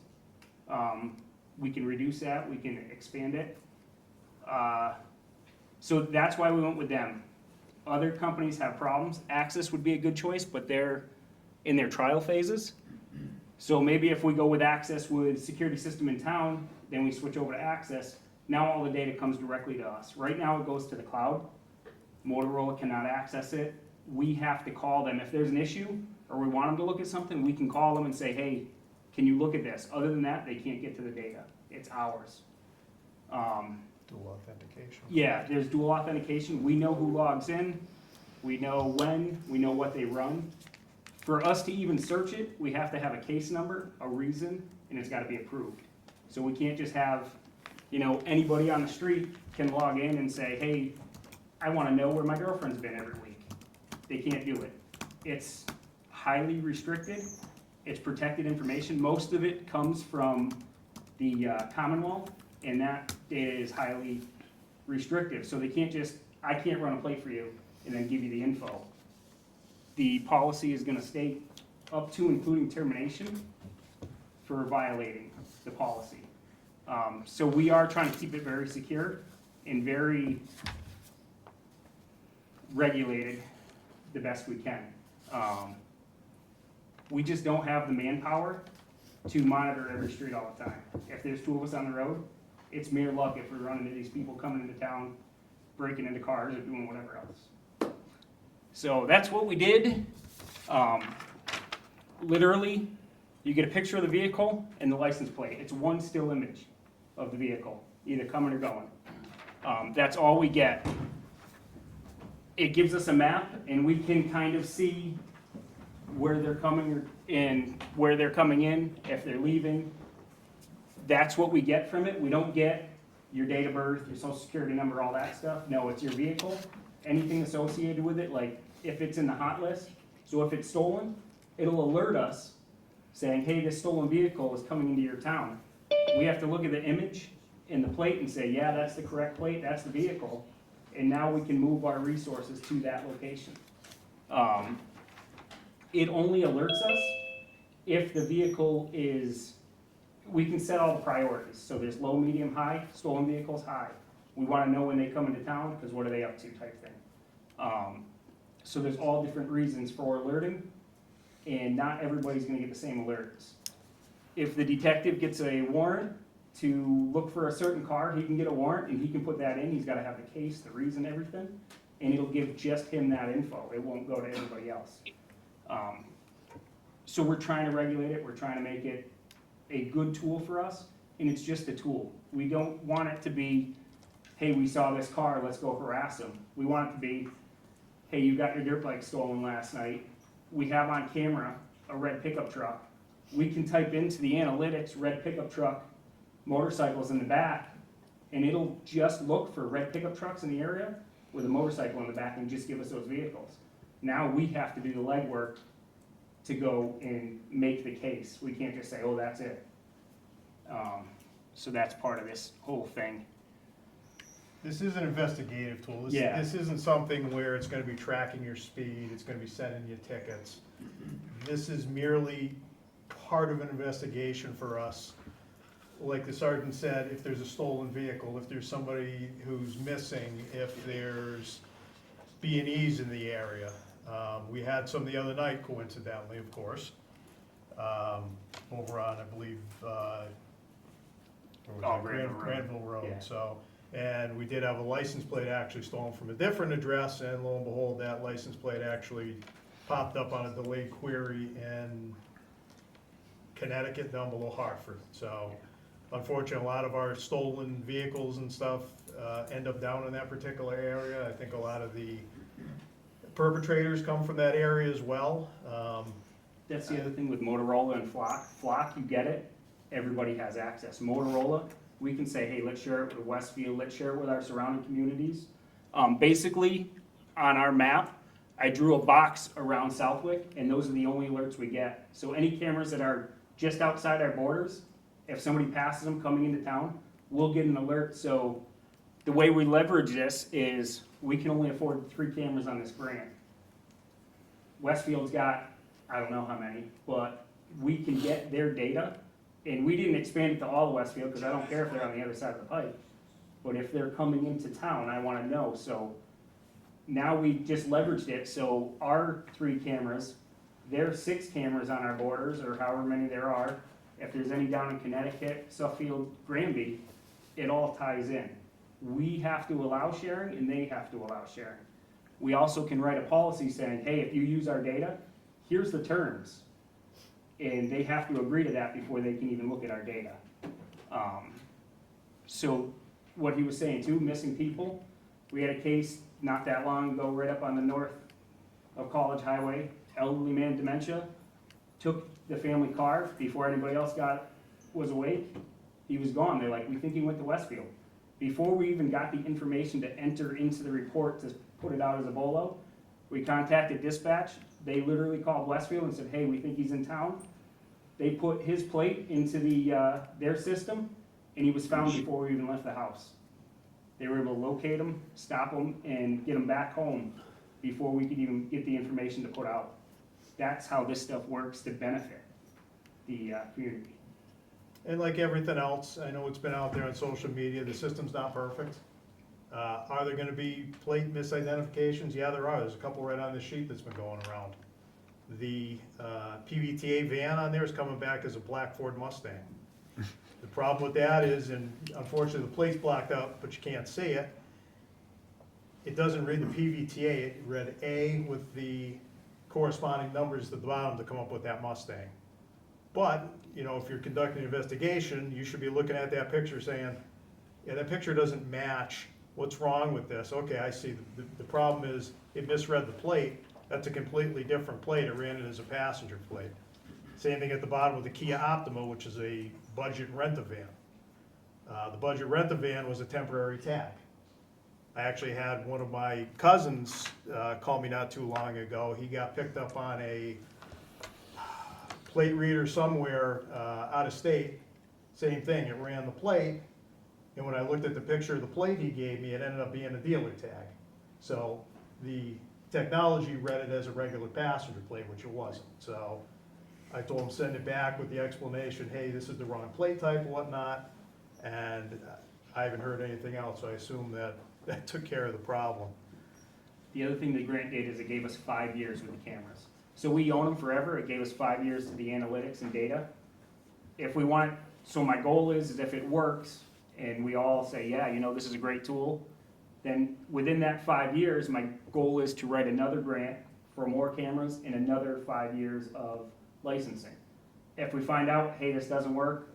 [SPEAKER 18] We can reduce that, we can expand it. So that's why we went with them. Other companies have problems. Axis would be a good choice, but they're in their trial phases. So maybe if we go with Axis with security system in town, then we switch over to Axis. Now all the data comes directly to us. Right now it goes to the cloud. Motorola cannot access it. We have to call them. If there's an issue or we want them to look at something, we can call them and say, hey, can you look at this? Other than that, they can't get to the data. It's ours.
[SPEAKER 17] Dual authentication.
[SPEAKER 18] Yeah, there's dual authentication. We know who logs in. We know when. We know what they run. For us to even search it, we have to have a case number, a reason, and it's got to be approved. So we can't just have, you know, anybody on the street can log in and say, hey, I want to know where my girlfriend's been every week. They can't do it. It's highly restricted. It's protected information. Most of it comes from the Commonwealth, and that data is highly restrictive. So they can't just, I can't run a plate for you and then give you the info. The policy is going to state up to including termination for violating the policy. So we are trying to keep it very secure and very regulated the best we can. We just don't have the manpower to monitor every street all the time. If there's two of us on the road, it's mere luck if we run into these people coming into town, breaking into cars or doing whatever else. So that's what we did. Literally, you get a picture of the vehicle and the license plate. It's one still image of the vehicle, either coming or going. That's all we get. It gives us a map, and we can kind of see where they're coming and where they're coming in, if they're leaving. That's what we get from it. We don't get your date of birth, your social security number, all that stuff. No, it's your vehicle, anything associated with it, like if it's in the hot list. So if it's stolen, it'll alert us saying, hey, this stolen vehicle is coming into your town. We have to look at the image and the plate and say, yeah, that's the correct plate, that's the vehicle. And now we can move our resources to that location. It only alerts us if the vehicle is, we can set all the priorities. So there's low, medium, high, stolen vehicles, high. We want to know when they come into town, because what are they up to type thing. So there's all different reasons for alerting, and not everybody's going to get the same alerts. If the detective gets a warrant to look for a certain car, he can get a warrant and he can put that in. He's got to have the case, the reason, everything, and it'll give just him that info. It won't go to everybody else. So we're trying to regulate it. We're trying to make it a good tool for us, and it's just a tool. We don't want it to be, hey, we saw this car, let's go harass them. We want it to be, hey, you got your dirt bike stolen last night. We have on camera a red pickup truck. We can type into the analytics, red pickup truck, motorcycles in the back, and it'll just look for red pickup trucks in the area with a motorcycle in the back and just give us those vehicles. Now we have to do the legwork to go and make the case. We can't just say, oh, that's it. So that's part of this whole thing.
[SPEAKER 17] This is an investigative tool.
[SPEAKER 18] Yeah.
[SPEAKER 17] This isn't something where it's gonna be tracking your speed, it's gonna be sending you tickets. This is merely part of an investigation for us. Like the sergeant said, if there's a stolen vehicle, if there's somebody who's missing, if there's B&Es in the area. We had some the other night, coincidentally, of course, over on, I believe, where was it?
[SPEAKER 18] Granville Road.
[SPEAKER 17] Granville Road,
[SPEAKER 18] Yeah.
[SPEAKER 17] so. And we did have a license plate actually stolen from a different address, and lo and behold, that license plate actually popped up on a delayed query in Connecticut, down below Hartford. So unfortunately, a lot of our stolen vehicles and stuff end up down in that particular area. I think a lot of the perpetrators come from that area as well.
[SPEAKER 18] That's the other thing with Motorola and Flock. Flock, you get it, everybody has access. Motorola, we can say, hey, let's share it with Westfield, let's share it with our surrounding communities. Basically, on our map, I drew a box around Southwick, and those are the only alerts we get. So any cameras that are just outside our borders, if somebody passes them coming into town, we'll get an alert. So the way we leverage this is we can only afford 3 cameras on this grant. Westfield's got, I don't know how many, but we can get their data, and we didn't expand it to all of Westfield, because I don't care if they're on the other side of the pipe. But if they're coming into town, I wanna know. So now we just leveraged it, so our 3 cameras, there's 6 cameras on our borders, or however many there are. If there's any down in Connecticut, Suffield, Granby, it all ties in. We have to allow sharing, and they have to allow sharing. We also can write a policy saying, hey, if you use our data, here's the terms. And they have to agree to that before they can even look at our data. So what he was saying too, missing people, we had a case not that long ago right up on the north of College Highway, elderly man, dementia, took the family car before anybody else was awake. He was gone. They're like, we think he went to Westfield. Before we even got the information to enter into the report to put it out as a BOLO, we contacted dispatch. They literally called Westfield and said, hey, we think he's in town. They put his plate into their system, and he was found before we even left the house. They were able to locate him, stop him, and get him back home before we could even get the information to put out. That's how this stuff works to benefit the community.
[SPEAKER 17] And like everything else, I know it's been out there on social media, the system's not perfect. Are there gonna be plate misidentifications? Yeah, there are. There's a couple right on the sheet that's been going around. The PVTA van on there is coming back as a black Ford Mustang. The problem with that is, and unfortunately the plate's blocked up, but you can't see it. It doesn't read the PVTA, it read A with the corresponding numbers at the bottom to come up with that Mustang. But, you know, if you're conducting an investigation, you should be looking at that picture saying, yeah, that picture doesn't match. What's wrong with this? Okay, I see. The problem is it misread the plate. That's a completely different plate. It ran it as a passenger plate. Same thing at the bottom with the Kia Optima, which is a budget rent-a-van. The budget rent-a-van was a temporary tag. I actually had one of my cousins call me not too long ago. He got picked up on a plate reader somewhere out of state. Same thing, it ran the plate, and when I looked at the picture of the plate he gave me, it ended up being a dealer tag. So the technology read it as a regular passenger plate, which it wasn't. So I told him send it back with the explanation, hey, this is the wrong plate type and whatnot, and I haven't heard anything else, so I assume that took care of the problem.
[SPEAKER 18] The other thing the grant did is it gave us 5 years with the cameras. So we own them forever. It gave us 5 years to the analytics and data. If we want, so my goal is if it works and we all say, yeah, you know, this is a great tool, then within that 5 years, my goal is to write another grant for more cameras and another 5 years of licensing. If we find out, hey, this doesn't work,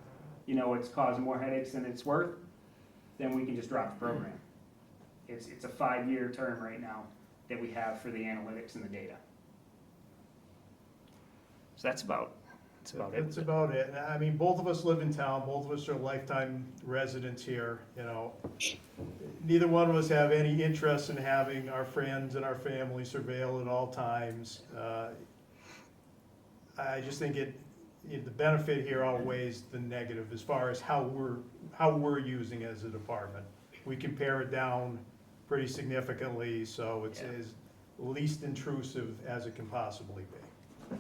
[SPEAKER 18] you know, it's causing more headaches than it's worth, then we can just drop the program. It's a 5-year term right now that we have for the analytics and the data. So that's about That's about it.
[SPEAKER 17] That's about it. And I mean, both of us live in town, both of us are lifetime residents here, you know. Neither one of us have any interest in having our friends and our family surveilled at all times. I just think the benefit here outweighs the negative as far as how we're using as a department. We can pare it down pretty significantly, so it's as least intrusive as it can possibly be.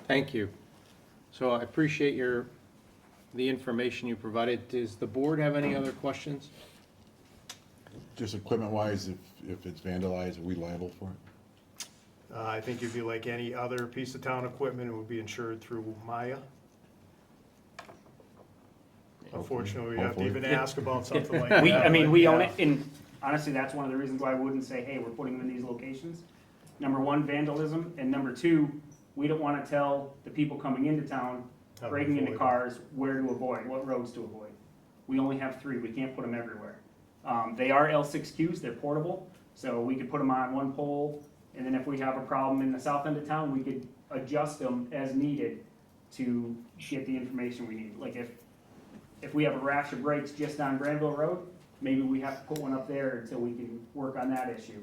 [SPEAKER 1] Thank you. So I appreciate the information you provided. Does the board have any other questions?
[SPEAKER 10] Just equipment-wise, if it's vandalized, are we liable for it?
[SPEAKER 17] I think it'd be like any other piece of town equipment, it would be insured through Maya. Unfortunately, we have to even ask about something like that.
[SPEAKER 18] We own it, and honestly, that's one of the reasons why I wouldn't say, hey, we're putting them in these locations. Number one, vandalism, and number two, we don't wanna tell the people coming into town,
[SPEAKER 17] How to
[SPEAKER 18] breaking into
[SPEAKER 17] avoid it.
[SPEAKER 18] cars, where to avoid, what roads to avoid. We only have 3, we can't put them everywhere. They are L6Qs, they're portable, so we could put them on one pole, and then if we have a problem in the south end of town, we could adjust them as needed to get the information we need. Like if we have a rash of brakes just on Granville Road, maybe we have to put one up there until we can work on that issue.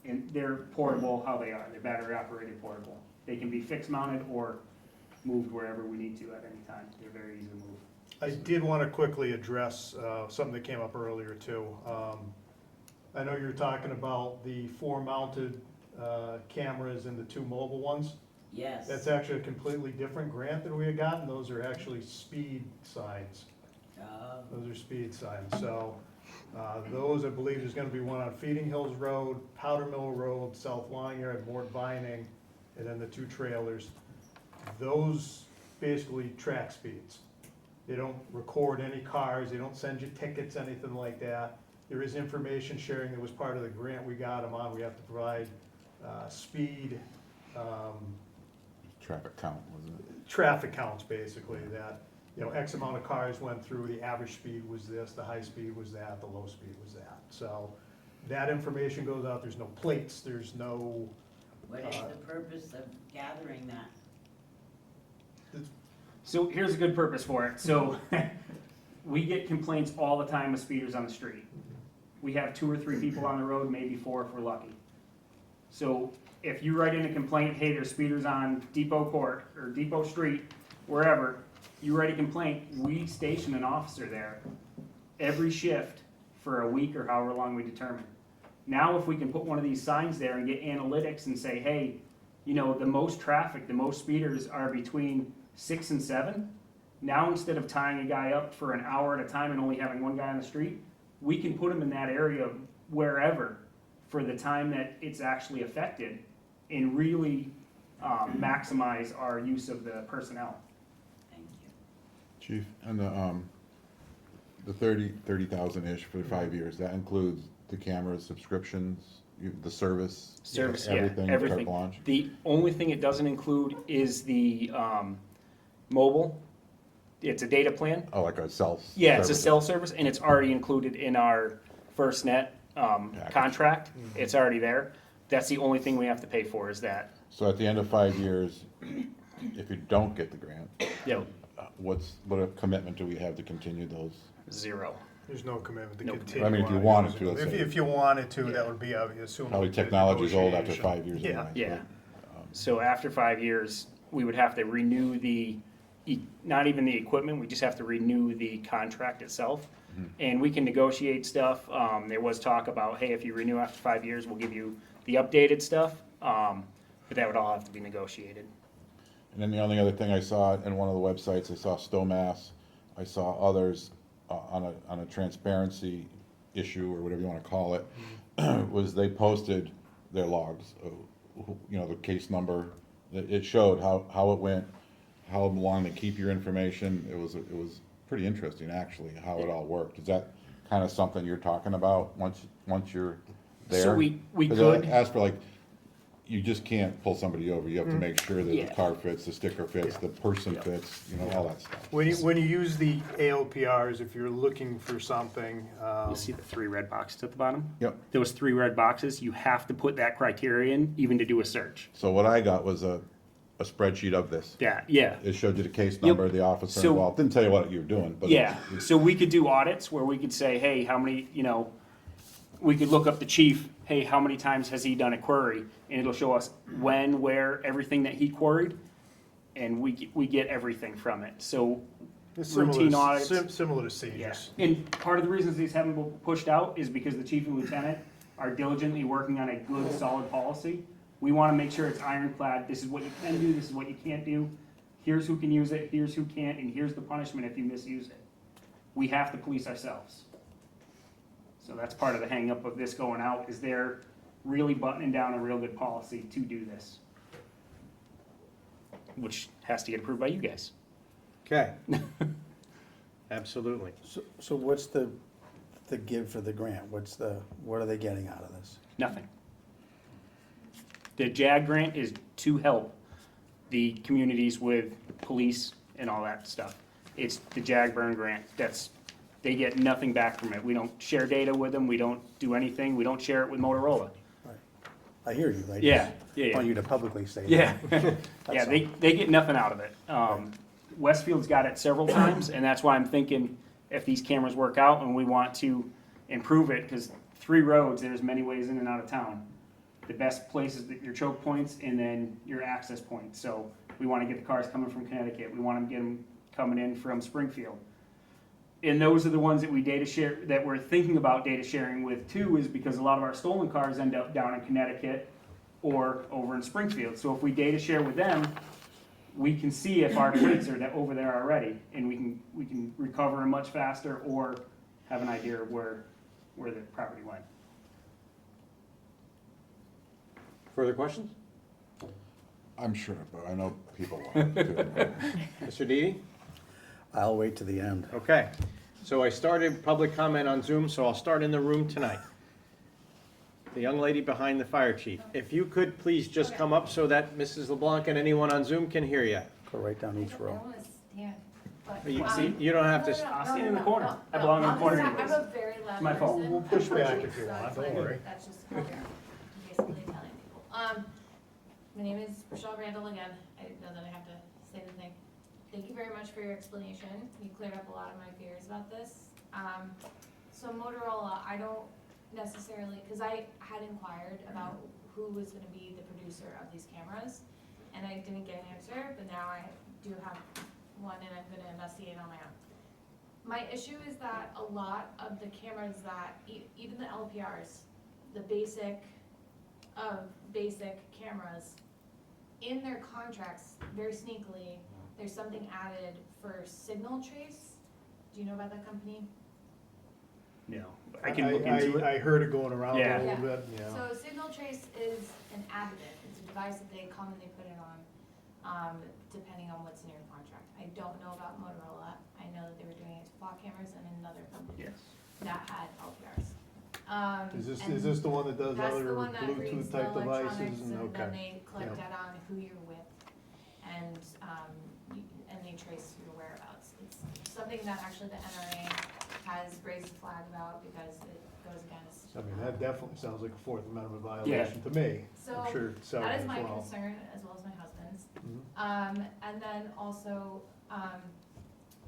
[SPEAKER 18] And they're portable how they are, they're battery operated portable. They can be fixed mounted or moved wherever we need to at any time. They're very easy to move.
[SPEAKER 17] I did want to quickly address something that came up earlier too. I know you're talking about the 4 mounted cameras and the 2 mobile ones.
[SPEAKER 9] Yes.
[SPEAKER 17] That's actually a completely different grant that we had gotten. Those are actually speed signs. Those are speed signs. So those, I believe, there's going to be one on Feeding Hills Road, Powder Mill Road, South Lawn Yard, Mort Vining, and then the 2 trailers. Those basically track speeds. They don't record any cars, they don't send you tickets, anything like that. There is information sharing that was part of the grant we got them on. We have to provide speed,
[SPEAKER 10] Traffic count, wasn't it?
[SPEAKER 17] traffic counts basically, that, you know, X amount of cars went through, the average speed was this, the high speed was that, the low speed was that. So that information goes out, there's no plates, there's no,
[SPEAKER 9] What is the purpose of gathering that?
[SPEAKER 18] So here's a good purpose for it. So we get complaints all the time of speeders on the street. We have 2 or 3 people on the road, maybe 4 if we're lucky. So if you write in a complaint, hey, there's speeders on Depot Court or Depot Street, wherever, you write a complaint, we station an officer there every shift for a week or however long we determine. Now, if we can put one of these signs there and get analytics and say, hey, you know, the most traffic, the most speeders are between 6 and 7. Now, instead of tying a guy up for an hour at a time and only having one guy on the street, we can put him in that area wherever for the time that it's actually affected and really maximize our use of the personnel.
[SPEAKER 9] Thank you.
[SPEAKER 10] Chief, and the 30,000-ish for 5 years, that includes the cameras, subscriptions, the service?
[SPEAKER 18] Service,
[SPEAKER 10] everything,
[SPEAKER 18] yeah, everything.
[SPEAKER 10] carte blanche?
[SPEAKER 18] The only thing it doesn't include is the mobile. It's a data plan.
[SPEAKER 10] Oh, like a cell?
[SPEAKER 18] Yeah, it's a
[SPEAKER 10] service.
[SPEAKER 18] cell service, and it's already included in our FirstNet contract. It's already there. That's the only thing we have to pay for is that.
[SPEAKER 10] So at the end of 5 years, if you don't get the grant,
[SPEAKER 18] Yep.
[SPEAKER 10] what a commitment do we have to continue those?
[SPEAKER 18] 0.
[SPEAKER 17] there's no commitment to
[SPEAKER 18] No
[SPEAKER 17] continue.
[SPEAKER 10] I mean, if you
[SPEAKER 17] on
[SPEAKER 10] wanted
[SPEAKER 17] using
[SPEAKER 10] to, let's
[SPEAKER 17] it.
[SPEAKER 10] say.
[SPEAKER 17] If you wanted to, that would be, I assume.
[SPEAKER 10] Probably technology's old after 5 years.
[SPEAKER 17] Yeah.
[SPEAKER 10] anyway,
[SPEAKER 18] Yeah.
[SPEAKER 10] but,
[SPEAKER 18] So after 5 years, we would have to renew not even the equipment, we just have to renew the contract itself. And we can negotiate stuff. There was talk about, hey, if you renew after 5 years, we'll give you the updated stuff. But that would all have to be negotiated.
[SPEAKER 10] And then the only other thing I saw in one of the websites, I saw Stomass, I saw others on a transparency issue, or whatever you wanna call it, was they posted their logs, you know, the case number, it showed how it went, how long they keep your information. It was pretty interesting, actually, how it all worked. Is that kind of something you're talking about once you're there?
[SPEAKER 18] So we
[SPEAKER 10] 'Cause
[SPEAKER 18] could.
[SPEAKER 10] as for like, you just can't pull somebody over. You have to make sure that
[SPEAKER 18] Yeah.
[SPEAKER 10] the car fits, the sticker fits, the person fits, you know, all that stuff.
[SPEAKER 17] When you use the ALPRs, if you're looking for something,
[SPEAKER 18] You'll see the 3 red boxes at the bottom.
[SPEAKER 10] Yep.
[SPEAKER 18] Those 3 red boxes, you have to put that criteria in even to do a search.
[SPEAKER 10] So what I got was a spreadsheet of this.
[SPEAKER 18] Yeah.
[SPEAKER 10] It showed you the case number, the officer
[SPEAKER 18] So-
[SPEAKER 10] involved, didn't tell you what you were doing, but.
[SPEAKER 18] Yeah, so we could do audits where we could say, hey, how many, we could look up the chief, hey, how many times has he done a query? And it'll show us when, where, everything that he queried, and we get everything from it. So
[SPEAKER 17] It's
[SPEAKER 18] routine audits.
[SPEAKER 17] Similar to
[SPEAKER 18] Yeah,
[SPEAKER 17] Sage's.
[SPEAKER 18] and part of the reasons these haven't been pushed out is because the chief and lieutenant are diligently working on a good, solid policy. We wanna make sure it's ironclad, this is what you can do, this is what you can't do, here's who can use it, here's who can't, and here's the punishment if you misuse it. We have to police ourselves. So that's part of the hang up of this going out, is they're really buttoning down a real good policy to do this. Which has to get approved by you guys.
[SPEAKER 1] Okay. Absolutely.
[SPEAKER 7] So what's the give for the grant? What are they getting out of this?
[SPEAKER 18] Nothing. The JAG grant is to help the communities with police and all that stuff. It's the JAG burn grant. They get nothing back from it. We don't share data with them. We don't do anything. We don't share it with Motorola.
[SPEAKER 7] I hear you. I
[SPEAKER 18] Yeah,
[SPEAKER 7] just
[SPEAKER 18] yeah, yeah.
[SPEAKER 7] want you to publicly say
[SPEAKER 18] Yeah.
[SPEAKER 7] that.
[SPEAKER 18] Yeah,
[SPEAKER 7] That's
[SPEAKER 18] they get nothing out of it. Westfield's got it several times, and that's why I'm thinking if these cameras work out and we want to improve it, because 3 roads, there's many ways in and out of town. The best place is your choke points and then your access points. So we want to get the cars coming from Connecticut. We want to get them coming in from Springfield. And those are the ones that we data share, that we're thinking about data sharing with too, is because a lot of our stolen cars end up down in Connecticut or over in Springfield. So if we data share with them, we can see if our plates are over there already, and we can recover them much faster or have an idea of where the property went.
[SPEAKER 1] Further questions?
[SPEAKER 10] I'm sure, but I know people want to.
[SPEAKER 1] Mr. Didi?
[SPEAKER 7] I'll wait to the end.
[SPEAKER 1] Okay, so I started public comment on Zoom, so I'll start in the room tonight. The young lady behind the fire chief. If you could please just come up so that Mrs. LeBlanc and anyone on Zoom can hear you.
[SPEAKER 7] Go right down each row.
[SPEAKER 1] You don't have to,
[SPEAKER 18] I'll stand in the corner. I belong in the corner anyways.
[SPEAKER 6] I'm a very loud
[SPEAKER 18] It's my fault.
[SPEAKER 6] person.
[SPEAKER 17] We'll push back
[SPEAKER 6] So
[SPEAKER 17] if you want,
[SPEAKER 6] it's
[SPEAKER 17] don't
[SPEAKER 6] like-
[SPEAKER 17] worry.
[SPEAKER 6] That's just how we are, basically telling people. My name is Rochelle Randall again. I didn't know that I have to say the thing. Thank you very much for your explanation. You cleared up a lot of my fears about this. So Motorola, I don't necessarily, because I had inquired about who was gonna be the producer of these cameras, and I didn't get an answer, but now I do have one and I'm gonna investigate on my own. My issue is that a lot of the cameras that, even the LPRs, the basic cameras, in their contracts, very sneakily, there's something added for signal trace. Do you know about that company?
[SPEAKER 18] No, I can look into it.
[SPEAKER 17] I heard it going around
[SPEAKER 18] Yeah.
[SPEAKER 17] a little bit, yeah.
[SPEAKER 6] So signal trace is an additive. It's a device that they commonly put it on, depending on what's in your contract. I don't know about Motorola. I know that they were doing it to flock cameras and another company
[SPEAKER 18] Yes.
[SPEAKER 6] that had LPRs.
[SPEAKER 17] Is this the one that does
[SPEAKER 6] That's the
[SPEAKER 17] other
[SPEAKER 6] one that reads
[SPEAKER 17] Bluetooth
[SPEAKER 6] the
[SPEAKER 17] type devices?
[SPEAKER 6] electronics,
[SPEAKER 17] And
[SPEAKER 6] and then
[SPEAKER 17] okay.
[SPEAKER 6] they collect
[SPEAKER 17] Yeah.
[SPEAKER 6] data on who you're with, and, and they trace your whereabouts. It's something that actually the NRA has raised a flag about because it goes against.
[SPEAKER 17] I mean, that definitely sounds like a Fourth Amendment violation to me.
[SPEAKER 6] So,
[SPEAKER 17] I'm sure several
[SPEAKER 6] that is
[SPEAKER 17] as
[SPEAKER 6] my
[SPEAKER 17] well.
[SPEAKER 6] concern, as well as my husband's.
[SPEAKER 17] Mhm.
[SPEAKER 6] And then also,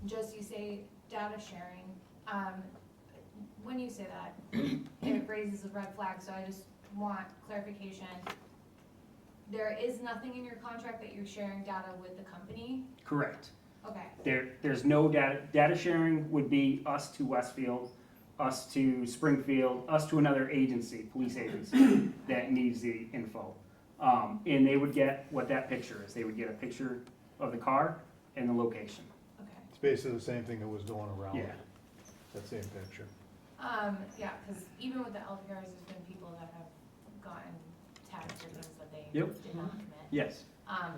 [SPEAKER 6] just you say data sharing, when you say that, it raises a red flag, so I just want clarification. There is nothing in your contract that you're sharing data with the company?
[SPEAKER 18] Correct.
[SPEAKER 6] Okay,
[SPEAKER 18] There's no data sharing would be us to Westfield, us to Springfield, us to another agency, police agency, that needs the info. And they would get what that picture is. They would get a picture of the car and the location.
[SPEAKER 6] okay.
[SPEAKER 17] It's basically the same thing that was going around.
[SPEAKER 18] Yeah.
[SPEAKER 17] That same picture.
[SPEAKER 6] Yeah, because even with the LPRs, there's been people that have gotten tagged for things that they
[SPEAKER 18] Yep.
[SPEAKER 6] did not commit.
[SPEAKER 18] Yes.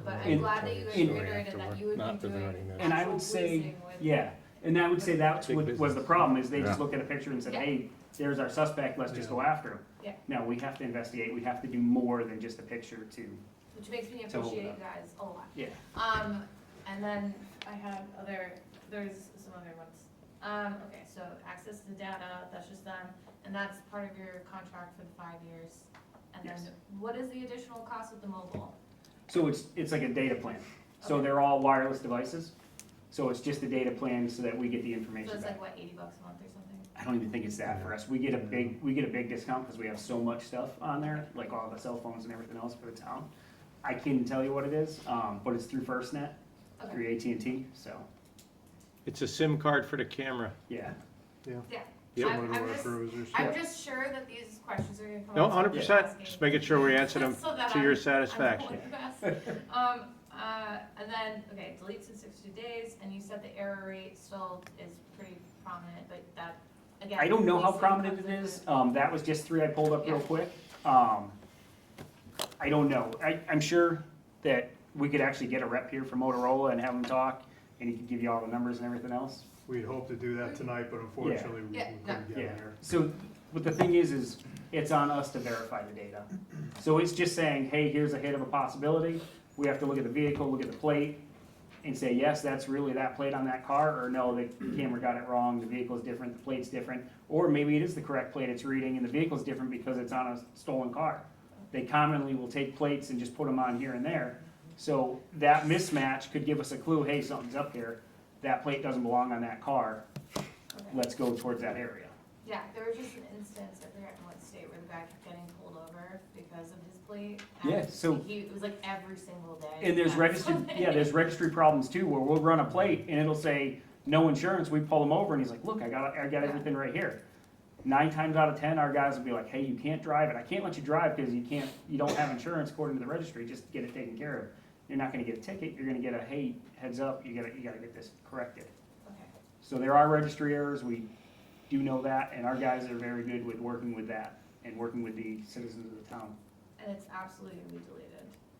[SPEAKER 6] But I'm
[SPEAKER 18] And-
[SPEAKER 6] glad that you guys
[SPEAKER 18] and-
[SPEAKER 6] reiterated that you would be doing
[SPEAKER 18] And I
[SPEAKER 6] actual
[SPEAKER 18] would say,
[SPEAKER 6] policing with.
[SPEAKER 18] yeah, and I would say that's what was the problem, is they just
[SPEAKER 10] Yeah.
[SPEAKER 18] looked at a picture and said,
[SPEAKER 6] Yeah.
[SPEAKER 18] hey, there's our suspect, let's just go after him.
[SPEAKER 6] Yeah.
[SPEAKER 18] No, we have to investigate, we have to do more than just a picture to,
[SPEAKER 6] Which makes me
[SPEAKER 18] to hold
[SPEAKER 6] appreciate
[SPEAKER 18] up.
[SPEAKER 6] you guys a lot.
[SPEAKER 18] yeah.
[SPEAKER 6] And then I had there's some other ones. Okay, so access to data, that's just them, and that's part of your contract for the 5 years. And then
[SPEAKER 18] Yes.
[SPEAKER 6] what is the additional cost of the mobile?
[SPEAKER 18] So it's like a data plan. So they're all wireless devices. So it's just a data plan so that we get the
[SPEAKER 6] So
[SPEAKER 18] information
[SPEAKER 6] it's
[SPEAKER 18] back.
[SPEAKER 6] like, what, $80 a month or something?
[SPEAKER 18] I don't even think it's that for us. We get a big discount because we have so much stuff on there, like all the cell phones and everything else for the town. I can't tell you what it is, but it's through FirstNet, through AT&T, so,
[SPEAKER 1] It's a SIM card for the camera.
[SPEAKER 18] yeah.
[SPEAKER 6] Yeah.
[SPEAKER 1] Yep.
[SPEAKER 6] I'm just sure that these questions are gonna come
[SPEAKER 1] No,
[SPEAKER 6] up. so I'm
[SPEAKER 1] 100%,
[SPEAKER 6] asking.
[SPEAKER 1] just making sure we answer them
[SPEAKER 6] So that
[SPEAKER 1] to your
[SPEAKER 6] I'm
[SPEAKER 1] satisfaction.
[SPEAKER 6] the best. And then, okay, deletes in 60 days, and you said the error rate still is pretty prominent, but that, again.
[SPEAKER 18] I don't know how
[SPEAKER 6] policing
[SPEAKER 18] prominent
[SPEAKER 6] comes
[SPEAKER 18] it
[SPEAKER 6] into
[SPEAKER 18] is. That was just 3 I pulled up real
[SPEAKER 6] Yeah.
[SPEAKER 18] quick. I don't know. I'm sure that we could actually get a rep here from Motorola and have him talk, and he could give you all the numbers and everything else.
[SPEAKER 17] We'd hope to do that tonight, but unfortunately, we
[SPEAKER 6] Yeah.
[SPEAKER 17] couldn't get
[SPEAKER 18] Yeah,
[SPEAKER 17] there.
[SPEAKER 18] so, but the thing is it's on us to verify the data. So it's just saying, hey, here's a hit of a possibility, we have to look at the vehicle, look at the plate, and say, yes, that's really that plate on that car, or no, the camera got it wrong, the vehicle's different, the plate's different, or maybe it is the correct plate it's reading, and the vehicle's different because it's on a stolen car. They commonly will take plates and just put them on here and there, so that mismatch could give us a clue, hey, something's up here, that plate doesn't belong on that car,
[SPEAKER 6] Okay.
[SPEAKER 18] let's go towards that area.
[SPEAKER 6] Yeah, there was just an instance, I forget in what state, where the guy kept getting pulled over because of his plate.
[SPEAKER 18] Yeah,
[SPEAKER 6] and
[SPEAKER 18] so-
[SPEAKER 6] it was like every single day.
[SPEAKER 18] And there's
[SPEAKER 6] That's
[SPEAKER 18] registry,
[SPEAKER 6] something.
[SPEAKER 18] yeah, there's registry problems too, where we'll run a plate and it'll say, no insurance, we pull him over and he's like, look, I got everything right here. 9 times out of 10, our guys will be like, hey, you can't drive it, I can't let you drive because you don't have insurance according to the registry, just get it taken care of. You're not gonna get a ticket, you're gonna get a, hey, heads up, you gotta get this corrected.
[SPEAKER 6] Okay.
[SPEAKER 18] So there are registry errors, we do know that, and our guys are very good with working with that and working with the citizens of the town.
[SPEAKER 6] And it's absolutely gonna be deleted.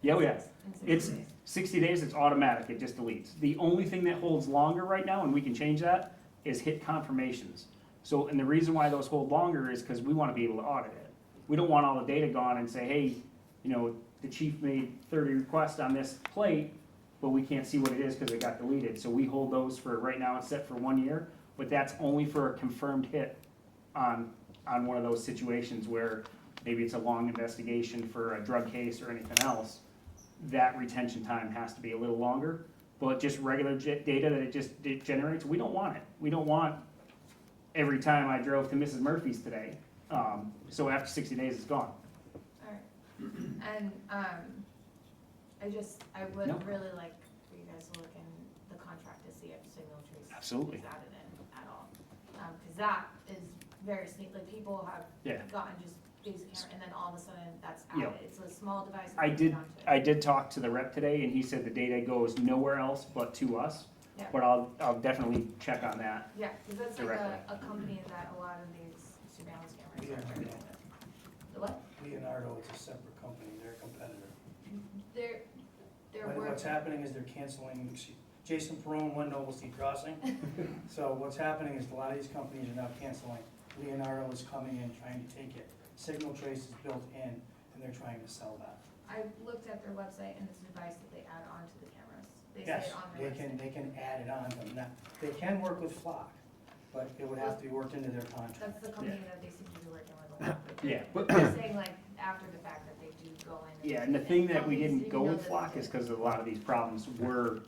[SPEAKER 18] Yeah, oh, yeah.
[SPEAKER 6] In 60
[SPEAKER 18] It's
[SPEAKER 6] days.
[SPEAKER 18] 60 days, it's automatic, it just deletes. The only thing that holds longer right now, and we can change that, is hit confirmations. So, and the reason why those hold longer is because we want to be able to audit it. We don't want all the data gone and say, hey, you know, the chief made 30 requests on this plate, but we can't see what it is because it got deleted. So we hold those for, right now it's set for 1 year, but that's only for a confirmed hit on one of those situations where maybe it's a long investigation for a drug case or anything else. That retention time has to be a little longer, but just regular data that it generates, we don't want it. We don't want every time I drove to Mrs. Murphy's today. So after 60 days, it's gone.
[SPEAKER 6] Alright, and, I would
[SPEAKER 18] No.
[SPEAKER 6] really like for you guys to look in the contract to see if signal trace
[SPEAKER 18] Absolutely.
[SPEAKER 6] is added in at all. Cause that is very sneaky, like people have
[SPEAKER 18] Yeah.
[SPEAKER 6] gotten just basic camera and then all of a sudden that's
[SPEAKER 18] Yeah.
[SPEAKER 6] added, it's a small device.
[SPEAKER 18] I
[SPEAKER 6] that
[SPEAKER 18] did,
[SPEAKER 6] you can mount it.
[SPEAKER 18] I did talk to the rep today, and he said the data goes nowhere else but to us.
[SPEAKER 6] Yeah.
[SPEAKER 18] But I'll definitely check on that.
[SPEAKER 6] Yeah, cause that's like
[SPEAKER 18] Directly.
[SPEAKER 6] a company that a lot of these surveillance cameras are working with. The what?
[SPEAKER 19] Leonardo, it's a separate company, they're a competitor.
[SPEAKER 6] They're
[SPEAKER 19] What's
[SPEAKER 6] working,
[SPEAKER 19] happening is they're canceling, Jason Perone won Noble Sea Crossing. So what's happening is a lot of these companies are now canceling. Leonardo is coming in, trying to take it. Signal Trace is built in, and they're trying to sell that.
[SPEAKER 6] I looked at their website and it's a device that they add on to the cameras. They
[SPEAKER 19] Yes,
[SPEAKER 6] say it on their website.
[SPEAKER 19] they can add it on, but not, they can work with Flock, but it would have to be worked into their contract.
[SPEAKER 6] That's the company that they seem to be working with a lot. But
[SPEAKER 18] Yeah,
[SPEAKER 6] they're-
[SPEAKER 18] but-
[SPEAKER 6] They're saying like after the fact that they do go in.
[SPEAKER 18] Yeah, and the thing that we
[SPEAKER 6] Companies
[SPEAKER 18] didn't
[SPEAKER 6] didn't
[SPEAKER 18] go
[SPEAKER 6] know
[SPEAKER 18] with
[SPEAKER 6] that
[SPEAKER 18] Flock
[SPEAKER 6] they
[SPEAKER 18] is
[SPEAKER 6] did.
[SPEAKER 18] because a lot of these problems were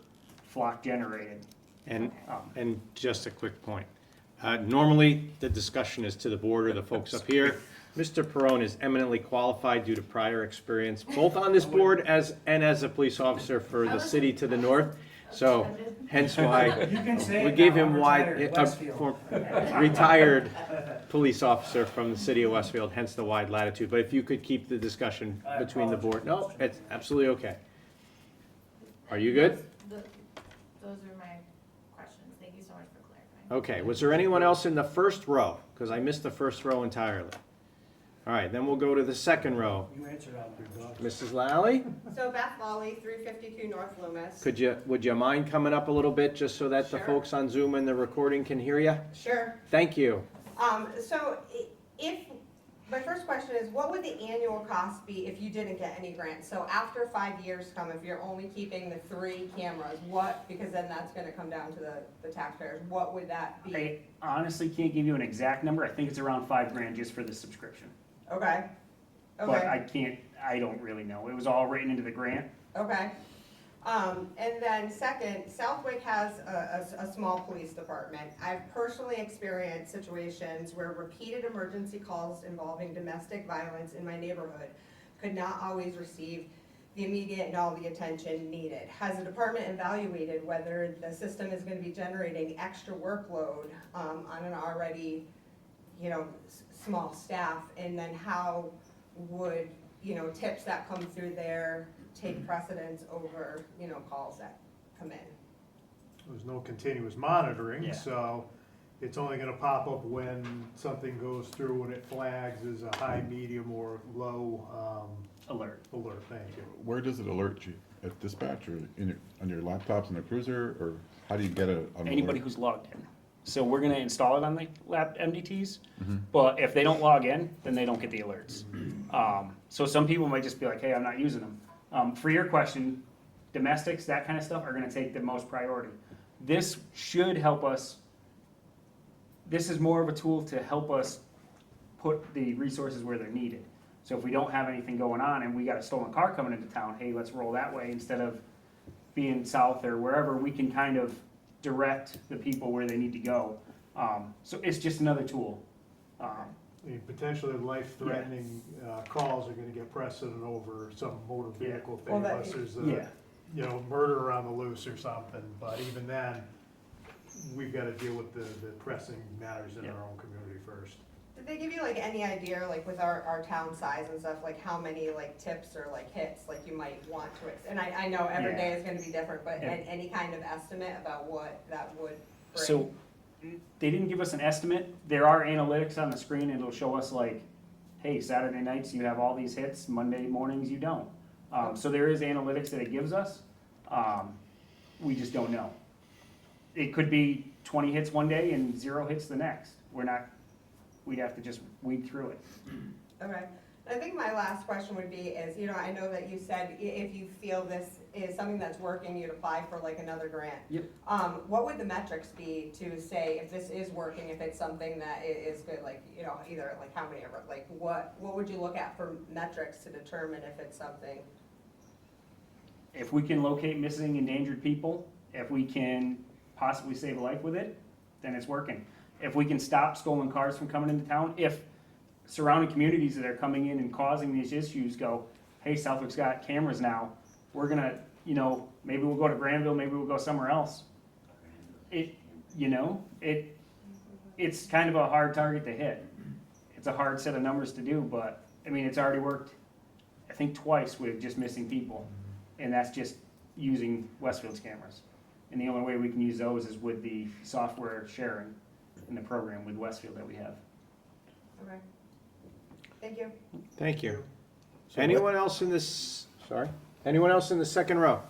[SPEAKER 18] Flock generated.
[SPEAKER 1] And just a quick point. Normally, the discussion is to the board or the folks up here. Mr. Perone is eminently qualified due to prior experience, both on this board and as a police officer for the city to the north. So hence why
[SPEAKER 19] You can say
[SPEAKER 1] we
[SPEAKER 19] it
[SPEAKER 1] gave
[SPEAKER 19] now,
[SPEAKER 1] him
[SPEAKER 19] I'm
[SPEAKER 1] wide,
[SPEAKER 19] retired, Westfield.
[SPEAKER 1] retired police officer from the city of Westfield, hence the wide latitude. But if you could keep the discussion
[SPEAKER 19] I
[SPEAKER 1] between the board.
[SPEAKER 19] apologize.
[SPEAKER 1] No, it's absolutely okay. Are you good?
[SPEAKER 6] Those are my questions. Thank you so much for clarifying.
[SPEAKER 1] Okay, was there anyone else in the first row? Because I missed the first row entirely. All right, then we'll go to the second row.
[SPEAKER 19] You answered all my
[SPEAKER 1] Mrs. Lally,
[SPEAKER 14] So Beth Lawley, 352 North Loomis.
[SPEAKER 1] would you mind coming up a little bit just so that the
[SPEAKER 14] Sure.
[SPEAKER 1] folks on Zoom and the recording can hear you?
[SPEAKER 14] Sure.
[SPEAKER 1] Thank you.
[SPEAKER 14] My first question is, what would the annual cost be if you didn't get any grants? So after 5 years come, if you're only keeping the 3 cameras, because then that's gonna come down to the taxpayers, what would that be?
[SPEAKER 18] I honestly can't give you an exact number. I think it's around $5,000 just for the subscription.
[SPEAKER 14] Okay,
[SPEAKER 18] But
[SPEAKER 14] okay,
[SPEAKER 18] I don't really know. It was all written into the grant,
[SPEAKER 14] Okay. And then second, Southwick has a small police department. I've personally experienced situations where repeated emergency calls involving domestic violence in my neighborhood could not always receive the immediate and all the attention needed. Has the department evaluated whether the system is going to be generating extra workload on an already, small staff? And then how would, tips that come through there take precedence over, calls that come in?
[SPEAKER 17] There's no continuous monitoring,
[SPEAKER 18] Yeah.
[SPEAKER 17] so it's only gonna pop up when something goes through and it flags as a high, medium, or low,
[SPEAKER 18] Alert.
[SPEAKER 17] thank you.
[SPEAKER 10] Where does it alert you? At dispatch or on your laptops in the cruiser, or how do you get an
[SPEAKER 18] Anybody
[SPEAKER 10] alert?
[SPEAKER 18] who's logged in. So we're gonna install it on the lap MDTs,
[SPEAKER 10] Mhm.
[SPEAKER 18] but if they don't log in, then they don't get the alerts. So some people might just be like, hey, I'm not using them. For your question, domestics, that kind of stuff are gonna take the most priority. This should help us, this is more of a tool to help us put the resources where they're needed. So if we don't have anything going on and we got a stolen car coming into town, hey, let's roll that way instead of being south or wherever, we can kind of direct the people where they need to go. So it's just another tool.
[SPEAKER 17] I mean, potentially life-threatening calls are gonna get precedent over some motor vehicle thing,
[SPEAKER 14] Well, that-
[SPEAKER 17] unless there's
[SPEAKER 18] Yeah.
[SPEAKER 17] murder on the loose or something, but even then, we've gotta deal with the pressing matters in
[SPEAKER 18] Yeah.
[SPEAKER 17] our own community first.
[SPEAKER 14] Did they give you like any idea, like with our town size and stuff, like how many like tips or like hits, like you might want to, and I know every
[SPEAKER 18] Yeah.
[SPEAKER 14] day is gonna be different, but
[SPEAKER 18] Yeah.
[SPEAKER 14] any kind of estimate about what that would bring?
[SPEAKER 18] So they didn't give us an estimate. There are analytics on the screen and it'll show us like, hey, Saturday nights you have all these hits, Monday mornings you don't. So there is analytics that it gives us. We just don't know. It could be 20 hits one day and 0 hits the next. We'd have to just weed through it.
[SPEAKER 14] Okay, I think my last question would be is, I know that you said if you feel this is something that's working, you'd apply for like another grant.
[SPEAKER 18] Yep.
[SPEAKER 14] What would the metrics be to say if this is working, if it's something that is good, like, either like how many, like what would you look at for metrics to determine if it's something?
[SPEAKER 18] If we can locate missing endangered people, if we can possibly save a life with it, then it's working. If we can stop stolen cars from coming into town, if surrounding communities that are coming in and causing these issues go, hey, Southwick's got cameras now, we're gonna, maybe we'll go to Granville, maybe we'll go somewhere else. It's kind of a hard target to hit. It's a hard set of numbers to do, but, it's already worked, I think twice with just missing people. And that's just using Westfield's cameras. And the only way we can use those is with the software sharing in the program with Westfield that we have.
[SPEAKER 14] Okay. Thank you.
[SPEAKER 1] Thank you. Anyone else in this, anyone else in the second row?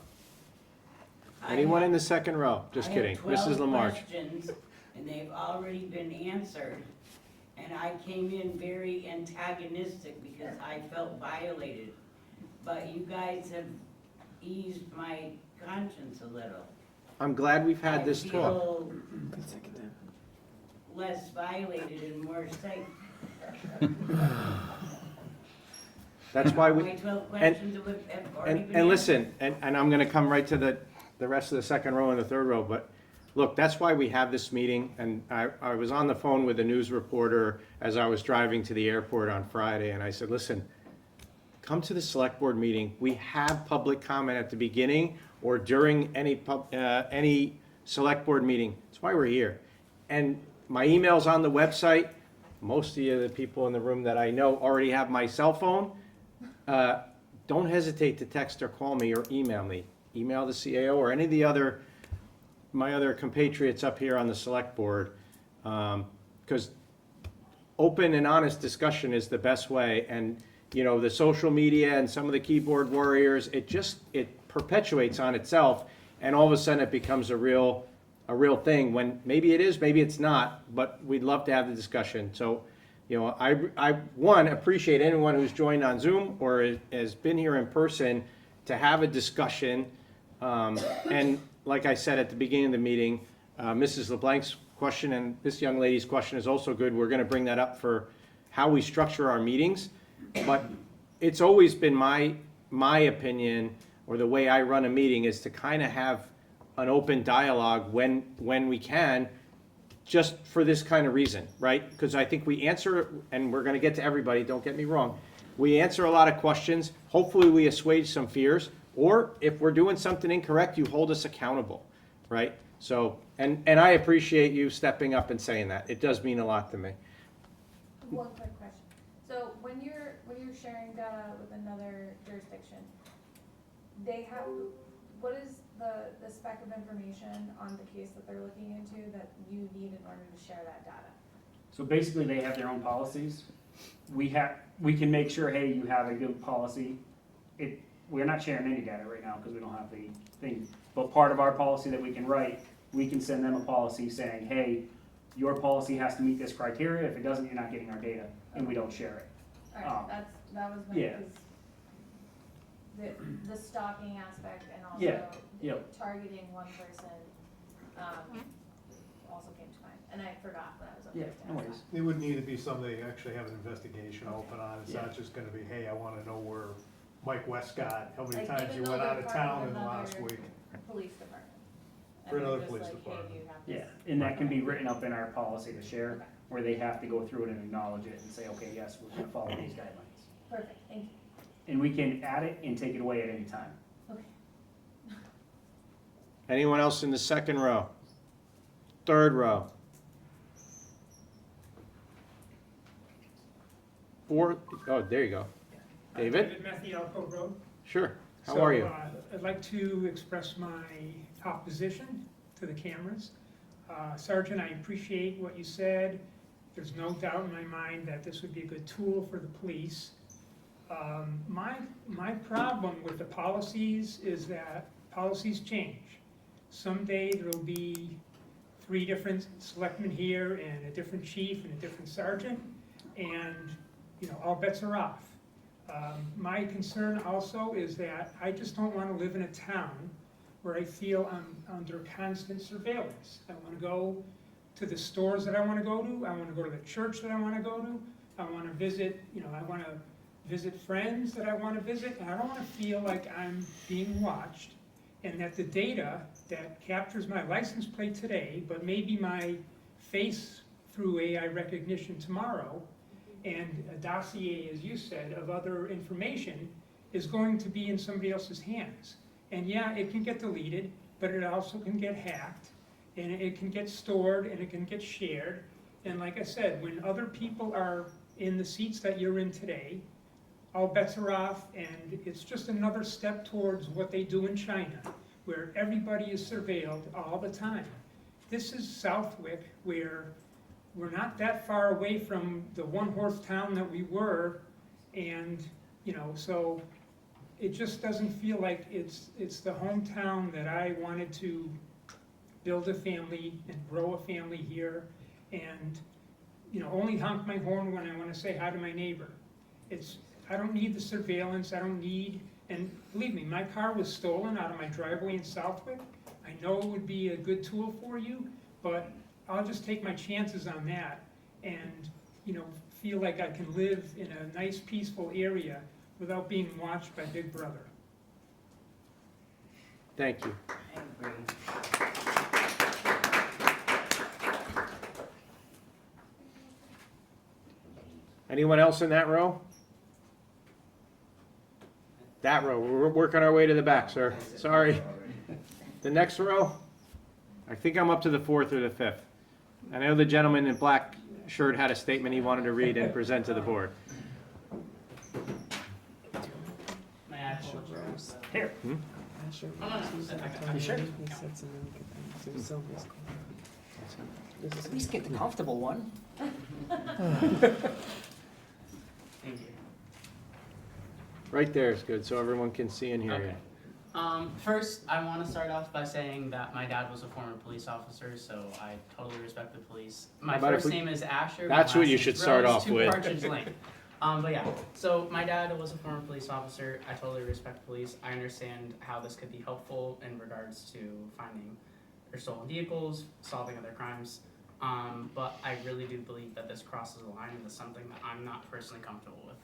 [SPEAKER 1] Anyone in the second row? Just kidding. Mrs. Lamarche.
[SPEAKER 9] I have 12 questions, and they've already been answered. And I came in very antagonistic because I felt violated. But you guys have eased my conscience a little.
[SPEAKER 1] I'm glad we've had this
[SPEAKER 9] I
[SPEAKER 1] talk.
[SPEAKER 9] feel less violated and more safe.
[SPEAKER 1] That's why
[SPEAKER 9] My 12 questions have already been
[SPEAKER 1] and listen, and I'm gonna come right to the rest of the second row and the third row, but look, that's why we have this meeting, and I was on the phone with a news reporter as I was driving to the airport on Friday, and I said, listen, come to the select board meeting. We have public comment at the beginning or during any select board meeting. That's why we're here. And my email's on the website. Most of the people in the room that I know already have my cell phone. Don't hesitate to text or call me or email me. Email the CAO or any of my other compatriots up here on the select board. Because open and honest discussion is the best way. And the social media and some of the keyboard warriors, it perpetuates on itself, and all of a sudden it becomes a real thing, when maybe it is, maybe it's not, but we'd love to have the discussion. So, I appreciate anyone who's joined on Zoom or has been here in person to have a discussion. And like I said at the beginning of the meeting, Mrs. LeBlanc's question and this young lady's question is also good. We're gonna bring that up for how we structure our meetings. But it's always been my opinion or the way I run a meeting is to kind of have an open dialogue when we can, just for this kind of reason, right? Because I think we answer, and we're going to get to everybody, don't get me wrong. We answer a lot of questions. Hopefully we assuage some fears, or if we're doing something incorrect, you hold us accountable, right? So, and I appreciate you stepping up and saying that. It does mean a lot to me.
[SPEAKER 6] One quick question. So when you're sharing data with another jurisdiction, they have, what is the spec of information on the case that they're looking into that you need in order to share that data?
[SPEAKER 18] So basically, they have their own policies. We can make sure, hey, you have a good policy. We're not sharing any data right now because we don't have the thing. But part of our policy that we can write, we can send them a policy saying, hey, your policy has to meet this criteria. If it doesn't, you're not getting our data, and we don't share it.
[SPEAKER 6] All right, that was my,
[SPEAKER 18] Yeah.
[SPEAKER 6] the stalking aspect and also
[SPEAKER 18] Yeah, yep.
[SPEAKER 6] targeting one person, also came to mind, and I forgot when I was up
[SPEAKER 18] Yeah,
[SPEAKER 6] there. to
[SPEAKER 18] no
[SPEAKER 6] ask
[SPEAKER 18] worries.
[SPEAKER 6] that.
[SPEAKER 17] It would need to be something they actually have an investigation open on. It's
[SPEAKER 18] Yeah.
[SPEAKER 17] not just gonna be, hey, I wanna know where Mike Westcott, how many
[SPEAKER 6] Like,
[SPEAKER 17] times
[SPEAKER 6] even
[SPEAKER 17] you
[SPEAKER 6] though
[SPEAKER 17] went
[SPEAKER 6] they're
[SPEAKER 17] out of
[SPEAKER 6] part
[SPEAKER 17] town
[SPEAKER 6] of
[SPEAKER 17] in the last
[SPEAKER 6] another
[SPEAKER 17] week.
[SPEAKER 6] Police department.
[SPEAKER 17] For
[SPEAKER 6] And they're
[SPEAKER 17] another
[SPEAKER 6] just
[SPEAKER 17] police
[SPEAKER 6] like, hey,
[SPEAKER 17] department.
[SPEAKER 6] you have this.
[SPEAKER 18] Yeah, and that can be written up in our policy to share, where they have to go through it and acknowledge it and say, okay, yes, we're gonna follow these guidelines.
[SPEAKER 6] Perfect, thank you.
[SPEAKER 18] And we can add it and take it away at any time.
[SPEAKER 6] Okay.
[SPEAKER 1] Anyone else in the second row? Third row? Fourth, oh, there you go. David?
[SPEAKER 3] David Matthew, Elko Road.
[SPEAKER 1] Sure. How are you?
[SPEAKER 3] I'd like to express my opposition to the cameras. Sergeant, I appreciate what you said. There's no doubt in my mind that this would be a good tool for the police. My problem with the policies is that policies change. Someday there'll be 3 different selectmen here and a different chief and a different sergeant, and, you know, all bets are off. My concern also is that I just don't want to live in a town where I feel I'm under constant surveillance. I want to go to the stores that I want to go to. I want to go to the church that I want to go to. I want to visit, you know, I want to visit friends that I want to visit. And I don't want to feel like I'm being watched and that the data that captures my license plate today, but maybe my face through AI recognition tomorrow, and a dossier, as you said, of other information is going to be in somebody else's hands. And yeah, it can get deleted, but it also can get hacked, and it can get stored, and it can get shared. And like I said, when other people are in the seats that you're in today, all bets are off, and it's just another step towards what they do in China, where everybody is surveilled all the time. This is Southwick, where we're not that far away from the one-horse town that we were, and, you know, so it just doesn't feel like it's the hometown that I wanted to build a family and grow a family here, and, you know, only honk my horn when I want to say hi to my neighbor. I don't need the surveillance, I don't need, and believe me, my car was stolen out of my driveway in Southwick. I know it would be a good tool for you, but I'll just take my chances on that and, you know, feel like I can live in a nice, peaceful area without being watched by Big Brother.
[SPEAKER 1] Thank you.
[SPEAKER 9] I agree.
[SPEAKER 1] Anyone else in that row? That row, we're working our way to the back, sir. Sorry. The next row? I think I'm up to the 4th or the 5th. I know the gentleman in black shirt had a statement he wanted to read and present to the board.
[SPEAKER 18] Here.
[SPEAKER 1] Hmm?
[SPEAKER 18] You sure?
[SPEAKER 4] At least get the comfortable one.
[SPEAKER 18] Thank you.
[SPEAKER 1] Right there is good, so everyone can see and hear you.
[SPEAKER 4] Okay. First, I want to start off by saying that my dad was a former police officer, so I totally respect the police. My
[SPEAKER 1] How about
[SPEAKER 4] first
[SPEAKER 1] if we-
[SPEAKER 4] name is Asher.
[SPEAKER 1] That's
[SPEAKER 4] my
[SPEAKER 1] what
[SPEAKER 4] last
[SPEAKER 1] you
[SPEAKER 4] name's
[SPEAKER 1] should start
[SPEAKER 4] Rose,
[SPEAKER 1] off
[SPEAKER 4] 2
[SPEAKER 1] with.
[SPEAKER 4] Partridge Lane. But yeah, so my dad was a former police officer. I totally respect police. I understand how this could be helpful in regards to finding their stolen vehicles, solving other crimes. But I really do believe that this crosses a line into something that I'm not personally comfortable with.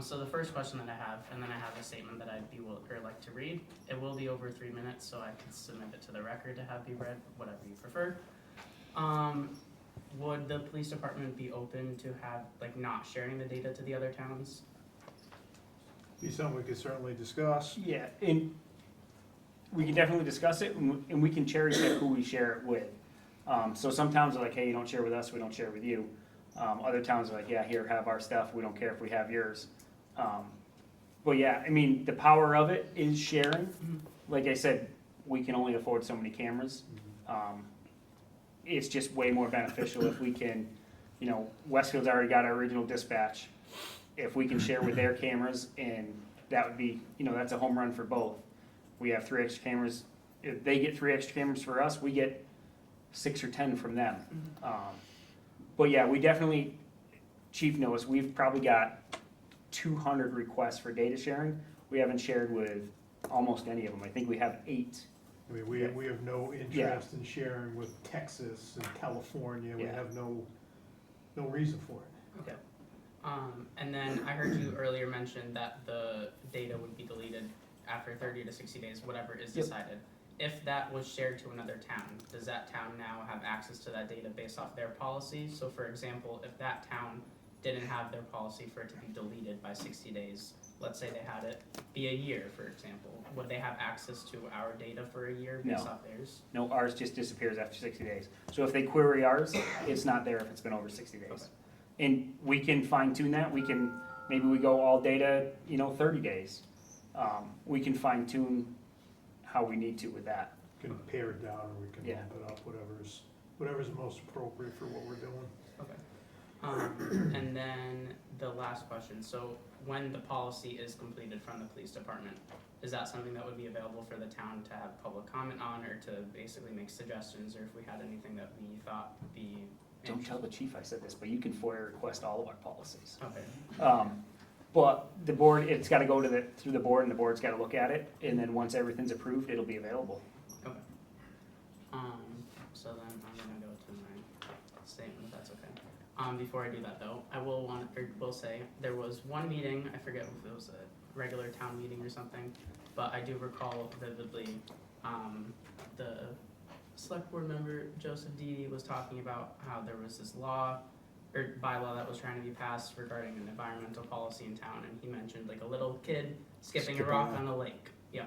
[SPEAKER 4] So the first question that I have, and then I have a statement that I'd be like to read. It will be over 3 minutes, so I can submit it to the record to have be read, whatever you prefer. Would the police department be open to have, like, not sharing the data to the other towns?
[SPEAKER 17] Be something we could certainly discuss.
[SPEAKER 18] Yeah, and we can definitely discuss it, and we can cherry pick who we share it with. So some towns are like, hey, you don't share with us, we don't share with you. Other towns are like, yeah, here, have our stuff, we don't care if we have yours. But yeah, I mean, the power of it is sharing. Like I said, we can only afford so many cameras. It's just way more beneficial if we can, you know, Westfield's already got our original dispatch. If we can share with their cameras, and that would be, you know, that's a home run for both. We have 3 extra cameras. If they get 3 extra cameras for us, we get 6 or 10 from them. But yeah, we definitely, Chief knows, we've probably got 200 requests for data sharing. We haven't shared with almost any of them. I think we have 8.
[SPEAKER 17] I mean, we have no interest in sharing with Texas and California. We have no reason for it.
[SPEAKER 4] Okay. And then I heard you earlier mention that the data would be deleted after 30 to 60 days, whatever is decided. If that was shared to another town, does that town now have access to that data based off their policy? So for example, if that town didn't have their policy for it to be deleted by 60 days, let's say they had it be a year, for example, would they have access to our data for a year based off theirs?
[SPEAKER 18] No, ours just disappears after 60 days. So if they query ours, it's not there if it's been over 60 days.
[SPEAKER 4] Okay.
[SPEAKER 18] And we can fine tune that. We can, maybe we go all data, 30 days. We can fine tune how we need to with that.
[SPEAKER 17] We can pare it down, or we can bump it up, whatever's most appropriate for what we're doing.
[SPEAKER 4] Okay. And then the last question, so when the policy is completed from the police department, is that something that would be available for the town to have public comment on, or to basically make suggestions, or if we had anything that we thought would be?
[SPEAKER 18] Don't tell the chief I said this, but you can FOIA request all of our policies.
[SPEAKER 4] Okay.
[SPEAKER 18] But the board, it's gotta go through the board, and the board's gotta look at it, and then once everything's approved, it'll be available.
[SPEAKER 4] Okay. So then I'm gonna go to my statement, if that's okay. Before I do that though, I will say, there was one meeting, I forget if it was a regular town meeting or something, but I do recall vividly, the select board member, Joseph Dede, was talking about how there was this law, or bylaw that was trying to be passed regarding an environmental policy in town, and he mentioned like a little kid skipping a rock on a lake. Yeah.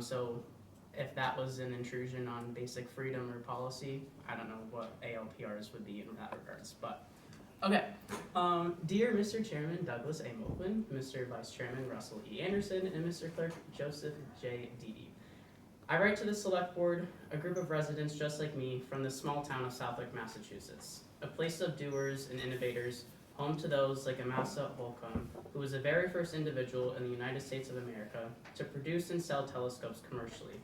[SPEAKER 4] So if that was an intrusion on basic freedom or policy, I don't know what ALPRs would be in that regards, but okay. Dear Mr. Chairman Douglas A. Moakman, Mr. Vice Chairman Russell E. Anderson, and Mr. Clerk Joseph J. Dede. I write to the Select Board, a group of residents just like me from the small town of Southwick, Massachusetts, a place of doers and innovators, home to those like Amasa Holcomb, who was the very first individual in the United States of America to produce and sell telescopes commercially,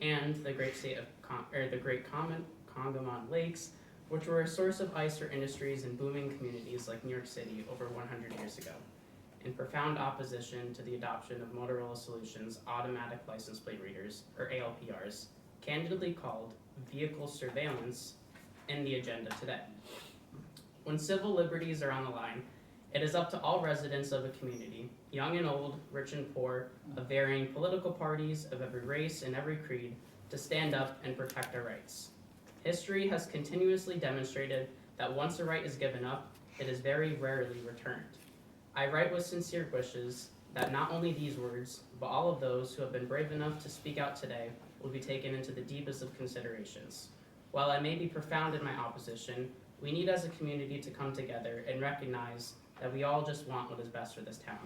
[SPEAKER 4] and the great state of Congamon Lakes, which were a source of ice for industries in booming communities like New York City over 100 years ago, in profound opposition to the adoption of Motorola Solutions automatic license plate readers, or ALPRs, candidly called vehicle surveillance, in the agenda today. When civil liberties are on the line, it is up to all residents of a community, young and old, rich and poor, of varying political parties, of every race and every creed, to stand up and protect our rights. History has continuously demonstrated that once a right is given up, it is very rarely returned. I write with sincere wishes that not only these words, but all of those who have been brave enough to speak out today will be taken into the deepest of considerations. While I may be profound in my opposition, we need as a community to come together and recognize that we all just want what is best for this town.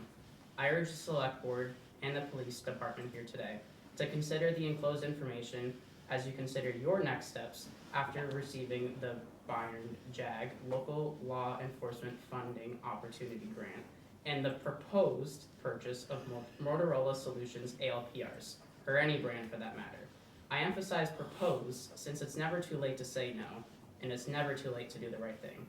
[SPEAKER 4] I urge the Select Board and the Police Department here today to consider the enclosed information as you consider your next steps after receiving the Byron JAG Local Law Enforcement Funding Opportunity Grant and the proposed purchase of Motorola Solutions ALPRs, or any brand for that matter. I emphasize propose since it's never too late to say no, and it's never too late to do the right thing.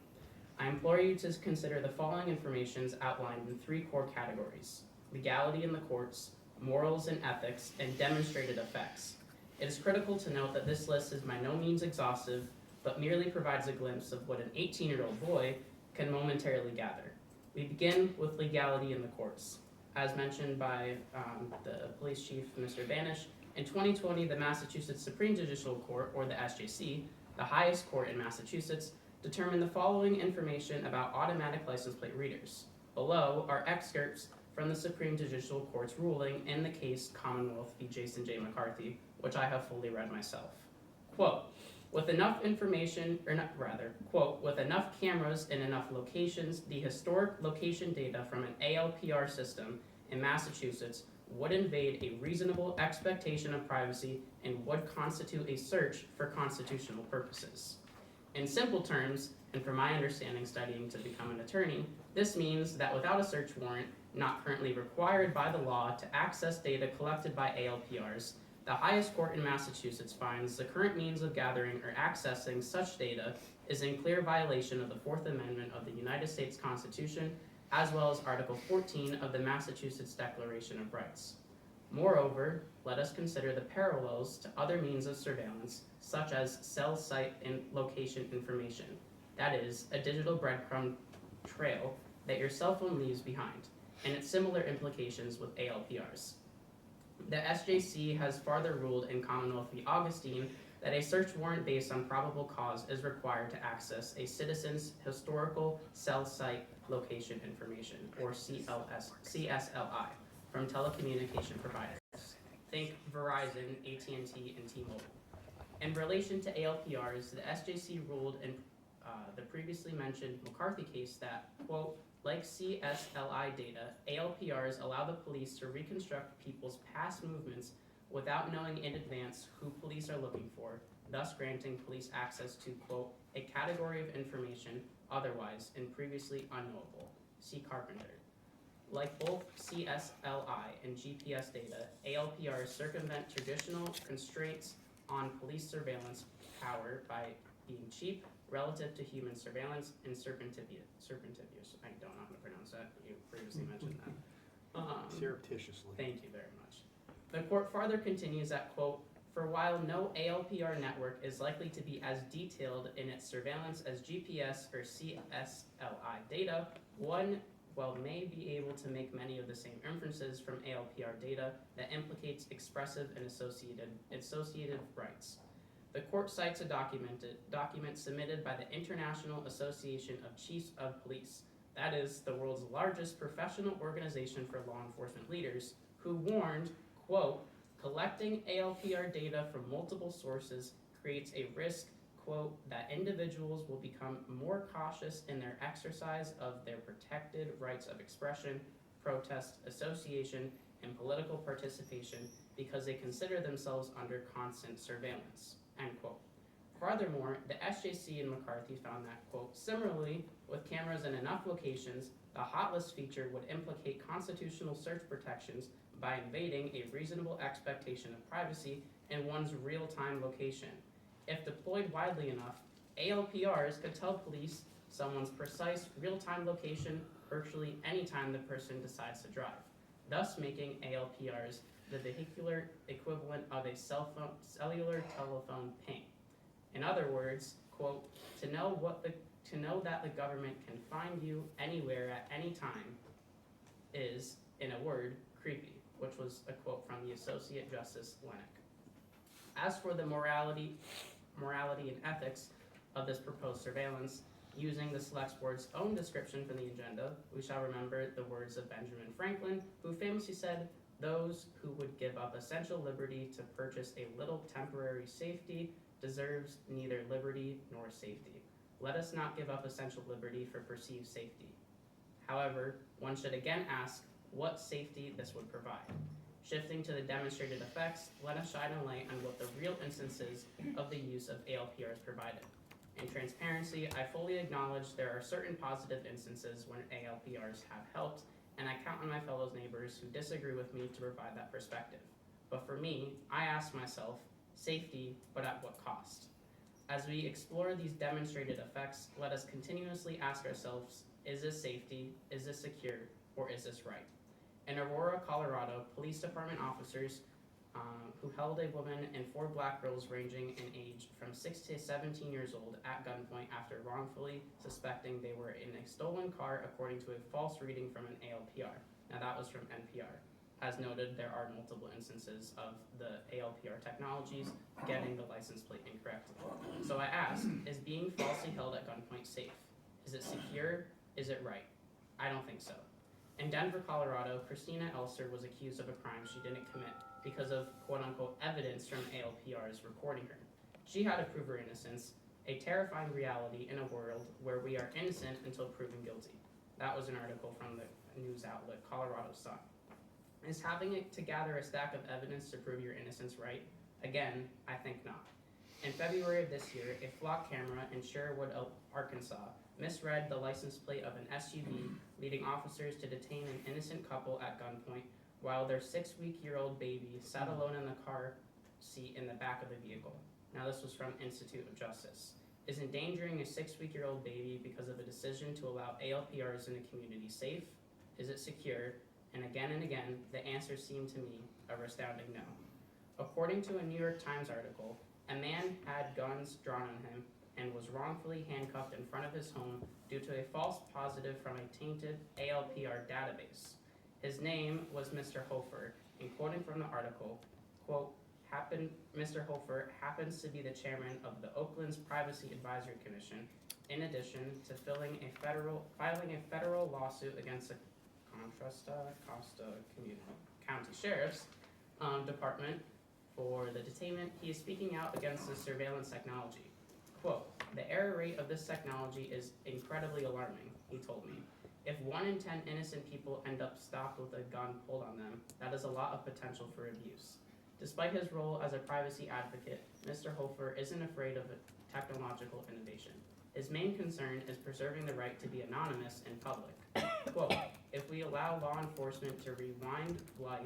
[SPEAKER 4] I implore you to consider the following informations outlined in 3 core categories: legality in the courts, morals and ethics, and demonstrated effects. It is critical to note that this list is by no means exhaustive, but merely provides a glimpse of what an 18-year-old boy can momentarily gather. We begin with legality in the courts. As mentioned by the police chief, Mr. Banish, in 2020, the Massachusetts Supreme Judicial Court, or the SJC, the highest court in Massachusetts, determined the following information about automatic license plate readers. Below are excerpts from the Supreme Judicial Court's ruling in the case Commonwealth v. Jason J. McCarthy, which I have fully read myself. Quote, with enough information, quote, with enough cameras in enough locations, the historic location data from an ALPR system in Massachusetts would invade a reasonable expectation of privacy and would constitute a search for constitutional purposes. In simple terms, and from my understanding studying to become an attorney, this means that without a search warrant, not currently required by the law to access data collected by ALPRs, the highest court in Massachusetts finds the current means of gathering or accessing such data is in clear violation of the Fourth Amendment of the United States Constitution, as well as Article 14 of the Massachusetts Declaration of Rights. Moreover, let us consider the parallels to other means of surveillance, such as cell site and location information. That is, a digital breadcrumb trail that your cell phone leaves behind, and its similar implications with ALPRs. The SJC has farther ruled in Commonwealth v. Augustine that a search warrant based on probable cause is required to access a citizen's historical cell site location information, or CSLI, from telecommunication providers. Think Verizon, AT&T, and T-Mobile. In relation to ALPRs, the SJC ruled in the previously mentioned McCarthy case that, quote, like CSLI data, ALPRs allow the police to reconstruct people's past movements without knowing in advance who police are looking for, thus granting police access to, quote, a category of information otherwise and previously unknowable. See Carpenter. Like both CSLI and GPS data, ALPRs circumvent traditional constraints on police surveillance power by being cheap relative to human surveillance and surreptitious. I don't know how to pronounce that. You previously mentioned that.
[SPEAKER 1] Surreptitiously.
[SPEAKER 4] Thank you very much. The court farther continues that, quote, for while no ALPR network is likely to be as detailed in its surveillance as GPS or CSLI data, one may be able to make many of the same inferences from ALPR data that implicates expressive and associated rights. The court cites a document submitted by the International Association of Chiefs of Police, that is, the world's largest professional organization for law enforcement leaders, who warned, quote, collecting ALPR data from multiple sources creates a risk, quote, that individuals will become more cautious in their exercise of their protected rights of expression, protest, association, and political participation because they consider themselves under constant surveillance, end quote. Furthermore, the SJC and McCarthy found that, quote, similarly, with cameras in enough locations, the hot list feature would implicate constitutional search protections by invading a reasonable expectation of privacy in one's real-time location. If deployed widely enough, ALPRs could tell police someone's precise real-time location virtually any time the person decides to drive, thus making ALPRs the vehicular equivalent of a cellular telephone ping. In other words, quote, to know that the government can find you anywhere at any time is, in a word, creepy, which was a quote from the Associate Justice Lennox. As for the morality and ethics of this proposed surveillance, using the Select Board's own description for the agenda, we shall remember the words of Benjamin Franklin, who famously said, those who would give up essential liberty to purchase a little temporary safety deserves neither liberty nor safety. Let us not give up essential liberty for perceived safety. However, one should again ask what safety this would provide. Shifting to the demonstrated effects, let us shine a light on what the real instances of the use of ALPRs provided. In transparency, I fully acknowledge there are certain positive instances when ALPRs have helped, and I count on my fellow neighbors who disagree with me to provide that perspective. But for me, I ask myself, safety, but at what cost? As we explore these demonstrated effects, let us continuously ask ourselves, is this safety, is this secure, or is this right? In Aurora, Colorado, police department officers who held a woman and 4 black girls ranging in age from 6 to 17 years old at gunpoint after wrongfully suspecting they were in a stolen car according to a false reading from an ALPR. Now that was from NPR. As noted, there are multiple instances of the ALPR technologies getting the license plate incorrect. So I asked, is being falsely held at gunpoint safe? Is it secure? Is it right? I don't think so. In Denver, Colorado, Christina Elser was accused of a crime she didn't commit because of quote-unquote evidence from ALPRs recording her. She had to prove her innocence, a terrifying reality in a world where we are innocent until proven guilty. That was an article from the news outlet Colorado Sun. Is having to gather a stack of evidence to prove your innocence right? Again, I think not. In February of this year, a flock camera in Sherwood, Arkansas, misread the license plate of an SUV, leading officers to detain an innocent couple at gunpoint while their 6-week-old baby sat alone in the car seat in the back of the vehicle. Now this was from Institute of Justice. Is endangering a 6-week-old baby because of a decision to allow ALPRs in the community safe? Is it secure? And again, the answer seemed to me a resounding no. According to a New York Times article, a man had guns drawn on him and was wrongfully handcuffed in front of his home due to a false positive from a tainted ALPR database. His name was Mr. Hofer, and quoting from the article, quote, Mr. Hofer happens to be the chairman of the Oakland's Privacy Advisory Commission, in addition to filing a federal lawsuit against the Costa County Sheriff's Department for the detainment. He is speaking out against the surveillance technology. Quote, the error rate of this technology is incredibly alarming, he told me. If 1 in 10 innocent people end up stopped with a gun pulled on them, that is a lot of potential for abuse. Despite his role as a privacy advocate, Mr. Hofer isn't afraid of technological innovation. His main concern is preserving the right to be anonymous in public. Quote, if we allow law enforcement to rewind life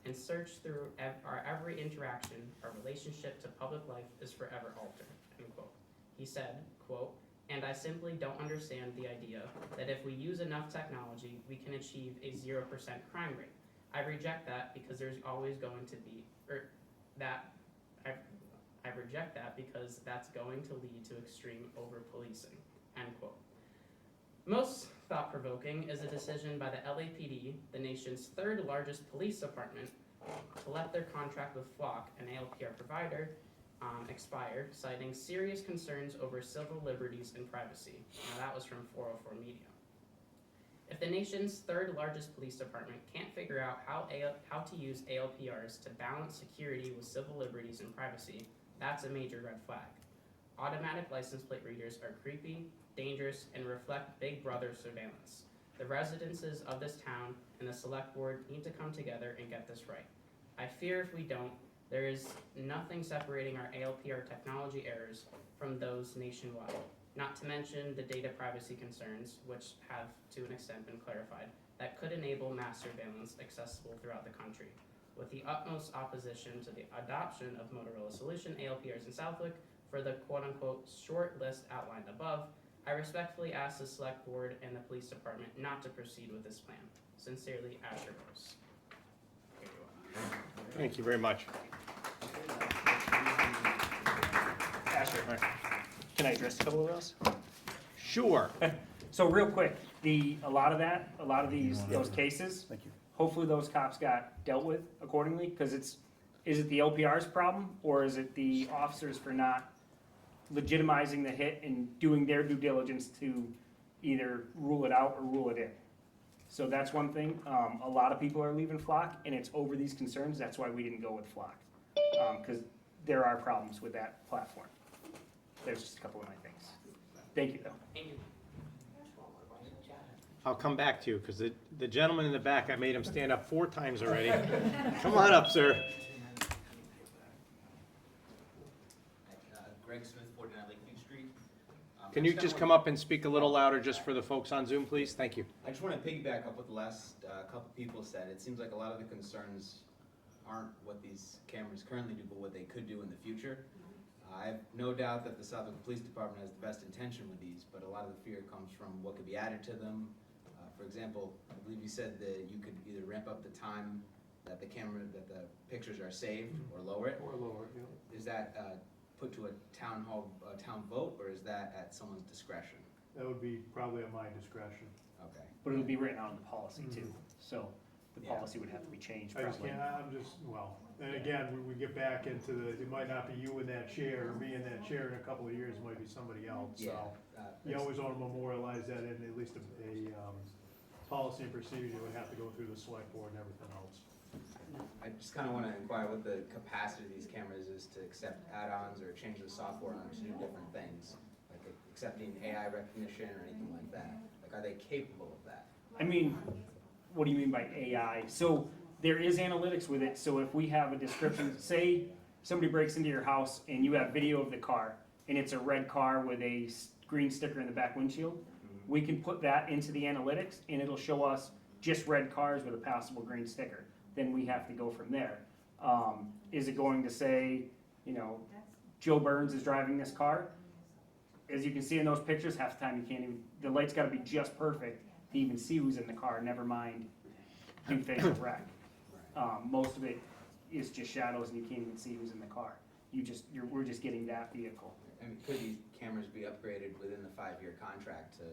[SPEAKER 4] and search through our every interaction, our relationship to public life is forever altered, end quote. He said, quote, and I simply don't understand the idea that if we use enough technology, we can achieve a 0% crime rate. I reject that because there's always going to be, I reject that because that's going to lead to extreme over-policing, end quote. Most thought-provoking is a decision by the LAPD, the nation's 3rd largest police department, to let their contract with Flock, an ALPR provider, expire, citing serious concerns over civil liberties and privacy. Now that was from 404 Media. If the nation's 3rd largest police department can't figure out how to use ALPRs to balance security with civil liberties and privacy, that's a major red flag. Automatic license plate readers are creepy, dangerous, and reflect Big Brother surveillance. The residences of this town and the select board need to come together and get this right. I fear if we don't, there is nothing separating our ALPR technology errors from those nationwide, not to mention the data privacy concerns, which have to an extent been clarified, that could enable mass surveillance accessible throughout the country. With the utmost opposition to the adoption of Motorola solution ALPRs in Southwick for the quote-unquote short list outlined above, I respectfully ask the select board and the police department not to proceed with this plan. Sincerely, Asher Rose.
[SPEAKER 1] Thank you very much.
[SPEAKER 18] Asher, can I address a couple of those?
[SPEAKER 1] Sure.
[SPEAKER 18] So real quick, a lot of those cases,
[SPEAKER 7] Thank you.
[SPEAKER 18] hopefully those cops got dealt with accordingly, because is it the LPR's problem, or is it the officers for not legitimizing the hit and doing their due diligence to either rule it out or rule it in? So that's one thing. A lot of people are leaving Flock, and it's over these concerns. That's why we didn't go with Flock, because there are problems with that platform. There's just a couple of my things. Thank you, though.
[SPEAKER 4] Thank you.
[SPEAKER 1] I'll come back to you, because the gentleman in the back, I made him stand up 4 times already. Come on up, sir.
[SPEAKER 20] Greg Smith, 49 Lakeview Street.
[SPEAKER 1] Can you just come up and speak a little louder just for the folks on Zoom, please? Thank you.
[SPEAKER 20] I just want to piggyback up what the last couple people said. It seems like a lot of the concerns aren't what these cameras currently do, but what they could do in the future. I have no doubt that the Southwick Police Department has the best intention with these, but a lot of the fear comes from what could be added to them. For example, I believe you said that you could either ramp up the time that the camera, that the pictures are saved or lower it.
[SPEAKER 17] Or lower, you know.
[SPEAKER 20] Is that put to a town hall, a town vote, or is that at someone's discretion?
[SPEAKER 17] That would be probably at my discretion.
[SPEAKER 20] Okay.
[SPEAKER 18] But it'll be written out in the policy too, so the
[SPEAKER 20] Yeah.
[SPEAKER 18] policy would have to be changed
[SPEAKER 17] I just
[SPEAKER 18] probably.
[SPEAKER 17] can't, I'm just, well, and again, we get back into the, it might not be you in that chair, or me in that chair in a couple of years, it might be somebody else,
[SPEAKER 20] Yeah.
[SPEAKER 17] so. You
[SPEAKER 20] That's-
[SPEAKER 17] always want to memorialize that in at least a policy and procedure that would have to go through the select board and everything else.
[SPEAKER 20] I just kind of want to inquire what the capacity of these cameras is to accept add-ons or change the software on to do different things, like accepting AI recognition or anything like that. Like, are they capable of that?
[SPEAKER 18] I mean, what do you mean by AI? So there is analytics with it, so if we have a description, say somebody breaks into your house and you have video of the car, and it's a red car with a green sticker in the back windshield, we can put that into the analytics and it'll show us just red cars with a passable green sticker. Then we have to go from there. Is it going to say, you know, Joe Burns is driving this car? As you can see in those pictures, half the time you can't even, the light's gotta be just perfect to even see who's in the car, never mind do facial rec. Most of it is just shadows and you can't even see who's in the car. We're just getting that vehicle.
[SPEAKER 20] I mean, could these cameras be upgraded within the 5-year contract to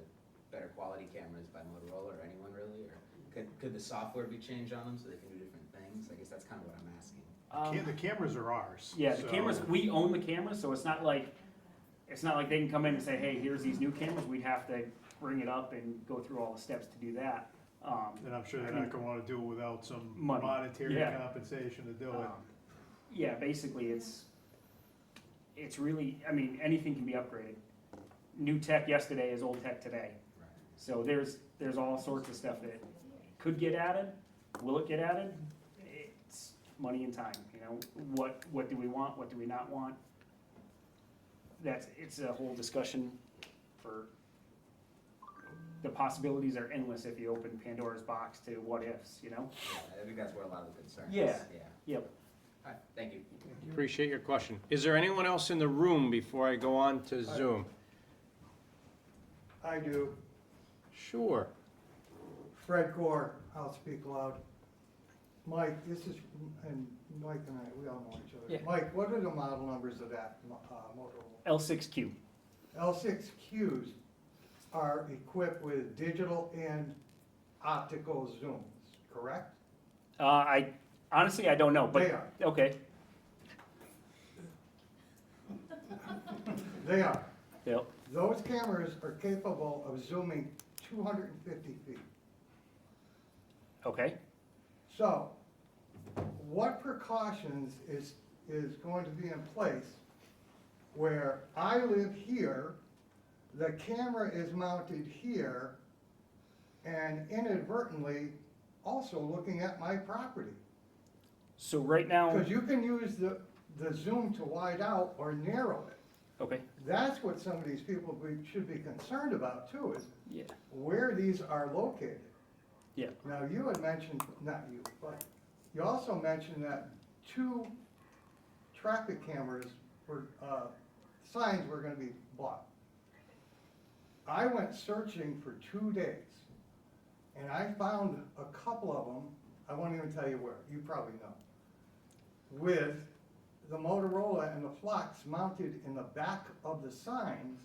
[SPEAKER 20] better quality cameras by Motorola or anyone really? Or could the software be changed on them so they can do different things? I guess that's kind of what I'm asking.
[SPEAKER 17] The cameras are ours.
[SPEAKER 18] Yeah, the
[SPEAKER 17] so-
[SPEAKER 18] cameras, we own the cameras, so it's not like they can come in and say, hey, here's these new cameras, we'd have to bring it up and go through all the steps to do that.
[SPEAKER 17] And I'm sure they're
[SPEAKER 18] I mean,
[SPEAKER 17] not gonna wanna do it without some
[SPEAKER 18] Money.
[SPEAKER 17] monetary
[SPEAKER 18] Yeah.
[SPEAKER 17] compensation to do it.
[SPEAKER 18] Yeah, basically, it's really, I mean, anything can be upgraded. New tech yesterday is old tech today.
[SPEAKER 20] Right.
[SPEAKER 18] So there's all sorts of stuff that could get added. Will it get added? It's money and time, you know? What do we want? What do we not want? It's a whole discussion for, the possibilities are endless if you open Pandora's box to what ifs, you know?
[SPEAKER 20] Yeah, I think that's where a lot of the concern is.
[SPEAKER 18] Yeah.
[SPEAKER 20] Yeah.
[SPEAKER 18] Yep.
[SPEAKER 20] All right, thank you.
[SPEAKER 1] Appreciate your question. Is there anyone else in the room before I go on to Zoom?
[SPEAKER 2] I do.
[SPEAKER 1] Sure.
[SPEAKER 2] Fred Gore, I'll speak loud. Mike, this is, and Mike and I, we all know each other.
[SPEAKER 18] Yeah.
[SPEAKER 2] Mike, what are the model numbers of that Motorola?
[SPEAKER 18] L6Q.
[SPEAKER 2] L6Qs are equipped with digital and optical zooms, correct?
[SPEAKER 18] Honestly, I don't know, but.
[SPEAKER 2] They are.
[SPEAKER 18] Okay.
[SPEAKER 2] They are.
[SPEAKER 18] Yep.
[SPEAKER 2] Those cameras are capable of zooming 250 feet.
[SPEAKER 18] Okay.
[SPEAKER 2] So, what precautions is going to be in place where I live here, the camera is mounted here, and inadvertently also looking at my property?
[SPEAKER 18] So right now.
[SPEAKER 2] Because you can use the zoom to wide out or narrow it.
[SPEAKER 18] Okay.
[SPEAKER 2] That's what some of these people should be concerned about too, is
[SPEAKER 18] Yeah.
[SPEAKER 2] where these are located.
[SPEAKER 18] Yeah.
[SPEAKER 2] Now, you had mentioned, not you, but you also mentioned that 2 traffic cameras were, signs were gonna be bought. I went searching for 2 days, and I found a couple of them, I won't even tell you where, you probably know, with the Motorola and the Flux mounted in the back of the signs,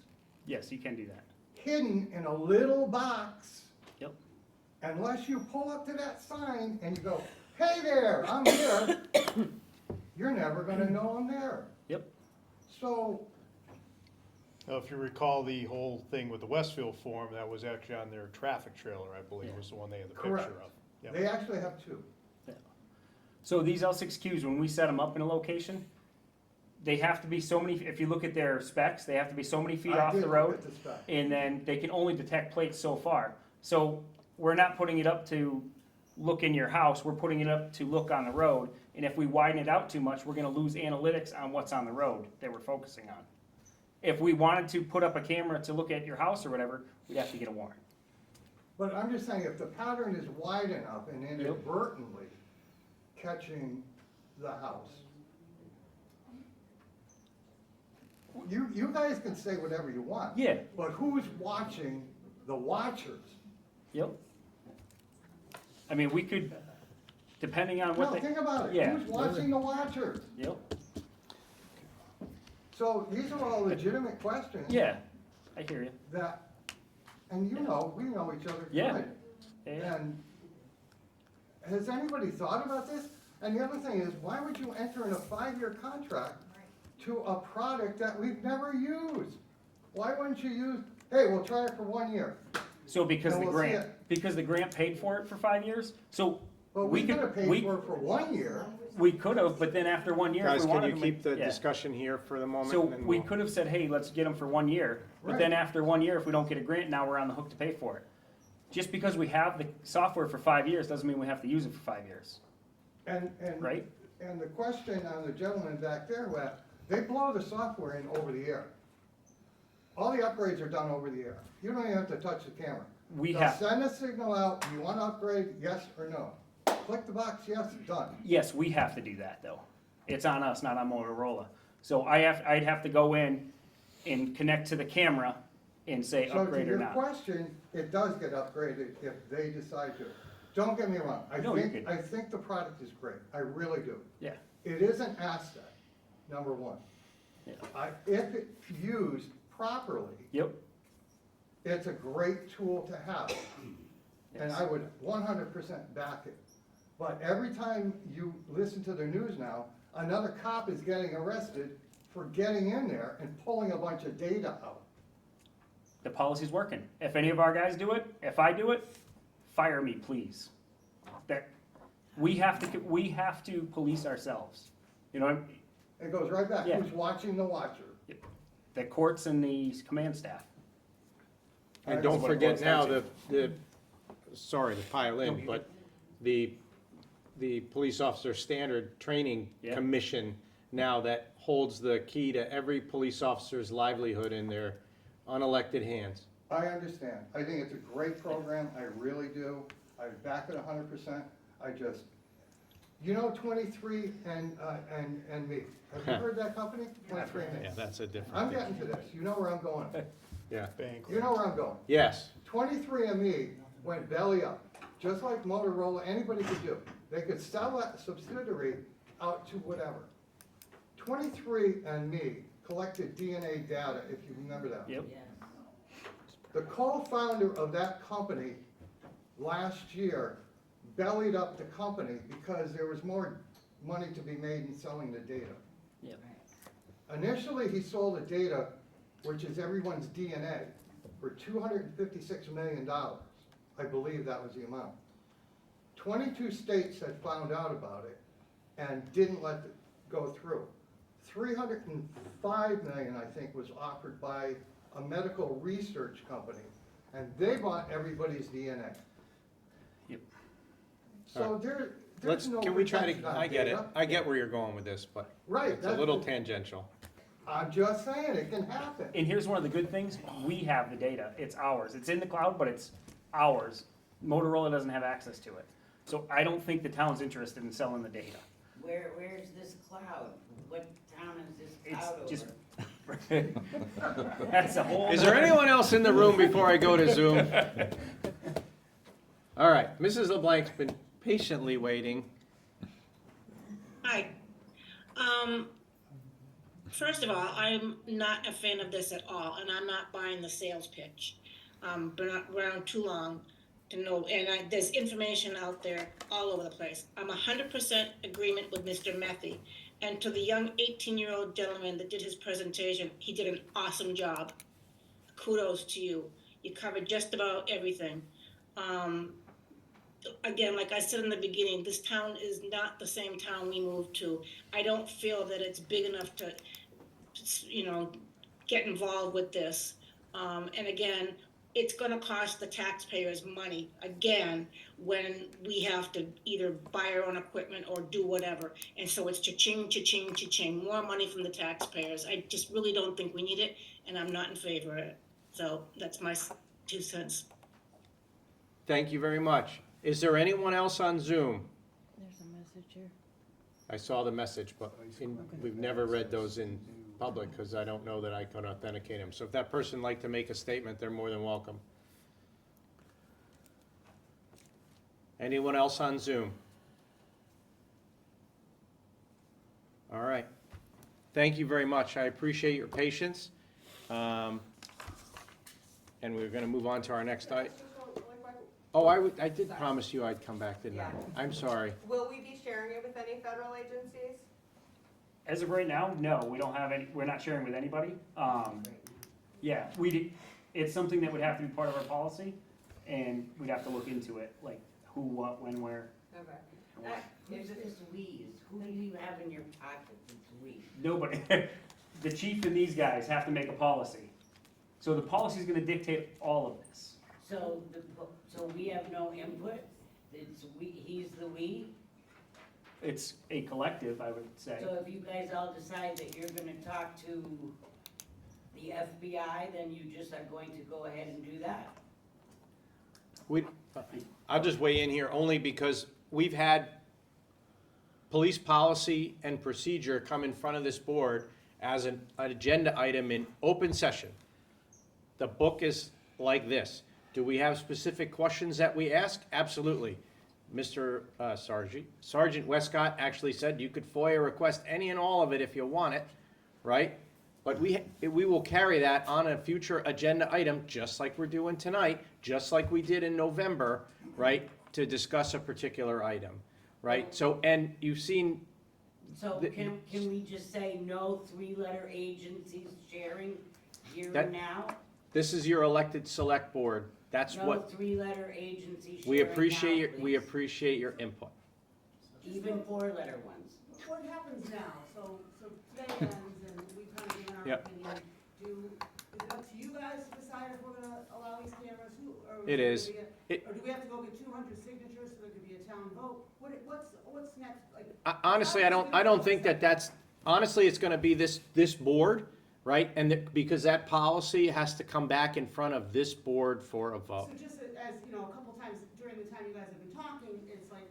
[SPEAKER 18] Yes, you can do that.
[SPEAKER 2] hidden in a little box.
[SPEAKER 18] Yep.
[SPEAKER 2] Unless you pull up to that sign and you go, hey there, I'm here, you're never gonna know I'm there.
[SPEAKER 18] Yep.
[SPEAKER 2] So,
[SPEAKER 17] Now, if you recall the whole thing with the Westfield Forum, that was actually on their traffic trailer, I believe, was the one they had the picture
[SPEAKER 2] correct.
[SPEAKER 17] of. Yep.
[SPEAKER 2] They actually have 2.
[SPEAKER 18] So these L6Qs, when we set them up in a location, they have to be so many, if you look at their specs, they have to be so many feet
[SPEAKER 2] I
[SPEAKER 18] off
[SPEAKER 2] did
[SPEAKER 18] the
[SPEAKER 2] look
[SPEAKER 18] road.
[SPEAKER 2] at the spec.
[SPEAKER 18] And then they can only detect plates so far. So we're not putting it up to look in your house, we're putting it up to look on the road. And if we widen it out too much, we're gonna lose analytics on what's on the road that we're focusing on. If we wanted to put up a camera to look at your house or whatever, we'd have to get a warrant.
[SPEAKER 2] But I'm just saying, if the pattern is wide enough and inadvertently catching the house, you guys can say whatever you want.
[SPEAKER 18] Yeah.
[SPEAKER 2] But who's watching the watchers?
[SPEAKER 18] Yep. I mean, we could, depending on what
[SPEAKER 2] No,
[SPEAKER 18] they.
[SPEAKER 2] think about it.
[SPEAKER 18] Yeah.
[SPEAKER 2] Who's watching the watchers?
[SPEAKER 18] Yep,
[SPEAKER 2] So these are all legitimate questions.
[SPEAKER 18] yeah, I hear you.
[SPEAKER 2] That, and you know, we know each other
[SPEAKER 18] Yeah.
[SPEAKER 2] good.
[SPEAKER 18] Yeah.
[SPEAKER 2] And has anybody thought about this? And the other thing is, why would you enter in a 5-year contract to a product that we've never used? Why wouldn't you use, hey, we'll try it for 1 year?
[SPEAKER 18] So because
[SPEAKER 2] And
[SPEAKER 18] the
[SPEAKER 2] we'll see
[SPEAKER 18] grant, because the grant paid for it for 5 years, so
[SPEAKER 2] But
[SPEAKER 18] we
[SPEAKER 2] we
[SPEAKER 18] could,
[SPEAKER 2] could have paid
[SPEAKER 18] we,
[SPEAKER 2] for it for 1 year.
[SPEAKER 18] we could have, but then after 1 year, if
[SPEAKER 1] Guys,
[SPEAKER 18] we
[SPEAKER 1] can
[SPEAKER 18] wanted
[SPEAKER 1] you
[SPEAKER 18] to
[SPEAKER 1] keep the
[SPEAKER 18] yeah.
[SPEAKER 1] discussion here for the moment?
[SPEAKER 18] So
[SPEAKER 1] and then
[SPEAKER 18] we
[SPEAKER 1] we'll-
[SPEAKER 18] could have said, hey, let's get them for 1 year, but then
[SPEAKER 2] Right.
[SPEAKER 18] after 1 year, if we don't get a grant, now we're on the hook to pay for it. Just because we have the software for 5 years doesn't mean we have to use it for 5 years,
[SPEAKER 2] And,
[SPEAKER 18] right?
[SPEAKER 2] and the question on the gentleman back there, well, they blow the software in over the air. All the upgrades are done over the air. You don't even have to touch the camera.
[SPEAKER 18] We
[SPEAKER 2] They'll
[SPEAKER 18] have,
[SPEAKER 2] send a signal out, you want to upgrade, yes or no? Click the box, yes, done.
[SPEAKER 18] yes, we have to do that though. It's on us, not on Motorola. So I'd have to go in and connect to the camera and say
[SPEAKER 2] So to
[SPEAKER 18] upgrade or
[SPEAKER 2] your
[SPEAKER 18] not.
[SPEAKER 2] question, it does get upgraded if they decide to. Don't get me wrong,
[SPEAKER 18] No, you're good.
[SPEAKER 2] I think the product is great, I really do.
[SPEAKER 18] Yeah,
[SPEAKER 2] It is an asset, number one.
[SPEAKER 18] Yeah.
[SPEAKER 2] If it used properly,
[SPEAKER 18] yep,
[SPEAKER 2] it's a great tool to have. And I would 100% back it. But every time you listen to the news now, another cop is getting arrested for getting in there and pulling a bunch of data out.
[SPEAKER 18] the policy's working. If any of our guys do it, if I do it, fire me, please. That, we have to police ourselves. You know,
[SPEAKER 2] It goes right back,
[SPEAKER 18] Yeah.
[SPEAKER 2] who's watching the watcher?
[SPEAKER 18] the courts and the command staff.
[SPEAKER 1] And
[SPEAKER 2] That's
[SPEAKER 1] don't
[SPEAKER 18] what it
[SPEAKER 1] forget
[SPEAKER 18] boils
[SPEAKER 1] now,
[SPEAKER 18] down
[SPEAKER 1] the, sorry to pile in, but the Police Officer Standard Training
[SPEAKER 18] Yeah.
[SPEAKER 1] Commission now that holds the key to every police officer's livelihood in their unelected hands.
[SPEAKER 2] I understand. I think it's a great program. I really do. I back it 100%. I just, you know, 23 and me. Have you heard that company? 23 and me.
[SPEAKER 1] Yeah, that's a different
[SPEAKER 2] I'm
[SPEAKER 1] thing.
[SPEAKER 2] getting to this. You know where I'm going.
[SPEAKER 1] Yeah,
[SPEAKER 2] You know where I'm going.
[SPEAKER 1] yes,
[SPEAKER 2] 23 and me went belly up, just like Motorola, anybody could do. They could sell that subsidiary out to whatever. 23 and me collected DNA data, if you remember that.
[SPEAKER 18] Yep.
[SPEAKER 2] The co-founder of that company last year bellied up the company because there was more money to be made in selling the data.
[SPEAKER 18] Yep.
[SPEAKER 2] Initially, he sold the data, which is everyone's DNA, for $256 million. I believe that was the amount. 22 states had found out about it and didn't let it go through. 305 million, I think, was offered by a medical research company, and they bought everybody's DNA.
[SPEAKER 18] Yep.
[SPEAKER 2] So there's
[SPEAKER 1] let's,
[SPEAKER 2] no
[SPEAKER 1] can we try
[SPEAKER 2] protection
[SPEAKER 1] to,
[SPEAKER 2] on
[SPEAKER 1] I get it,
[SPEAKER 2] data.
[SPEAKER 1] I get where you're going with this, but
[SPEAKER 2] Right,
[SPEAKER 1] it's a
[SPEAKER 2] that's
[SPEAKER 1] little
[SPEAKER 2] the-
[SPEAKER 1] tangential.
[SPEAKER 2] I'm just saying, it can happen.
[SPEAKER 18] And here's one of the good things, we have the data, it's ours, it's in the cloud, but it's ours. Motorola doesn't have access to it. So I don't think the town's interested in selling the data.
[SPEAKER 9] Where's this cloud? What town is this
[SPEAKER 18] It's
[SPEAKER 9] cloud over?
[SPEAKER 18] just, that's a whole.
[SPEAKER 1] Is there anyone else in the room before I go to Zoom? All right, Mrs. LeBlanc's been patiently waiting.
[SPEAKER 5] Hi. First of all, I'm not a fan of this at all, and I'm not buying the sales pitch. Been around too long to know, and there's information out there all over the place. I'm 100% agreement with Mr. Methy. And to the young 18-year-old gentleman that did his presentation, he did an awesome job. Kudos to you. You covered just about everything. Again, like I said in the beginning, this town is not the same town we moved to. I don't feel that it's big enough to, get involved with this. And again, it's gonna cost the taxpayers money, again, when we have to either buy our own equipment or do whatever. And so it's cha-ching, cha-ching, cha-ching, more money from the taxpayers. I just really don't think we need it, and I'm not in favor of it. So that's my 2 cents.
[SPEAKER 1] Thank you very much. Is there anyone else on Zoom?
[SPEAKER 4] There's a message here.
[SPEAKER 1] I saw the message, but we've never read those in public because I don't know that I can authenticate them. So if that person would like to make a statement, they're more than welcome. Anyone else on Zoom? All right. Thank you very much. I appreciate your patience. And we're going to move on to our next item. Oh, I did promise you I'd come back, didn't I? I'm sorry.
[SPEAKER 14] Will we be sharing it with any federal agencies?
[SPEAKER 18] As of right now, no, we don't have any, we're not sharing with anybody. Yeah, it's something that would have to be part of our policy, and we'd have to look into it, like who, what, when, where.
[SPEAKER 14] Okay.
[SPEAKER 9] It's we, who do you have in your pocket, it's we?
[SPEAKER 18] Nobody, the chief and these guys have to make a policy. So the policy's gonna dictate all of this.
[SPEAKER 9] So, so we have no input, it's we, he's the we?
[SPEAKER 18] It's a collective, I would say.
[SPEAKER 9] So if you guys all decide that you're gonna talk to the FBI, then you just are going to go ahead and do that?
[SPEAKER 1] I'll just weigh in here only because we've had police policy and procedure come in front of this board as an agenda item in open session. The book is like this. Do we have specific questions that we ask? Absolutely. Mr. Sergeant Westcott actually said you could FOIA request any and all of it if you want it, right? But we will carry that on a future agenda item, just like we're doing tonight, just like we did in November, right? To discuss a particular item, right? So, and you've seen.
[SPEAKER 9] So can we just say no three-letter agencies sharing here
[SPEAKER 1] That-
[SPEAKER 9] and now?
[SPEAKER 1] This is your elected select board. That's
[SPEAKER 9] No
[SPEAKER 1] what,
[SPEAKER 9] three-letter agencies sharing
[SPEAKER 1] we appreciate
[SPEAKER 9] now,
[SPEAKER 1] we
[SPEAKER 9] please.
[SPEAKER 1] appreciate your input.
[SPEAKER 9] Even four-letter ones.
[SPEAKER 21] What happens now? So today ends and we kind of give our
[SPEAKER 1] Yep.
[SPEAKER 21] opinion. Is it up to you guys to decide if we're gonna allow these cameras?
[SPEAKER 1] It is.
[SPEAKER 21] Or do we have to go get 200 signatures so there could be a town vote? What's next? Like,
[SPEAKER 1] Honestly, I don't think that's, honestly, it's gonna be this board, right? And because that policy has to come back in front of this board for a vote.
[SPEAKER 21] so just as, you know, a couple times during the time you guys have been talking, it's like,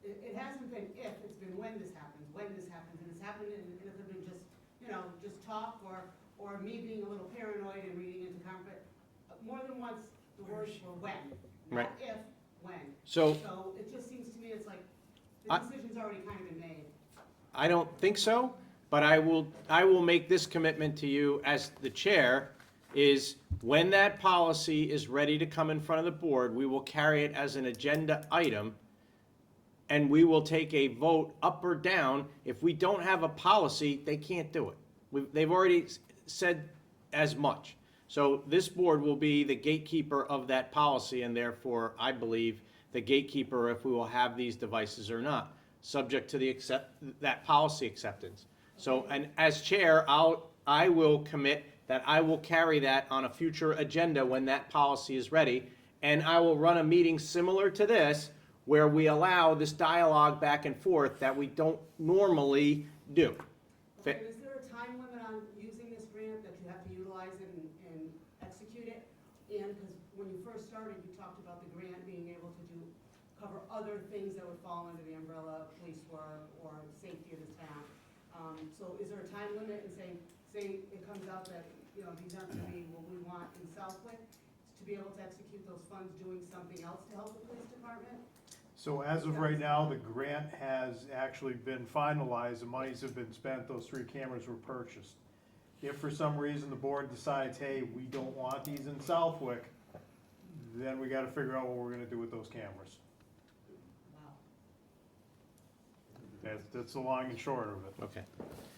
[SPEAKER 21] it hasn't been if, it's been when this happens, and it's happened, and it's been just, you know, just talk, or me being a little paranoid and reading into conflict. More than once, the words were when,
[SPEAKER 1] Right.
[SPEAKER 21] not if, when.
[SPEAKER 1] So-
[SPEAKER 21] So it just seems to me it's like, the decision's already kind of been made.
[SPEAKER 1] I don't think so, but I will make this commitment to you as the chair, is when that policy is ready to come in front of the board, we will carry it as an agenda item, and we will take a vote up or down. If we don't have a policy, they can't do it. They've already said as much. So this board will be the gatekeeper of that policy, and therefore, I believe, the gatekeeper if we will have these devices or not, subject to that policy acceptance. So, and as chair, I will commit that I will carry that on a future agenda when that policy is ready, and I will run a meeting similar to this, where we allow this dialogue back and forth that we don't normally do.
[SPEAKER 21] Okay, and is there a time limit on using this grant that you have to utilize and execute it? And, because when you first started, you talked about the grant being able to cover other things that would fall under the umbrella of police work or safety of the town. So is there a time limit, and say it comes out that, you know, these aren't gonna be what we want in Southwick, to be able to execute those funds doing something else to help the police department?
[SPEAKER 17] So as of right now, the grant has actually been finalized, the monies have been spent, those 3 cameras were purchased. If for some reason the board decides, hey, we don't want these in Southwick, then we gotta figure out what we're gonna do with those cameras. That's the long and short of it.
[SPEAKER 1] Okay.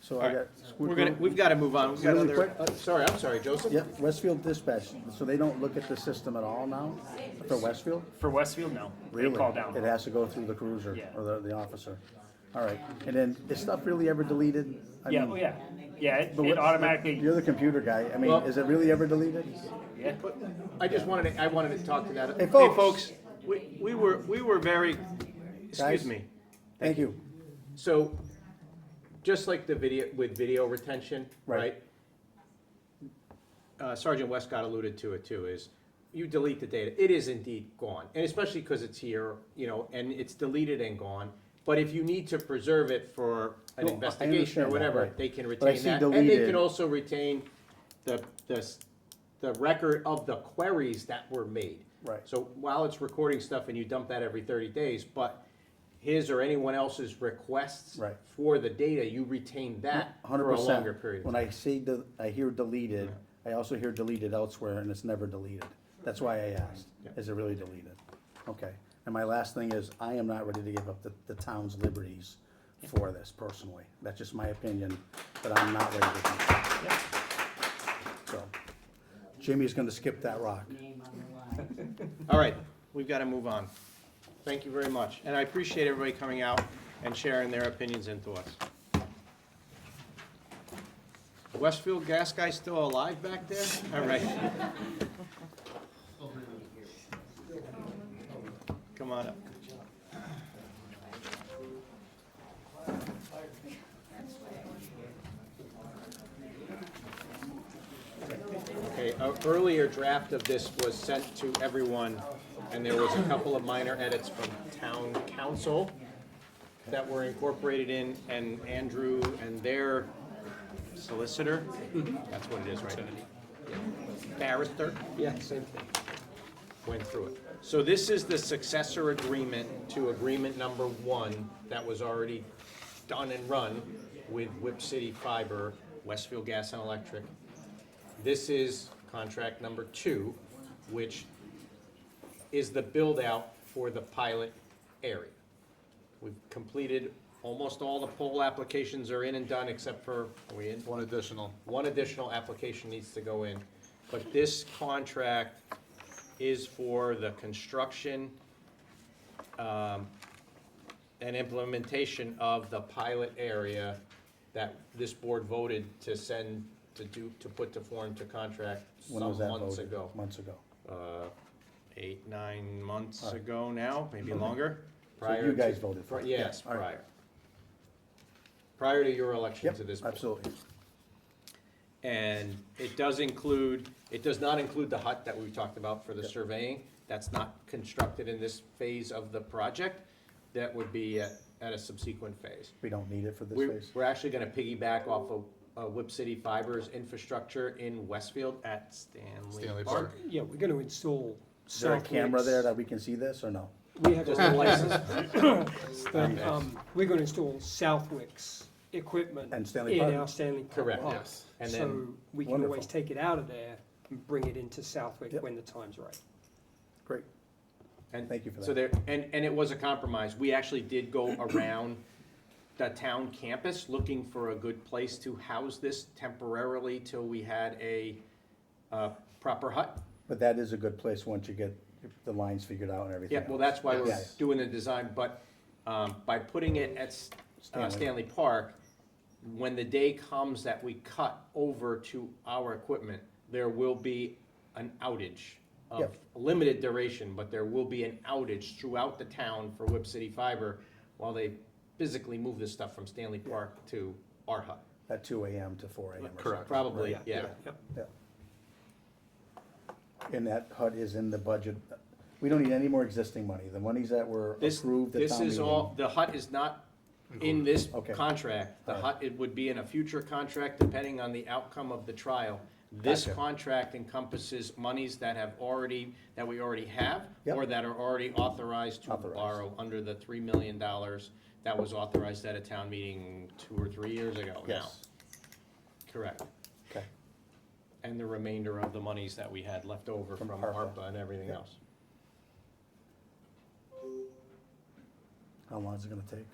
[SPEAKER 7] So
[SPEAKER 1] All
[SPEAKER 7] I
[SPEAKER 1] right.
[SPEAKER 7] got.
[SPEAKER 1] We've got to move on. We've got
[SPEAKER 7] Really
[SPEAKER 1] other,
[SPEAKER 7] quick.
[SPEAKER 1] sorry, I'm sorry, Joseph.
[SPEAKER 7] Yep, Westfield Dispatch, so they don't look at the system at all now, for Westfield?
[SPEAKER 18] For Westfield, no.
[SPEAKER 7] Really?
[SPEAKER 18] They call down.
[SPEAKER 7] It has to go through the cruiser,
[SPEAKER 18] Yeah.
[SPEAKER 7] or the officer. All right, and then, is stuff really ever deleted? I
[SPEAKER 18] Yeah,
[SPEAKER 7] mean,
[SPEAKER 18] oh yeah. Yeah, it
[SPEAKER 7] but what-
[SPEAKER 18] automatically,
[SPEAKER 7] You're the computer guy, I mean,
[SPEAKER 1] Well-
[SPEAKER 7] is it really ever deleted?
[SPEAKER 18] yeah.
[SPEAKER 1] I just wanted to talk to that.
[SPEAKER 7] Hey, folks.
[SPEAKER 1] We were very, excuse
[SPEAKER 7] Guys.
[SPEAKER 1] me.
[SPEAKER 7] Thank you.
[SPEAKER 1] So, just like the video retention,
[SPEAKER 7] Right.
[SPEAKER 1] right? Sergeant Westcott alluded to it too, is you delete the data, it is indeed gone. And especially because it's here, you know, and it's deleted and gone. But if you need to preserve it for an
[SPEAKER 7] No, I
[SPEAKER 1] investigation or
[SPEAKER 7] understand that,
[SPEAKER 1] whatever,
[SPEAKER 7] right.
[SPEAKER 1] they can
[SPEAKER 7] But I
[SPEAKER 1] retain
[SPEAKER 7] see
[SPEAKER 1] that. And they
[SPEAKER 7] deleted.
[SPEAKER 1] can also retain the record of the queries that were made.
[SPEAKER 7] Right.
[SPEAKER 1] So while it's recording stuff and you dump that every 30 days, but his or anyone else's requests
[SPEAKER 7] Right.
[SPEAKER 1] for the data, you retain that for a
[SPEAKER 7] 100%.
[SPEAKER 1] longer period of
[SPEAKER 7] When
[SPEAKER 1] time.
[SPEAKER 7] I see, I hear deleted, I also hear deleted elsewhere, and it's never deleted. That's why I asked,
[SPEAKER 1] Yeah.
[SPEAKER 7] is it really deleted? Okay, and my last thing is, I am not ready to give up the town's liberties for this personally. That's just my opinion, but I'm not ready to do that. So, Jimmy's gonna skip that rock.
[SPEAKER 9] Name on the line.
[SPEAKER 1] All right, we've got to move on. Thank you very much, and I appreciate everybody coming out and sharing their opinions into us. Westfield gas guy still alive back there? All right. Come on up. Okay, an earlier draft of this was sent to everyone, and there was a couple of minor edits from town council that were incorporated in, and Andrew and their solicitor, that's what it is, right? Barrister?
[SPEAKER 12] Yeah, same thing.
[SPEAKER 1] Went through it. So this is the successor agreement to agreement number 1 that was already done and run with Whip City Fiber, Westfield Gas and Electric. This is contract number 2, which is the build-out for the pilot area. We've completed, almost all the poll applications are in and done, except for, are we in?
[SPEAKER 10] One additional.
[SPEAKER 1] One additional application needs to go in. But this contract is for the construction and implementation of the pilot area that this board voted to send, to put to form to contract
[SPEAKER 7] When was
[SPEAKER 1] some
[SPEAKER 7] that
[SPEAKER 1] months
[SPEAKER 7] voted?
[SPEAKER 1] ago.
[SPEAKER 7] Months ago.
[SPEAKER 1] 8, 9 months
[SPEAKER 7] All right.
[SPEAKER 1] ago now, maybe longer.
[SPEAKER 7] So
[SPEAKER 1] Prior
[SPEAKER 7] you
[SPEAKER 1] to-
[SPEAKER 7] guys voted for it?
[SPEAKER 1] Yes,
[SPEAKER 7] All right.
[SPEAKER 1] prior. Prior to your election
[SPEAKER 7] Yep,
[SPEAKER 1] to this board.
[SPEAKER 7] absolutely.
[SPEAKER 1] And it does not include the hut that we talked about for the surveying. That's not constructed in this phase of the project. That would be at a subsequent phase.
[SPEAKER 7] We don't need it for this
[SPEAKER 1] We're,
[SPEAKER 7] phase?
[SPEAKER 1] we're actually gonna piggyback off of Whip City Fiber's infrastructure in Westfield at Stanley Park.
[SPEAKER 8] Yeah, we're gonna install
[SPEAKER 7] Is there a camera
[SPEAKER 8] Southwick's-
[SPEAKER 7] there that we can see this, or no?
[SPEAKER 8] We have
[SPEAKER 1] Just
[SPEAKER 8] a
[SPEAKER 1] a
[SPEAKER 8] license. But, we're gonna install Southwick's equipment
[SPEAKER 7] And Stanley
[SPEAKER 8] in
[SPEAKER 7] Park?
[SPEAKER 8] our Stanley Park.
[SPEAKER 1] Correct,
[SPEAKER 8] lot.
[SPEAKER 1] yes. And
[SPEAKER 8] So
[SPEAKER 1] then-
[SPEAKER 8] we can
[SPEAKER 7] Wonderful.
[SPEAKER 8] always take it out of there and bring it into Southwick
[SPEAKER 7] Yep.
[SPEAKER 8] when the time's right.
[SPEAKER 7] Great.
[SPEAKER 1] And
[SPEAKER 7] Thank you for
[SPEAKER 1] so
[SPEAKER 7] that.
[SPEAKER 1] there, and it was a compromise. We actually did go around the town campus looking for a good place to house this temporarily till we had a proper hut.
[SPEAKER 7] But that is a good place once you get the lines figured out and everything
[SPEAKER 1] Yeah, well,
[SPEAKER 7] else.
[SPEAKER 1] that's why we're
[SPEAKER 7] Yeah.
[SPEAKER 1] doing the design, but by putting it at Stanley Park, when the day comes that we cut over to our equipment, there will be an outage of
[SPEAKER 7] Yep.
[SPEAKER 1] limited duration, but there will be an outage throughout the town for Whip City Fiber while they physically move this stuff from Stanley Park to our hut.
[SPEAKER 7] At 2 AM to 4 AM or something.
[SPEAKER 1] Probably,
[SPEAKER 7] Right.
[SPEAKER 1] yeah.
[SPEAKER 7] Yeah. And that hut is in the budget. We don't need any more existing money. The monies that were
[SPEAKER 1] This,
[SPEAKER 7] approved at
[SPEAKER 1] this
[SPEAKER 7] town
[SPEAKER 1] is
[SPEAKER 7] meeting.
[SPEAKER 1] all, the hut is not in this
[SPEAKER 7] Okay.
[SPEAKER 1] contract. The
[SPEAKER 7] All right.
[SPEAKER 1] hut, it would be in a future contract depending on the outcome of the trial. This
[SPEAKER 7] Gotcha.
[SPEAKER 1] contract encompasses monies that that we already have,
[SPEAKER 7] Yep.
[SPEAKER 1] or that are already authorized to
[SPEAKER 7] Authorized.
[SPEAKER 1] borrow under the $3 million that was authorized at a town meeting 2 or 3 years ago now.
[SPEAKER 7] Yes.
[SPEAKER 1] Correct.
[SPEAKER 7] Okay.
[SPEAKER 1] And the remainder of the monies that we had left over
[SPEAKER 7] From
[SPEAKER 1] from
[SPEAKER 7] ARPA.
[SPEAKER 1] ARPA and everything
[SPEAKER 7] Yeah.
[SPEAKER 1] else.
[SPEAKER 7] How long is it gonna take?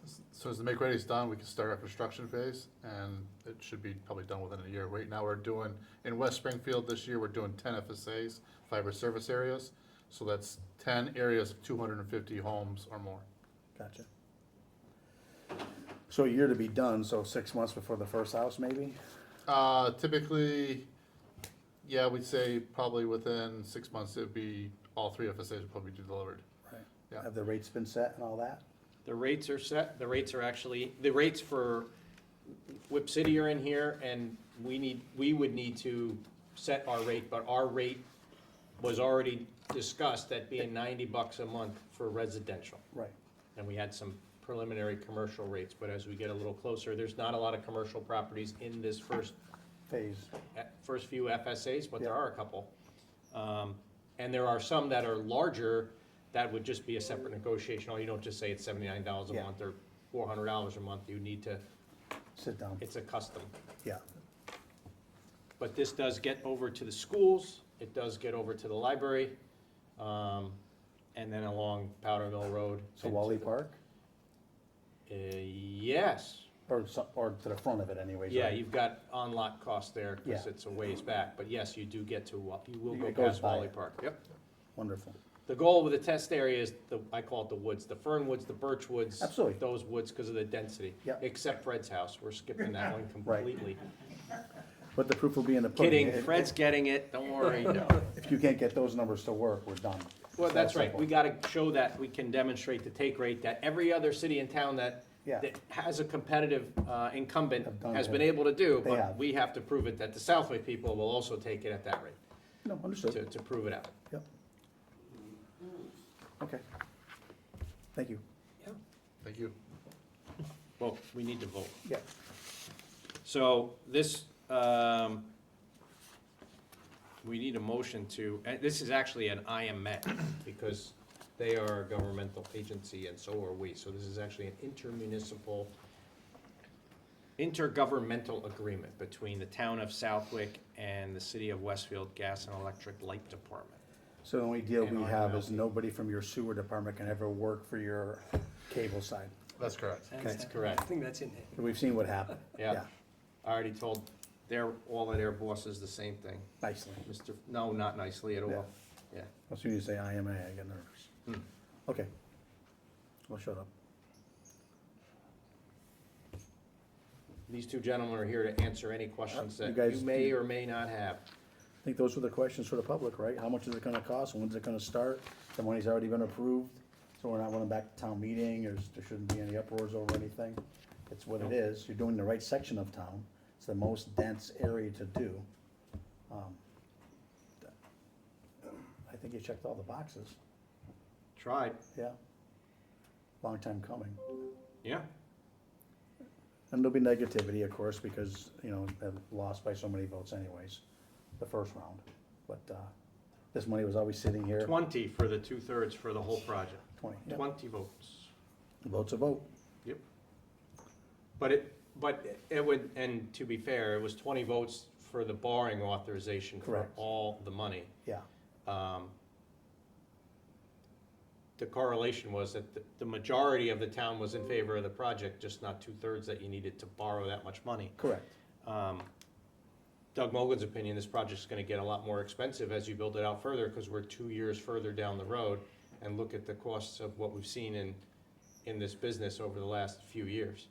[SPEAKER 10] As soon as the make-ready is done, we can start our construction phase, and it should be probably done within a year. Right now, we're doing, in West Springfield this year, we're doing 10 FSAs, fiber service areas. So that's 10 areas of 250 homes or more.
[SPEAKER 7] Gotcha. So a year to be done, so 6 months before the first house, maybe?
[SPEAKER 10] Typically, yeah, we'd say probably within 6 months, it'd be, all 3 FSAs would probably be delivered.
[SPEAKER 7] Right.
[SPEAKER 10] Yeah.
[SPEAKER 7] Have the rates been set and all that?
[SPEAKER 1] The rates are set, the rates for Whip City are in here, and we would need to set our rate, but our rate was already discussed at being $90 a month for residential.
[SPEAKER 7] Right.
[SPEAKER 1] And we had some preliminary commercial rates, but as we get a little closer, there's not a lot of commercial properties in this first few FSAs, but there
[SPEAKER 7] Yeah.
[SPEAKER 1] are a couple. And there are some that are larger that would just be a separate negotiation. Oh, you don't just say it's $79 a
[SPEAKER 7] Yeah.
[SPEAKER 1] month or $400 a month. You need to,
[SPEAKER 7] Sit down,
[SPEAKER 1] it's a custom.
[SPEAKER 7] yeah.
[SPEAKER 1] But this does get over to the schools, it does get over to the library, and then along Powder Mill Road.
[SPEAKER 7] So Wally Park,
[SPEAKER 1] Yes.
[SPEAKER 7] or to the front of it anyways,
[SPEAKER 1] Yeah,
[SPEAKER 7] right?
[SPEAKER 1] you've got on-lot cost there, because
[SPEAKER 7] Yeah.
[SPEAKER 1] it's a ways back, but yes, you do get to, you will go
[SPEAKER 7] It goes
[SPEAKER 1] past
[SPEAKER 7] by
[SPEAKER 1] Wally
[SPEAKER 7] it.
[SPEAKER 1] Park, yep.
[SPEAKER 7] Wonderful.
[SPEAKER 1] The goal with the test area is, I call it the woods, the fern woods, the birch woods.
[SPEAKER 7] Absolutely.
[SPEAKER 1] Those woods because of the density.
[SPEAKER 7] Yep.
[SPEAKER 1] Except Fred's house, we're skipping that one completely.
[SPEAKER 7] But the proof will be in the pudding.
[SPEAKER 1] Kidding, Fred's getting it, don't worry, no.
[SPEAKER 7] If you can't get those numbers to work, we're done.
[SPEAKER 1] Well,
[SPEAKER 7] It's that
[SPEAKER 1] that's right,
[SPEAKER 7] simple.
[SPEAKER 1] we gotta show that we can demonstrate the take rate, that every other city in town that
[SPEAKER 7] Yeah.
[SPEAKER 1] that has a competitive incumbent
[SPEAKER 7] Have done
[SPEAKER 1] has
[SPEAKER 7] it.
[SPEAKER 1] been able to do,
[SPEAKER 7] They
[SPEAKER 1] but
[SPEAKER 7] have.
[SPEAKER 1] we have to prove it, that the Southwick people will also take it at that rate,
[SPEAKER 7] No, understood.
[SPEAKER 1] to prove it out.
[SPEAKER 7] Yep. Okay. Thank you.
[SPEAKER 10] Thank you.
[SPEAKER 1] Well, we need to vote.
[SPEAKER 7] Yeah.
[SPEAKER 1] So this, we need a motion to, and this is actually an IMA, because they are a governmental agency and so are we. So this is actually an intergovernmental agreement between the town of Southwick and the city of Westfield Gas and Electric Light Department.
[SPEAKER 7] So the only deal
[SPEAKER 1] And
[SPEAKER 7] we
[SPEAKER 1] our
[SPEAKER 7] have is
[SPEAKER 1] penalty.
[SPEAKER 7] nobody from your sewer department can ever work for your cable side.
[SPEAKER 10] That's correct.
[SPEAKER 1] That's correct.
[SPEAKER 8] I think that's in there.
[SPEAKER 7] We've seen what happened.
[SPEAKER 1] Yeah. I already told all of their bosses the same thing.
[SPEAKER 7] Nicely.
[SPEAKER 1] No, not nicely at all. Yeah.
[SPEAKER 7] As soon as you say IMA, I get nervous.
[SPEAKER 1] Hmm.
[SPEAKER 7] Okay. Well, shut up.
[SPEAKER 1] These two gentlemen are here to answer any questions
[SPEAKER 7] You
[SPEAKER 1] that
[SPEAKER 7] guys
[SPEAKER 1] you may
[SPEAKER 7] do-
[SPEAKER 1] or may not have.
[SPEAKER 7] I think those were the questions for the public, right? How much is it gonna cost? When's it gonna start? The money's already been approved, so we're not running back to town meeting, there shouldn't be any uproars over anything. It's what it is. You're doing the right section of town. It's the most dense area to do. I think you checked all the boxes.
[SPEAKER 1] Tried.
[SPEAKER 7] Yeah. Long time coming.
[SPEAKER 1] Yeah.
[SPEAKER 7] And there'll be negativity, of course, because, they've lost by so many votes anyways, the first round. But, this money was always sitting here.
[SPEAKER 1] 20 for the 2/3 for the whole project.
[SPEAKER 7] 20, yeah.
[SPEAKER 1] 20 votes.
[SPEAKER 7] The vote's a vote.
[SPEAKER 1] Yep. But it would, and to be fair, it was 20 votes for the borrowing authorization for
[SPEAKER 7] Correct.
[SPEAKER 1] all the money.
[SPEAKER 7] Yeah.
[SPEAKER 1] The correlation was that the majority of the town was in favor of the project, just not 2/3 that you needed to borrow that much money.
[SPEAKER 7] Correct.
[SPEAKER 1] Doug Mogen's opinion, this project's gonna get a lot more expensive as you build it out further, because we're 2 years further down the road, and look at the costs of what we've seen in this business over the last few years.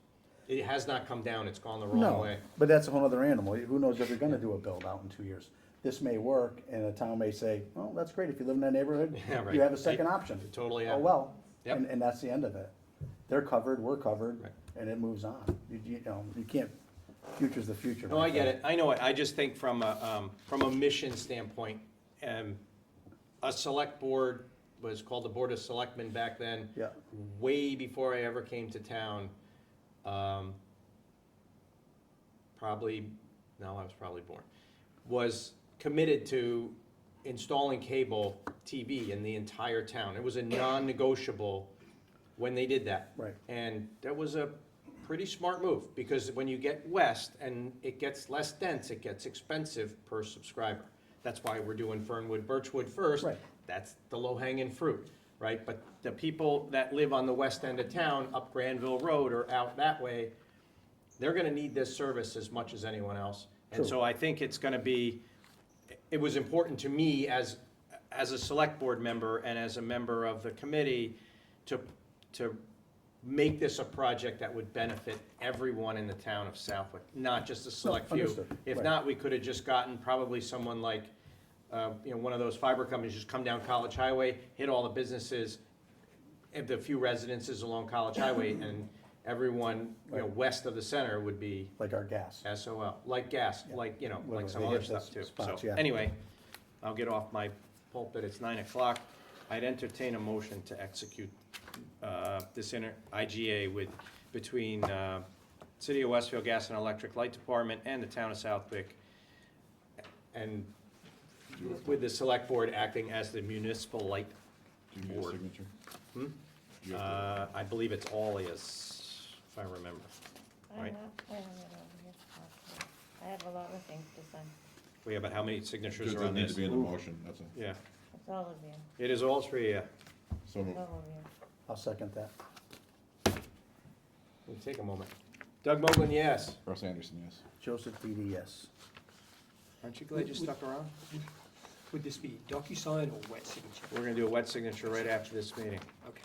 [SPEAKER 1] It has not come down, it's gone the wrong
[SPEAKER 7] No,
[SPEAKER 1] way.
[SPEAKER 7] but that's a whole other animal. Who knows if you're gonna do a build out in 2 years? This may work, and the town may say, oh, that's great, if you live in that neighborhood,
[SPEAKER 1] Yeah, right.
[SPEAKER 7] you have a second option.
[SPEAKER 1] You totally
[SPEAKER 7] Oh,
[SPEAKER 1] have.
[SPEAKER 7] well,
[SPEAKER 1] Yep.
[SPEAKER 7] and that's the end of it. They're covered, we're covered,
[SPEAKER 1] Right.
[SPEAKER 7] and it moves on. You can't, future's the future.
[SPEAKER 1] No, I get it, I know it, I just think from a mission standpoint, a select board was called the Board of Selectmen back then.
[SPEAKER 7] Yeah.
[SPEAKER 1] Way before I ever came to town. I was probably born, was committed to installing cable TV in the entire town. It was a non-negotiable when they did that.
[SPEAKER 7] Right.
[SPEAKER 1] And that was a pretty smart move, because when you get west and it gets less dense, it gets expensive per subscriber. That's why we're doing Fernwood, Birchwood first.
[SPEAKER 7] Right.
[SPEAKER 1] That's the low-hanging fruit, right? But the people that live on the west end of town, up Granville Road or out that way, they're gonna need this service as much as anyone else. And
[SPEAKER 7] True.
[SPEAKER 1] so I think it's gonna be, it was important to me as a select board member and as a member of the committee to make this a project that would benefit everyone in the town of Southwick, not just a select few.
[SPEAKER 7] understood.
[SPEAKER 1] If
[SPEAKER 7] Right.
[SPEAKER 1] not, we could have just gotten probably someone like, one of those fiber companies, just come down College Highway, hit all the businesses, and the few residences along College Highway, and everyone, west of the center would be
[SPEAKER 7] Like our gas.
[SPEAKER 1] SOL, like gas,
[SPEAKER 7] Yeah.
[SPEAKER 1] like
[SPEAKER 7] Well,
[SPEAKER 1] some
[SPEAKER 7] they
[SPEAKER 1] other
[SPEAKER 7] hit the
[SPEAKER 1] stuff too.
[SPEAKER 7] spots,
[SPEAKER 1] So,
[SPEAKER 7] yeah.
[SPEAKER 1] anyway, I'll get off my pulpit, it's 9:00. I'd entertain a motion to execute this IGA between City of Westfield Gas and Electric Light Department and the town of Southwick, and with the select board acting as the municipal light
[SPEAKER 10] Do you need a
[SPEAKER 1] board.
[SPEAKER 10] signature?
[SPEAKER 1] Hmm?
[SPEAKER 10] You have
[SPEAKER 1] I believe it's all is, if I remember. Right.
[SPEAKER 4] I have a lot of things to sign.
[SPEAKER 1] We have, how many signatures
[SPEAKER 10] Just
[SPEAKER 1] are on
[SPEAKER 10] doesn't need
[SPEAKER 1] this?
[SPEAKER 10] to be in the motion, that's all.
[SPEAKER 1] Yeah,
[SPEAKER 4] It's all of you,
[SPEAKER 1] it is all three, yeah.
[SPEAKER 10] So moved.
[SPEAKER 4] all of you.
[SPEAKER 7] I'll second that.
[SPEAKER 1] We'll take a moment. Doug Mogul, yes.
[SPEAKER 10] Russ Anderson, yes.
[SPEAKER 7] Joseph Beatty, yes.
[SPEAKER 1] Aren't you glad you stuck around?
[SPEAKER 8] Would this be DocuSign or wet signature?
[SPEAKER 1] We're gonna do a wet signature right after this meeting.
[SPEAKER 8] Okay.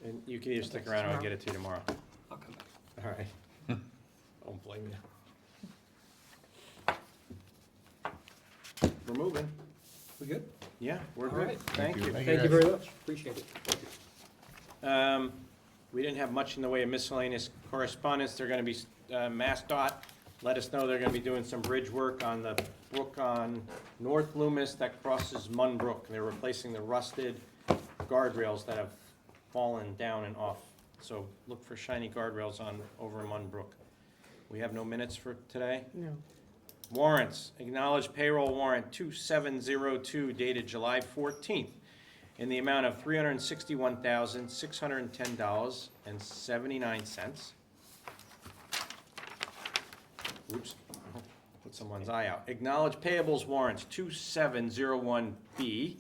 [SPEAKER 1] And you can either stick around or I'll get it to you tomorrow.
[SPEAKER 8] I'll come back.
[SPEAKER 1] All right. Don't blame you. We're moving.
[SPEAKER 8] We good?
[SPEAKER 1] Yeah, we're
[SPEAKER 8] All
[SPEAKER 1] good.
[SPEAKER 8] right.
[SPEAKER 1] Thank you.
[SPEAKER 8] Thank you very much. Appreciate it.
[SPEAKER 1] We didn't have much in the way of miscellaneous correspondence. They're gonna be, MassDOT let us know they're gonna be doing some bridge work on the brook on North Loomis that crosses Munn Brook. They're replacing the rusted guardrails that have fallen down and off. So look for shiny guardrails on, over in Munn Brook. We have no minutes for today.
[SPEAKER 15] No.
[SPEAKER 1] Warrants, acknowledged payroll warrant 2702 dated July 14th in the amount of $361,610.79. Oops, put someone's eye out. Acknowledged payables warrants 2701B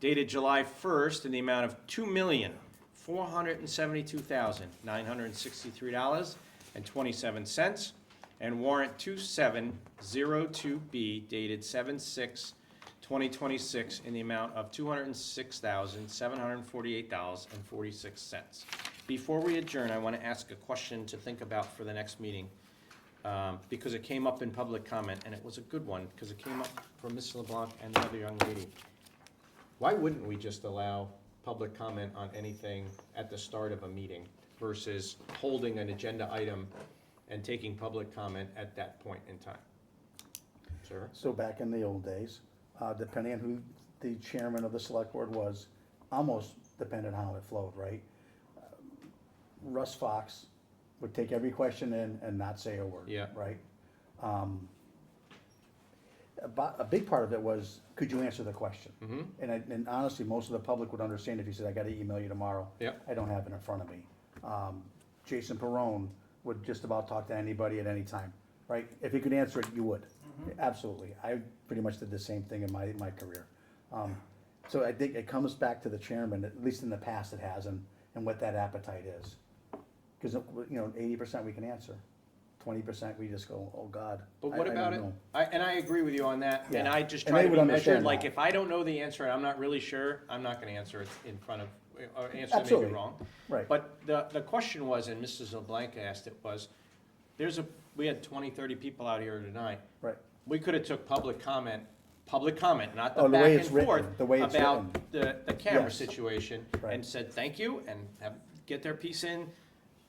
[SPEAKER 1] dated July 1st in the amount of $2,472,963.27. And warrant 2702B dated 7/6/2026 in the amount of $206,748.46. Before we adjourn, I want to ask a question to think about for the next meeting, because it came up in public comment, and it was a good one, because it came up from Ms. LeBlanc and the other young lady. Why wouldn't we just allow public comment on anything at the start of a meeting versus holding an agenda item and taking public comment at that point in time? Sir?
[SPEAKER 7] So back in the old days, depending on who the chairman of the select board was, almost depended on how it flowed, right? Russ Fox would take every question in and not say a word.
[SPEAKER 1] Yeah.
[SPEAKER 7] Right? A big part of it was, could you answer the question?
[SPEAKER 1] Mm-hmm.
[SPEAKER 7] And honestly, most of the public would understand if you said, I gotta email you tomorrow.
[SPEAKER 1] Yep.
[SPEAKER 7] I don't have it in front of me. Jason Perone would just about talk to anybody at any time, right? If he could answer it, you would. Absolutely. I pretty much did the same thing in my career. So I think it comes back to the chairman, at least in the past it has, and what that appetite is. Because, 80% we can answer. 20% we just go, oh, God.
[SPEAKER 1] But what
[SPEAKER 7] I
[SPEAKER 1] about
[SPEAKER 7] don't
[SPEAKER 1] it?
[SPEAKER 7] know.
[SPEAKER 1] And I agree with you on that, and
[SPEAKER 7] Yeah.
[SPEAKER 1] I just
[SPEAKER 7] And
[SPEAKER 1] try
[SPEAKER 7] they
[SPEAKER 1] to be
[SPEAKER 7] would
[SPEAKER 1] measured,
[SPEAKER 7] understand
[SPEAKER 1] like,
[SPEAKER 7] that.
[SPEAKER 1] if I don't know the answer and I'm not really sure, I'm not gonna answer it in front of, or answer that may be
[SPEAKER 7] Absolutely.
[SPEAKER 1] wrong.
[SPEAKER 7] Right.
[SPEAKER 1] But the question was, and Mrs. LeBlanc asked it, was, we had 20, 30 people out here tonight.
[SPEAKER 7] Right.
[SPEAKER 1] We could've took public comment, not the
[SPEAKER 7] Oh, the
[SPEAKER 1] back
[SPEAKER 7] way
[SPEAKER 1] and
[SPEAKER 7] it's written,
[SPEAKER 1] forth
[SPEAKER 7] the way it's
[SPEAKER 1] about the camera
[SPEAKER 7] Yes.
[SPEAKER 1] situation,
[SPEAKER 7] Right.
[SPEAKER 1] and said thank you, and get their piece in.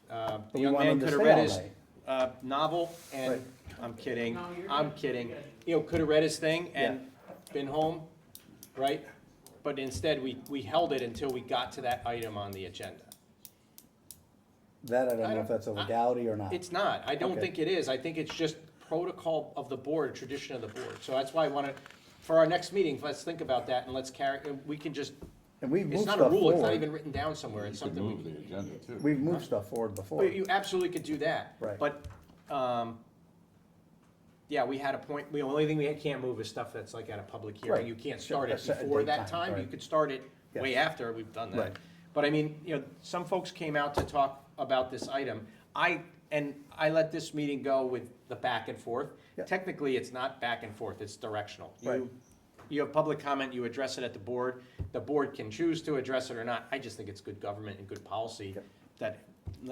[SPEAKER 1] The
[SPEAKER 7] we
[SPEAKER 1] young
[SPEAKER 7] want
[SPEAKER 1] man
[SPEAKER 7] them to
[SPEAKER 1] could've
[SPEAKER 7] stay
[SPEAKER 1] read
[SPEAKER 7] all
[SPEAKER 1] his
[SPEAKER 7] night.
[SPEAKER 1] novel, and,
[SPEAKER 7] Right.
[SPEAKER 1] I'm kidding,
[SPEAKER 9] No, you're
[SPEAKER 1] I'm
[SPEAKER 9] good.
[SPEAKER 1] kidding.
[SPEAKER 9] You're good.
[SPEAKER 1] Could've read his thing and been home, right? But instead, we held it until we got to that item on the agenda.
[SPEAKER 7] That I don't know if that's a legality or not.
[SPEAKER 1] It's not, I don't
[SPEAKER 7] Okay.
[SPEAKER 1] think it is, I think it's just protocol of the board, tradition of the board. So that's why I wanna, for our next meeting, let's think about that and let's and we can just,
[SPEAKER 7] And we've
[SPEAKER 1] it's
[SPEAKER 7] moved
[SPEAKER 1] not a
[SPEAKER 7] stuff
[SPEAKER 1] rule, it's not
[SPEAKER 7] forward.
[SPEAKER 1] even written down somewhere, it's
[SPEAKER 10] You could
[SPEAKER 1] something we
[SPEAKER 10] move the agenda too.
[SPEAKER 7] We've moved stuff forward before.
[SPEAKER 1] Well, you absolutely could do that.
[SPEAKER 7] Right.
[SPEAKER 1] But, yeah, we had a point, the only thing we can't move is stuff that's like at a public hearing.
[SPEAKER 7] Right.
[SPEAKER 1] You can't start it
[SPEAKER 7] Set a
[SPEAKER 1] before
[SPEAKER 7] date
[SPEAKER 1] that
[SPEAKER 7] time,
[SPEAKER 1] time, you
[SPEAKER 7] right.
[SPEAKER 1] could start it way
[SPEAKER 7] Yes.
[SPEAKER 1] after, we've done that.
[SPEAKER 7] Right.
[SPEAKER 1] But I mean, some folks came out to talk about this item. I let this meeting go with the back and forth.
[SPEAKER 7] Yeah.
[SPEAKER 1] Technically, it's not back and forth, it's directional.
[SPEAKER 7] Right.
[SPEAKER 1] You have public comment, you address it at the board can choose to address it or not. I just think it's good government and good policy
[SPEAKER 7] Yep.
[SPEAKER 1] that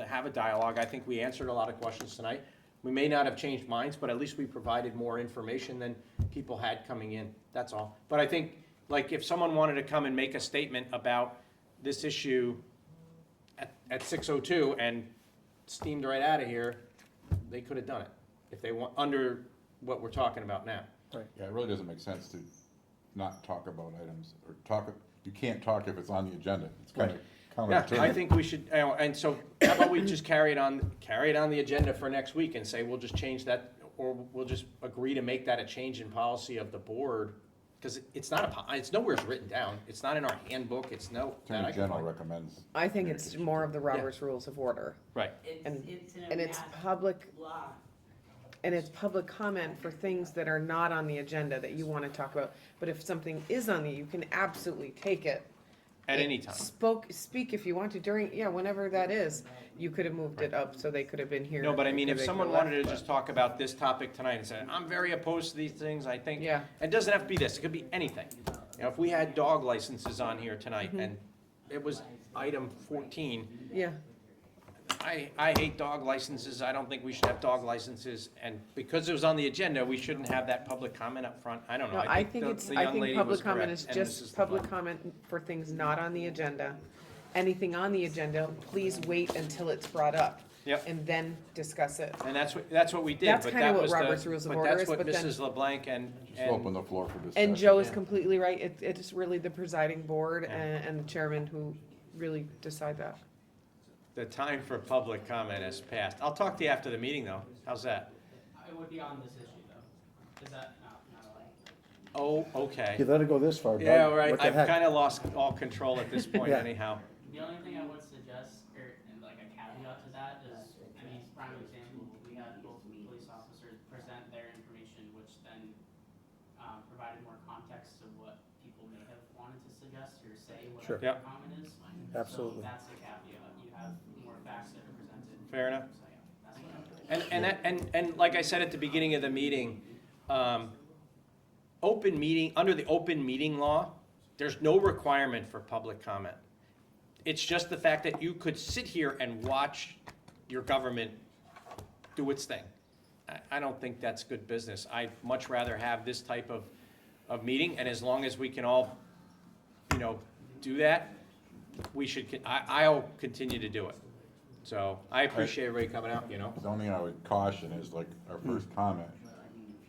[SPEAKER 1] have a dialogue. I think we answered a lot of questions tonight. We may not have changed minds, but at least we provided more information than people had coming in, that's all. But I think, like, if someone wanted to come and make a statement about this issue at 6:02 and steamed right out of here, they could have done it, if they want, under what we're talking about now.
[SPEAKER 10] Yeah, it really doesn't make sense to not talk about items, or you can't talk if it's on the agenda. It's kind of
[SPEAKER 1] Yeah,
[SPEAKER 10] counterintuitive.
[SPEAKER 1] I think we should, and so how about we just carry it on the agenda for next week and say, we'll just change that, or we'll just agree to make that a change in policy of the board, Because it's not it's nowhere written down. It's not in our handbook. It's no. that I
[SPEAKER 10] Attorney
[SPEAKER 1] can
[SPEAKER 10] General
[SPEAKER 1] find.
[SPEAKER 10] recommends.
[SPEAKER 15] I think it's more of the Robert's Rules of Order.
[SPEAKER 1] Right.
[SPEAKER 15] And,
[SPEAKER 9] It's
[SPEAKER 15] and it's public,
[SPEAKER 9] law.
[SPEAKER 15] and it's public comment for things that are not on the agenda that you wanna talk about. But if something is on the, you can absolutely take it.
[SPEAKER 1] At any time.
[SPEAKER 15] Speak if you want to during, whenever that is. You could have moved it up so they could have been here.
[SPEAKER 1] No, but I mean, if
[SPEAKER 15] because they
[SPEAKER 1] someone
[SPEAKER 15] could've
[SPEAKER 1] wanted to
[SPEAKER 15] left,
[SPEAKER 1] just talk about this topic tonight and said, I'm very opposed to these things, I think.
[SPEAKER 15] Yeah.
[SPEAKER 1] It doesn't have to be this, it could be anything. You know, if we had dog licenses on here tonight and it was item 14,
[SPEAKER 15] but- Yeah,
[SPEAKER 1] I hate dog licenses, I don't think we should have dog licenses, and because it was on the agenda, we shouldn't have that public comment up front, I don't know.
[SPEAKER 15] no, I think
[SPEAKER 1] the young lady was
[SPEAKER 15] public comment
[SPEAKER 1] correct,
[SPEAKER 15] is
[SPEAKER 1] and this
[SPEAKER 15] just
[SPEAKER 1] the
[SPEAKER 15] public
[SPEAKER 1] fun.
[SPEAKER 15] comment for things not on the agenda. Anything on the agenda, please wait until it's brought up.
[SPEAKER 1] Yep.
[SPEAKER 15] And then discuss it.
[SPEAKER 1] And that's what we did,
[SPEAKER 15] That's
[SPEAKER 1] but
[SPEAKER 15] kinda
[SPEAKER 1] that
[SPEAKER 15] what
[SPEAKER 1] was the,
[SPEAKER 15] Robert's Rules of
[SPEAKER 1] but
[SPEAKER 15] Order
[SPEAKER 1] that's
[SPEAKER 15] is,
[SPEAKER 1] what
[SPEAKER 15] but then-
[SPEAKER 1] Mrs. LeBlanc and.
[SPEAKER 10] Just open the floor for discussion.
[SPEAKER 15] And Joe is
[SPEAKER 1] Yeah.
[SPEAKER 15] completely right. It's really the presiding board
[SPEAKER 1] Yeah.
[SPEAKER 15] and the chairman who really decide that.
[SPEAKER 1] The time for public comment has passed. I'll talk to you after the meeting, though. How's that?
[SPEAKER 4] It would be on this issue, though. Is that not
[SPEAKER 1] Oh, okay.
[SPEAKER 7] You let it go this far, Doug.
[SPEAKER 1] Yeah, right.
[SPEAKER 7] What the
[SPEAKER 1] I've
[SPEAKER 7] heck?
[SPEAKER 1] kind of lost all control at this point
[SPEAKER 7] Yeah.
[SPEAKER 1] anyhow.
[SPEAKER 4] The only thing I would suggest, and like a caveat to that, is, I mean, prime example, we had both police officers present their information, which then provided more context to what people may have wanted to suggest or say what
[SPEAKER 7] Sure.
[SPEAKER 4] their
[SPEAKER 1] Yep.
[SPEAKER 4] comment is.
[SPEAKER 7] Absolutely.
[SPEAKER 4] So that's the caveat. You have more facts that are presented.
[SPEAKER 1] Fair enough.
[SPEAKER 4] So, yeah, that's what I would.
[SPEAKER 1] And like I said at the beginning of the meeting, under the open meeting law, there's no requirement for public comment. It's just the fact that you could sit here and watch your government do its thing. I don't think that's good business. I'd much rather have this type of meeting, and as long as we can all, do that, I'll continue to do it. So I appreciate everybody coming out,
[SPEAKER 10] The only thing I would caution is, like, our first comment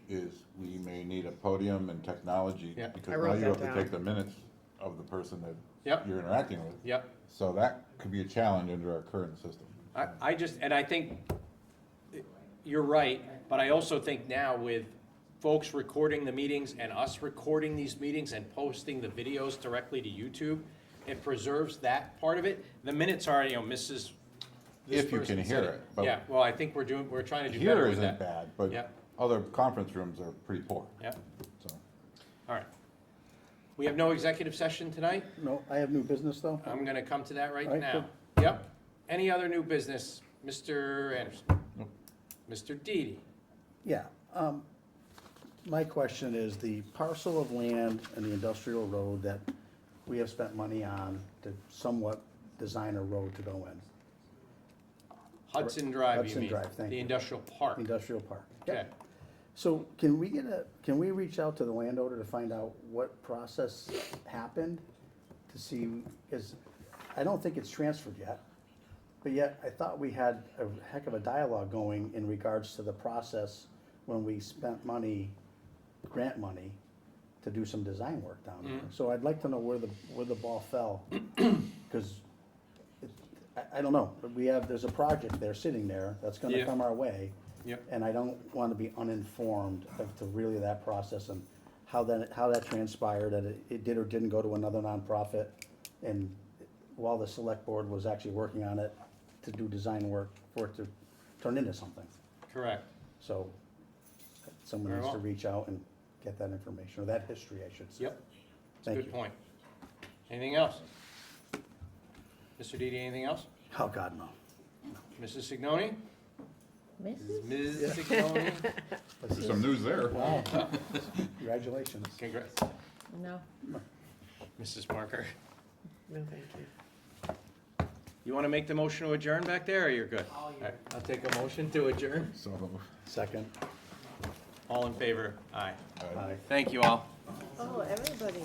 [SPEAKER 10] is we may need a podium and technology.
[SPEAKER 1] Yeah.
[SPEAKER 15] I
[SPEAKER 10] Because now
[SPEAKER 15] wrote
[SPEAKER 10] you
[SPEAKER 15] that
[SPEAKER 10] have to
[SPEAKER 15] down.
[SPEAKER 10] take the minutes of the person that
[SPEAKER 1] Yep.
[SPEAKER 10] you're interacting with.
[SPEAKER 1] Yep.
[SPEAKER 10] So that could be a challenge under our current system.
[SPEAKER 1] I think you're right, but I also think now with folks recording the meetings and us recording these meetings and posting the videos directly to YouTube, it preserves that part of it. The minutes are, Mrs. this
[SPEAKER 10] If you
[SPEAKER 1] person
[SPEAKER 10] can
[SPEAKER 1] said
[SPEAKER 10] hear it, but-
[SPEAKER 1] Yeah, well, I think we're trying to do better
[SPEAKER 10] Here
[SPEAKER 1] with
[SPEAKER 10] isn't
[SPEAKER 1] that.
[SPEAKER 10] bad, but
[SPEAKER 1] Yep.
[SPEAKER 10] other conference rooms are pretty poor,
[SPEAKER 1] Yep,
[SPEAKER 10] so.
[SPEAKER 1] all right. We have no executive session tonight?
[SPEAKER 7] No, I have new business, though.
[SPEAKER 1] I'm gonna come to that right
[SPEAKER 7] All right,
[SPEAKER 1] now. Yep. Any other new business? Mr. Anderson?
[SPEAKER 10] Nope.
[SPEAKER 1] Mr. Didi?
[SPEAKER 7] Yeah, my question is, the parcel of land and the industrial road that we have spent money on to somewhat design a road to go in.
[SPEAKER 1] Hudson Drive, you
[SPEAKER 7] Hudson
[SPEAKER 1] mean?
[SPEAKER 7] Drive, thank
[SPEAKER 1] The
[SPEAKER 7] you.
[SPEAKER 1] industrial park.
[SPEAKER 7] Industrial park.
[SPEAKER 1] Okay.
[SPEAKER 7] So can we reach out to the landowner to find out what process happened? To see, because I don't think it's transferred yet, but yet I thought we had a heck of a dialogue going in regards to the process when we spent money, grant money, to do some design work down there.
[SPEAKER 1] Mhm.
[SPEAKER 7] So I'd like to know where the ball fell, because I don't know, but there's a project there sitting there that's gonna
[SPEAKER 1] Yeah.
[SPEAKER 7] come our way.
[SPEAKER 1] Yep.
[SPEAKER 7] And I don't want to be uninformed of to really that process and how that transpired, that it did or didn't go to another nonprofit. And while the select board was actually working on it to do design work for it to turn into something.
[SPEAKER 1] Correct.
[SPEAKER 7] So someone
[SPEAKER 1] Very
[SPEAKER 7] needs to
[SPEAKER 1] well.
[SPEAKER 7] reach out and get that information, or that history, I should say.
[SPEAKER 1] Yep. It's a
[SPEAKER 7] Thank
[SPEAKER 1] good
[SPEAKER 7] you.
[SPEAKER 1] point. Anything else? Mr. Didi, anything else?
[SPEAKER 7] Oh, God, no.
[SPEAKER 1] Mrs. Signoni?
[SPEAKER 6] Mrs.?
[SPEAKER 1] Ms. Signoni?
[SPEAKER 10] There's some news there.
[SPEAKER 7] Wow. Congratulations.
[SPEAKER 1] Congrats.
[SPEAKER 6] No.
[SPEAKER 1] Mrs. Parker?
[SPEAKER 15] No, thank you.
[SPEAKER 1] You want to make the motion to adjourn back there, or you're good? All right, I'll take a motion to adjourn.
[SPEAKER 10] So,
[SPEAKER 7] Second.
[SPEAKER 1] All in favor? Aye.
[SPEAKER 7] Aye.
[SPEAKER 1] Thank you all.
[SPEAKER 6] Oh, everybody.